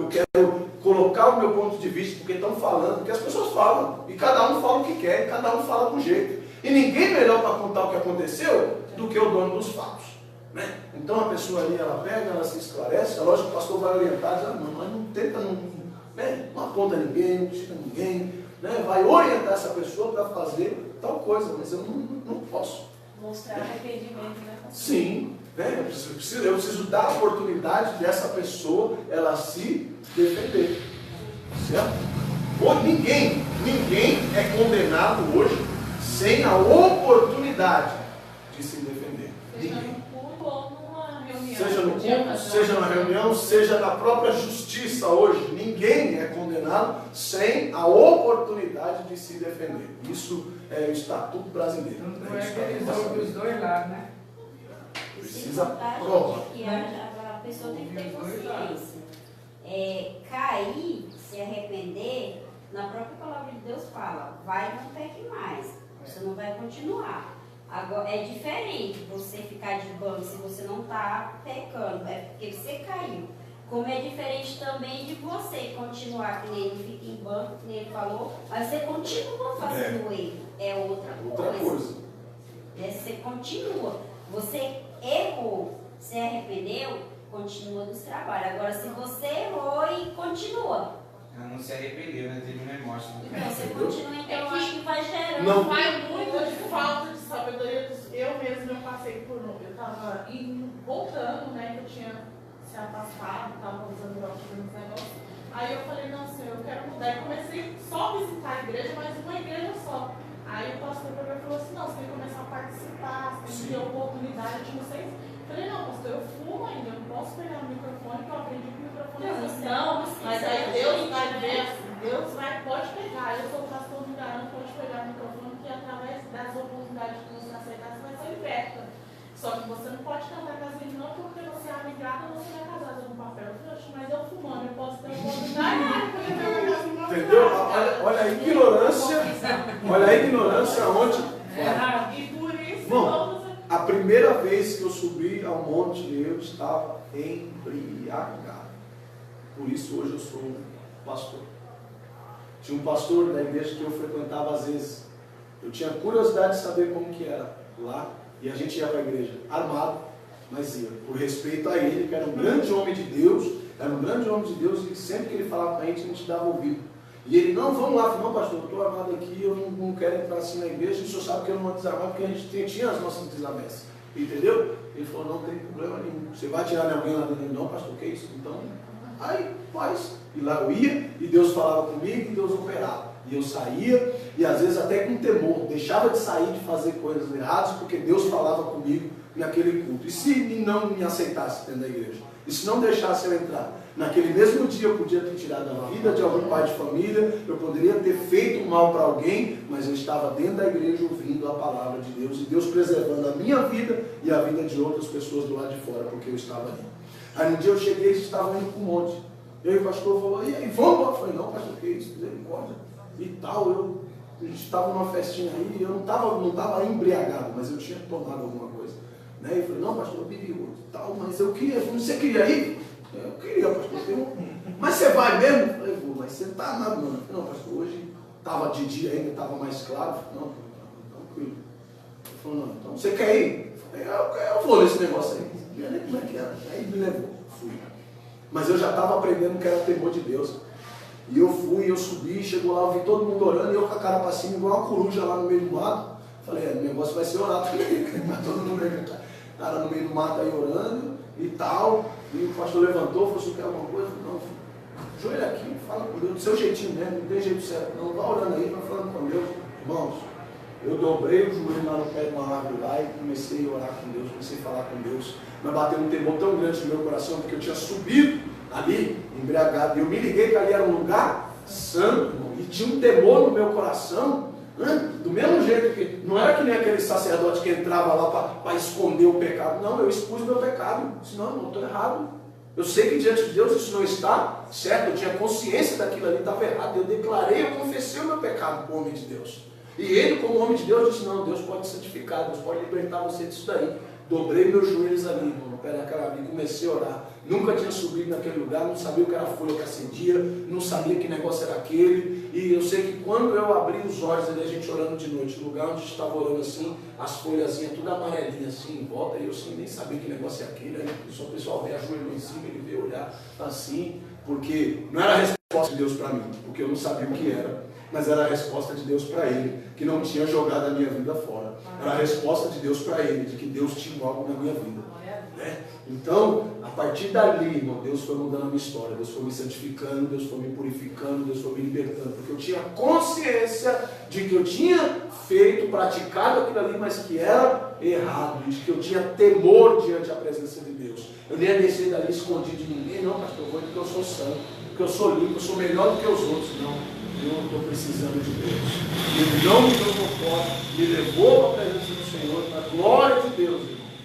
quero colocar o meu ponto de vista, porque estão falando, porque as pessoas falam, e cada um fala o que quer, e cada um fala com jeito. E ninguém melhor para contar o que aconteceu do que o dono dos fatos. Né? Então a pessoa ali, ela pega, ela se esclarece, é lógico que o pastor vai orientar, diz, não, mas não tenta, não aponta ninguém, não tira ninguém, né? Vai orientar essa pessoa para fazer tal coisa, mas eu não posso. Mostrar arrependimento, né? Sim, né? Eu preciso dar a oportunidade dessa pessoa, ela se defender. Certo? Ou ninguém é condenado hoje sem a oportunidade de se defender. Seja no culto ou numa reunião. Seja no culto, seja na reunião, seja na própria justiça hoje. Ninguém é condenado sem a oportunidade de se defender. Isso é o estatuto brasileiro. Não foi aquele jogo dos dois lados, né? Precisa provar. provar. Que a pessoa tem que ter consciência. Cair, se arrepender, na própria palavra de Deus fala, vai e não peque mais. Você não vai continuar. Agora, é diferente você ficar de banco se você não está pecando, é porque você caiu. Como é diferente também de você continuar, que nem ele fica em banco, que nem ele falou, mas você continua fazendo erro. É outra coisa. Você continua. Você errou, se arrependeu, continua dos trabalhos. Agora, se você errou e continua. Ela não se arrependeu, né? Teve um remorso. Então, você continua, então eu acho que vai gerando. Não vai muito de falta de sabedoria. Eu mesmo passei por um. Eu estava voltando, né? Que eu tinha se afastado, estava usando drogas nos negócios. Aí eu falei, não, senhor, eu quero mudar. E comecei só a visitar a igreja, mas uma igreja só. Aí o pastor falou assim, não, você tem que começar a participar, você tem que ter oportunidade de vocês. Eu falei, não, pastor, eu fumo ainda, eu não posso pegar o microfone, que eu aprendi que o microfone é assim. Não, mas aí Deus vai ver, Deus pode pegar. Eu sou pastor, não garanto, pode pegar o microfone, que através das oportunidades que você aceitar, você vai ser liberta. Só que você não pode cantar com as irmãs porque você é amigável, você não é casada no papel. Eu falei, mas eu fumando, eu posso ter oportunidade. Entendeu? Olha a ignorância. Olha a ignorância onde. E por isso, Bom, a primeira vez que eu subi ao monte, eu estava embriagado. Por isso hoje eu sou pastor. Tinha um pastor da igreja que eu frequentava às vezes. Eu tinha curiosidade de saber como que era lá. E a gente ia para a igreja armado, mas ia, por respeito a ele, que era um grande homem de Deus, e sempre que ele falava para a gente dava ouvido. E ele, não, vamos lá, não, pastor, eu estou armado aqui, eu não quero entrar assim na igreja, e o senhor sabe que eu não vou desarmar, porque a gente tinha as nossas desavenças. Entendeu? Ele falou, não tem problema nenhum. Você vai tirar alguém lá dentro? Não, pastor, o que é isso? Então, aí faz. E lá eu ia, e Deus falava comigo, e Deus operava. E eu saía, e às vezes até com temor, deixava de sair de fazer coisas erradas, porque Deus falava comigo naquele culto. E se não me aceitasse dentro da igreja? E se não deixasse eu entrar? Naquele mesmo dia eu podia ter tirado a vida de algum pai de família, eu poderia ter feito mal para alguém, mas eu estava dentro da igreja ouvindo a palavra de Deus, e Deus preservando a minha vida e a vida de outras pessoas do lado de fora, porque eu estava ali. Aí um dia eu cheguei, eles estavam indo para o monte. E aí o pastor falou, e aí, vamos? Eu falei, não, pastor, que isso? Misericórdia. E tal, a gente estava numa festinha aí, eu não estava embriagado, mas eu tinha tomado alguma coisa. Né? E eu falei, não, pastor, eu bebi outro, tal, mas eu queria, você queria ir? Eu queria, pastor, mas você vai mesmo? Eu falei, vou, mas você não está nada, mano. Eu falei, não, pastor, hoje estava de dia ainda, estava mais claro. Não, tranquilo. Ele falou, não, então você quer ir? Eu falei, eu vou nesse negócio aí. Não sei nem como é que era. Aí me levou, fui. Mas eu já estava aprendendo que era temor de Deus. E eu fui, eu subi, chegou lá, eu vi todo mundo orando, e eu com a cara para cima, igual uma coruja lá no meio do mato. Falei, o negócio vai ser orar também. Mas todo mundo aí, cara no meio do mato aí orando e tal. E o pastor levantou, falou, você quer alguma coisa? Não, joelha aqui, fala com Deus, do seu jeitinho mesmo, não tem jeito certo. Não, vai orando aí, vai falando com Deus. Irmãos, eu dobrei o joelho lá no pé de uma árvore lá e comecei a orar com Deus, comecei a falar com Deus. Mas bateu um temor tão grande no meu coração, porque eu tinha subido ali, embriagado. E eu me liguei que ali era um lugar santo, irmão, e tinha um temor no meu coração, do mesmo jeito que, não era que nem aquele sacerdote que entrava lá para esconder o pecado. Não, eu expus o meu pecado. Disse, não, eu estou errado. Eu sei que diante de Deus isso não está certo, eu tinha consciência daquilo ali, estava errado. Eu declarei, eu confessei o meu pecado para o homem de Deus. E ele, como homem de Deus, disse, não, Deus pode santificar, Deus pode libertar você disso daí. Dobrei meus joelhos ali, irmão, no pé daquela árvore, e comecei a orar. Nunca tinha subido naquele lugar, não sabia o que era a folha que acendia, não sabia que negócio era aquele. E eu sei que quando eu abri os olhos ali, a gente orando de noite, no lugar onde a gente estava orando assim, as folhazinhas tudo amarelinhas assim em volta, e eu assim, nem sabia que negócio é aquele. Aí só o pessoal veio, ajoelhou em cima, ele veio olhar assim, porque não era a resposta de Deus para mim, porque eu não sabia o que era, mas era a resposta de Deus para ele, que não tinha jogado a minha vida fora. Era a resposta de Deus para ele, de que Deus tinha algo na minha vida. Né? Então, a partir dali, irmão, Deus foi mudando a minha história, Deus foi me santificando, Deus foi me purificando, Deus foi me libertando, porque eu tinha consciência de que eu tinha praticado aquilo ali, mas que era errado, de que eu tinha temor diante da presença de Deus. Eu nem ia descer dali escondido de ninguém, não, pastor, eu vou porque eu sou santo, porque eu sou limpo, eu sou melhor do que os outros, não. Eu estou precisando de Deus. Ele não me jogou fora, me levou para a presença do Senhor, para a glória de Deus.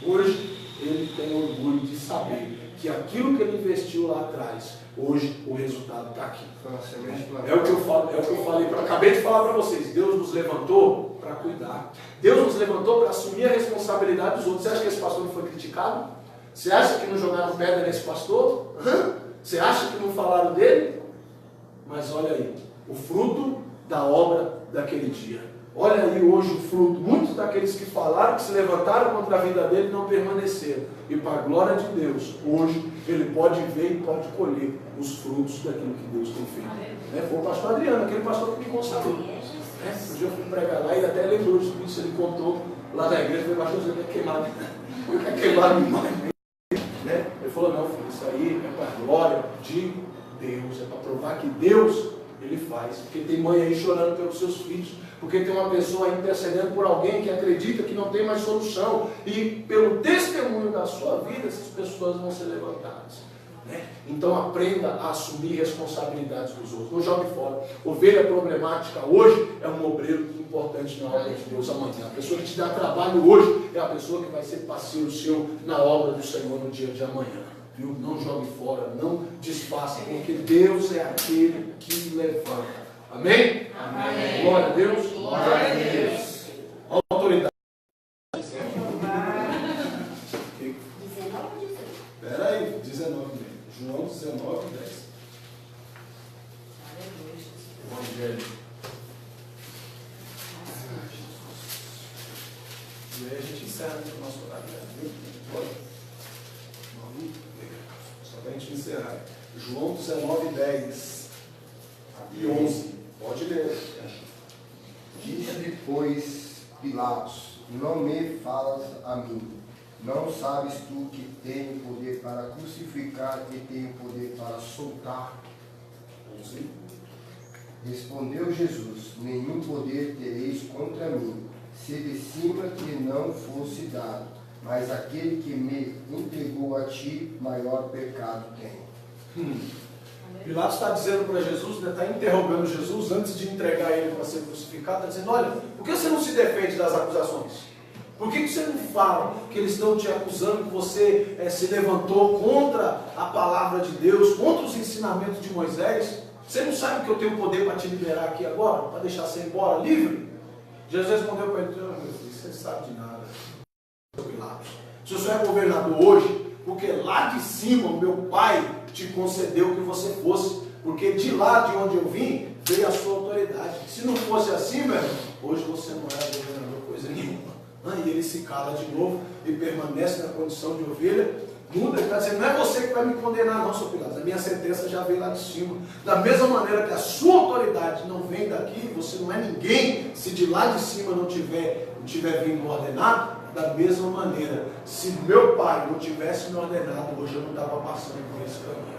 Hoje, ele tem orgulho de saber que aquilo que ele investiu lá atrás, hoje o resultado está aqui. É o que eu falo, é o que eu falei, acabei de falar para vocês. Deus nos levantou para cuidar. Deus nos levantou para assumir a responsabilidade dos outros. Você acha que esse pastor não foi criticado? Você acha que não jogaram pedra nesse pastor? Você acha que não falaram dele? Mas olha aí, o fruto da obra daquele dia. Olha aí hoje o fruto. Muitos daqueles que falaram, que se levantaram contra a vida dele, não permaneceram. E para a glória de Deus, hoje ele pode ver e pode colher os frutos daquilo que Deus tem feito. Foi o pastor Adriano, aquele pastor que me consagrou. Um dia eu fui pregar lá e até lembrou disso, ele contou lá na igreja, foi pastor, você quer queimar, quer queimar demais. Ele falou, não, filho, isso aí é para a glória de Deus, é para provar que Deus, ele faz. Porque tem mãe aí chorando pelos seus filhos, porque tem uma pessoa aí intercedendo por alguém que acredita que não tem mais solução, e pelo testemunho da sua vida, essas pessoas vão ser levantadas. Então aprenda a assumir responsabilidades dos outros, não jogue fora. Ovelha problemática hoje é um obreiro importante na obra de Deus amanhã. A pessoa que te dá trabalho hoje é a pessoa que vai ser parceiro seu na obra do Senhor no dia de amanhã. Viu? Não jogue fora, não desfaça, porque Deus é aquele que levanta. Amém? Amém. Glória a Deus. Glória a Deus. Autoridade. Espera aí, 19. João 19, 10. Evangelho. E aí a gente encerra o nosso horário. Só para a gente encerrar. João 19, 10 e 11. Pode ler. Disse depois Pilatos: não me falas a mim. Não sabes tu que tenho poder para crucificar e tenho poder para soltar? Respondeu Jesus: nenhum poder tereis contra mim, se de cima que não fosse dado, mas aquele que me entregou a ti, maior pecado tem. Pilatos está dizendo para Jesus, né, está interrogando Jesus antes de entregar ele para ser crucificado, está dizendo, olha, por que você não se defende das acusações? Por que você não fala que eles estão te acusando que você se levantou contra a palavra de Deus, contra os ensinamentos de Moisés? Você não sabe que eu tenho poder para te liberar aqui agora, para deixar você ir embora livre? Jesus respondeu para ele, meu filho, você sabe de nada, Pilatos. Se o senhor é governador hoje, porque lá de cima o meu pai te concedeu que você fosse, porque de lá de onde eu vim, veio a sua autoridade. Se não fosse assim, meu irmão, hoje você não era governador coisa nenhuma. E ele se cala de novo e permanece na condição de ovelha. Muda, ele está dizendo, não é você que vai me condenar não, seu Pilatos, a minha sentença já veio lá de cima. Da mesma maneira que a sua autoridade não vem daqui, você não é ninguém, se de lá de cima não tiver vindo ordenado, da mesma maneira, se meu pai não tivesse me ordenado, hoje eu não estava passando por esse caminho.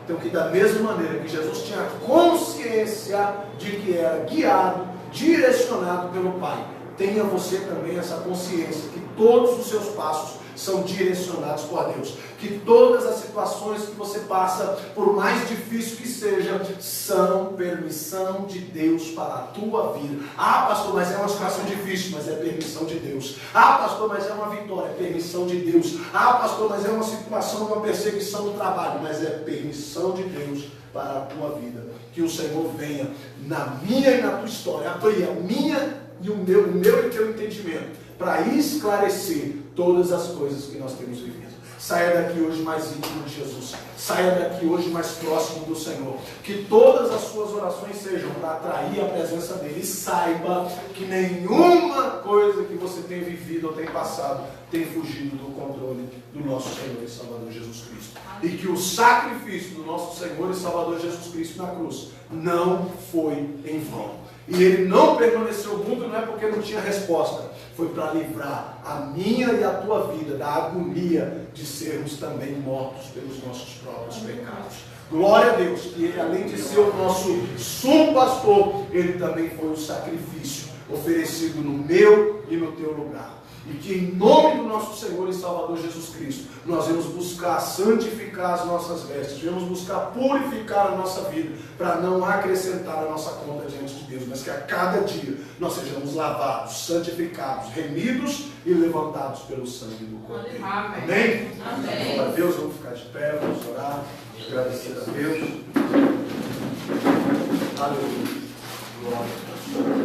Então, que da mesma maneira que Jesus tinha consciência de que era guiado, direcionado pelo Pai, tenha você também essa consciência que todos os seus passos são direcionados por Deus. Que todas as situações que você passa, por mais difícil que seja, são permissão de Deus para a tua vida. Ah, pastor, mas é uma situação difícil, mas é permissão de Deus. Ah, pastor, mas é uma vitória, é permissão de Deus. Ah, pastor, mas é uma situação, uma perseguição no trabalho, mas é permissão de Deus para a tua vida. Que o Senhor venha na minha e na tua história, abrir a minha e o meu e teu entendimento, para esclarecer todas as coisas que nós temos vivido. Saia daqui hoje mais íntimo de Jesus. Saia daqui hoje mais próximo do Senhor. Que todas as suas orações sejam para atrair a presença dEle. E saiba que nenhuma coisa que você tem vivido ou tem passado tem fugido do controle do nosso Senhor e Salvador Jesus Cristo. E que o sacrifício do nosso Senhor e Salvador Jesus Cristo na cruz não foi em vão. E ele não permaneceu mudo, não é porque não tinha resposta. Foi para livrar a minha e a tua vida da agonia de sermos também mortos pelos nossos próprios pecados. Glória a Deus, que ele, além de ser o nosso sumo pastor, ele também foi um sacrifício oferecido no meu e no teu lugar. E que em nome do nosso Senhor e Salvador Jesus Cristo, nós vamos buscar santificar as nossas vestes, vamos buscar purificar a nossa vida, para não acrescentar a nossa conta diante de Deus, mas que a cada dia nós sejamos lavados, santificados, remidos e levantados pelo sangue do Cordeiro. Amém? Amém. Glória a Deus, vamos ficar de pé, vamos orar, agradecer a Deus. Aleluia. Glória a Deus.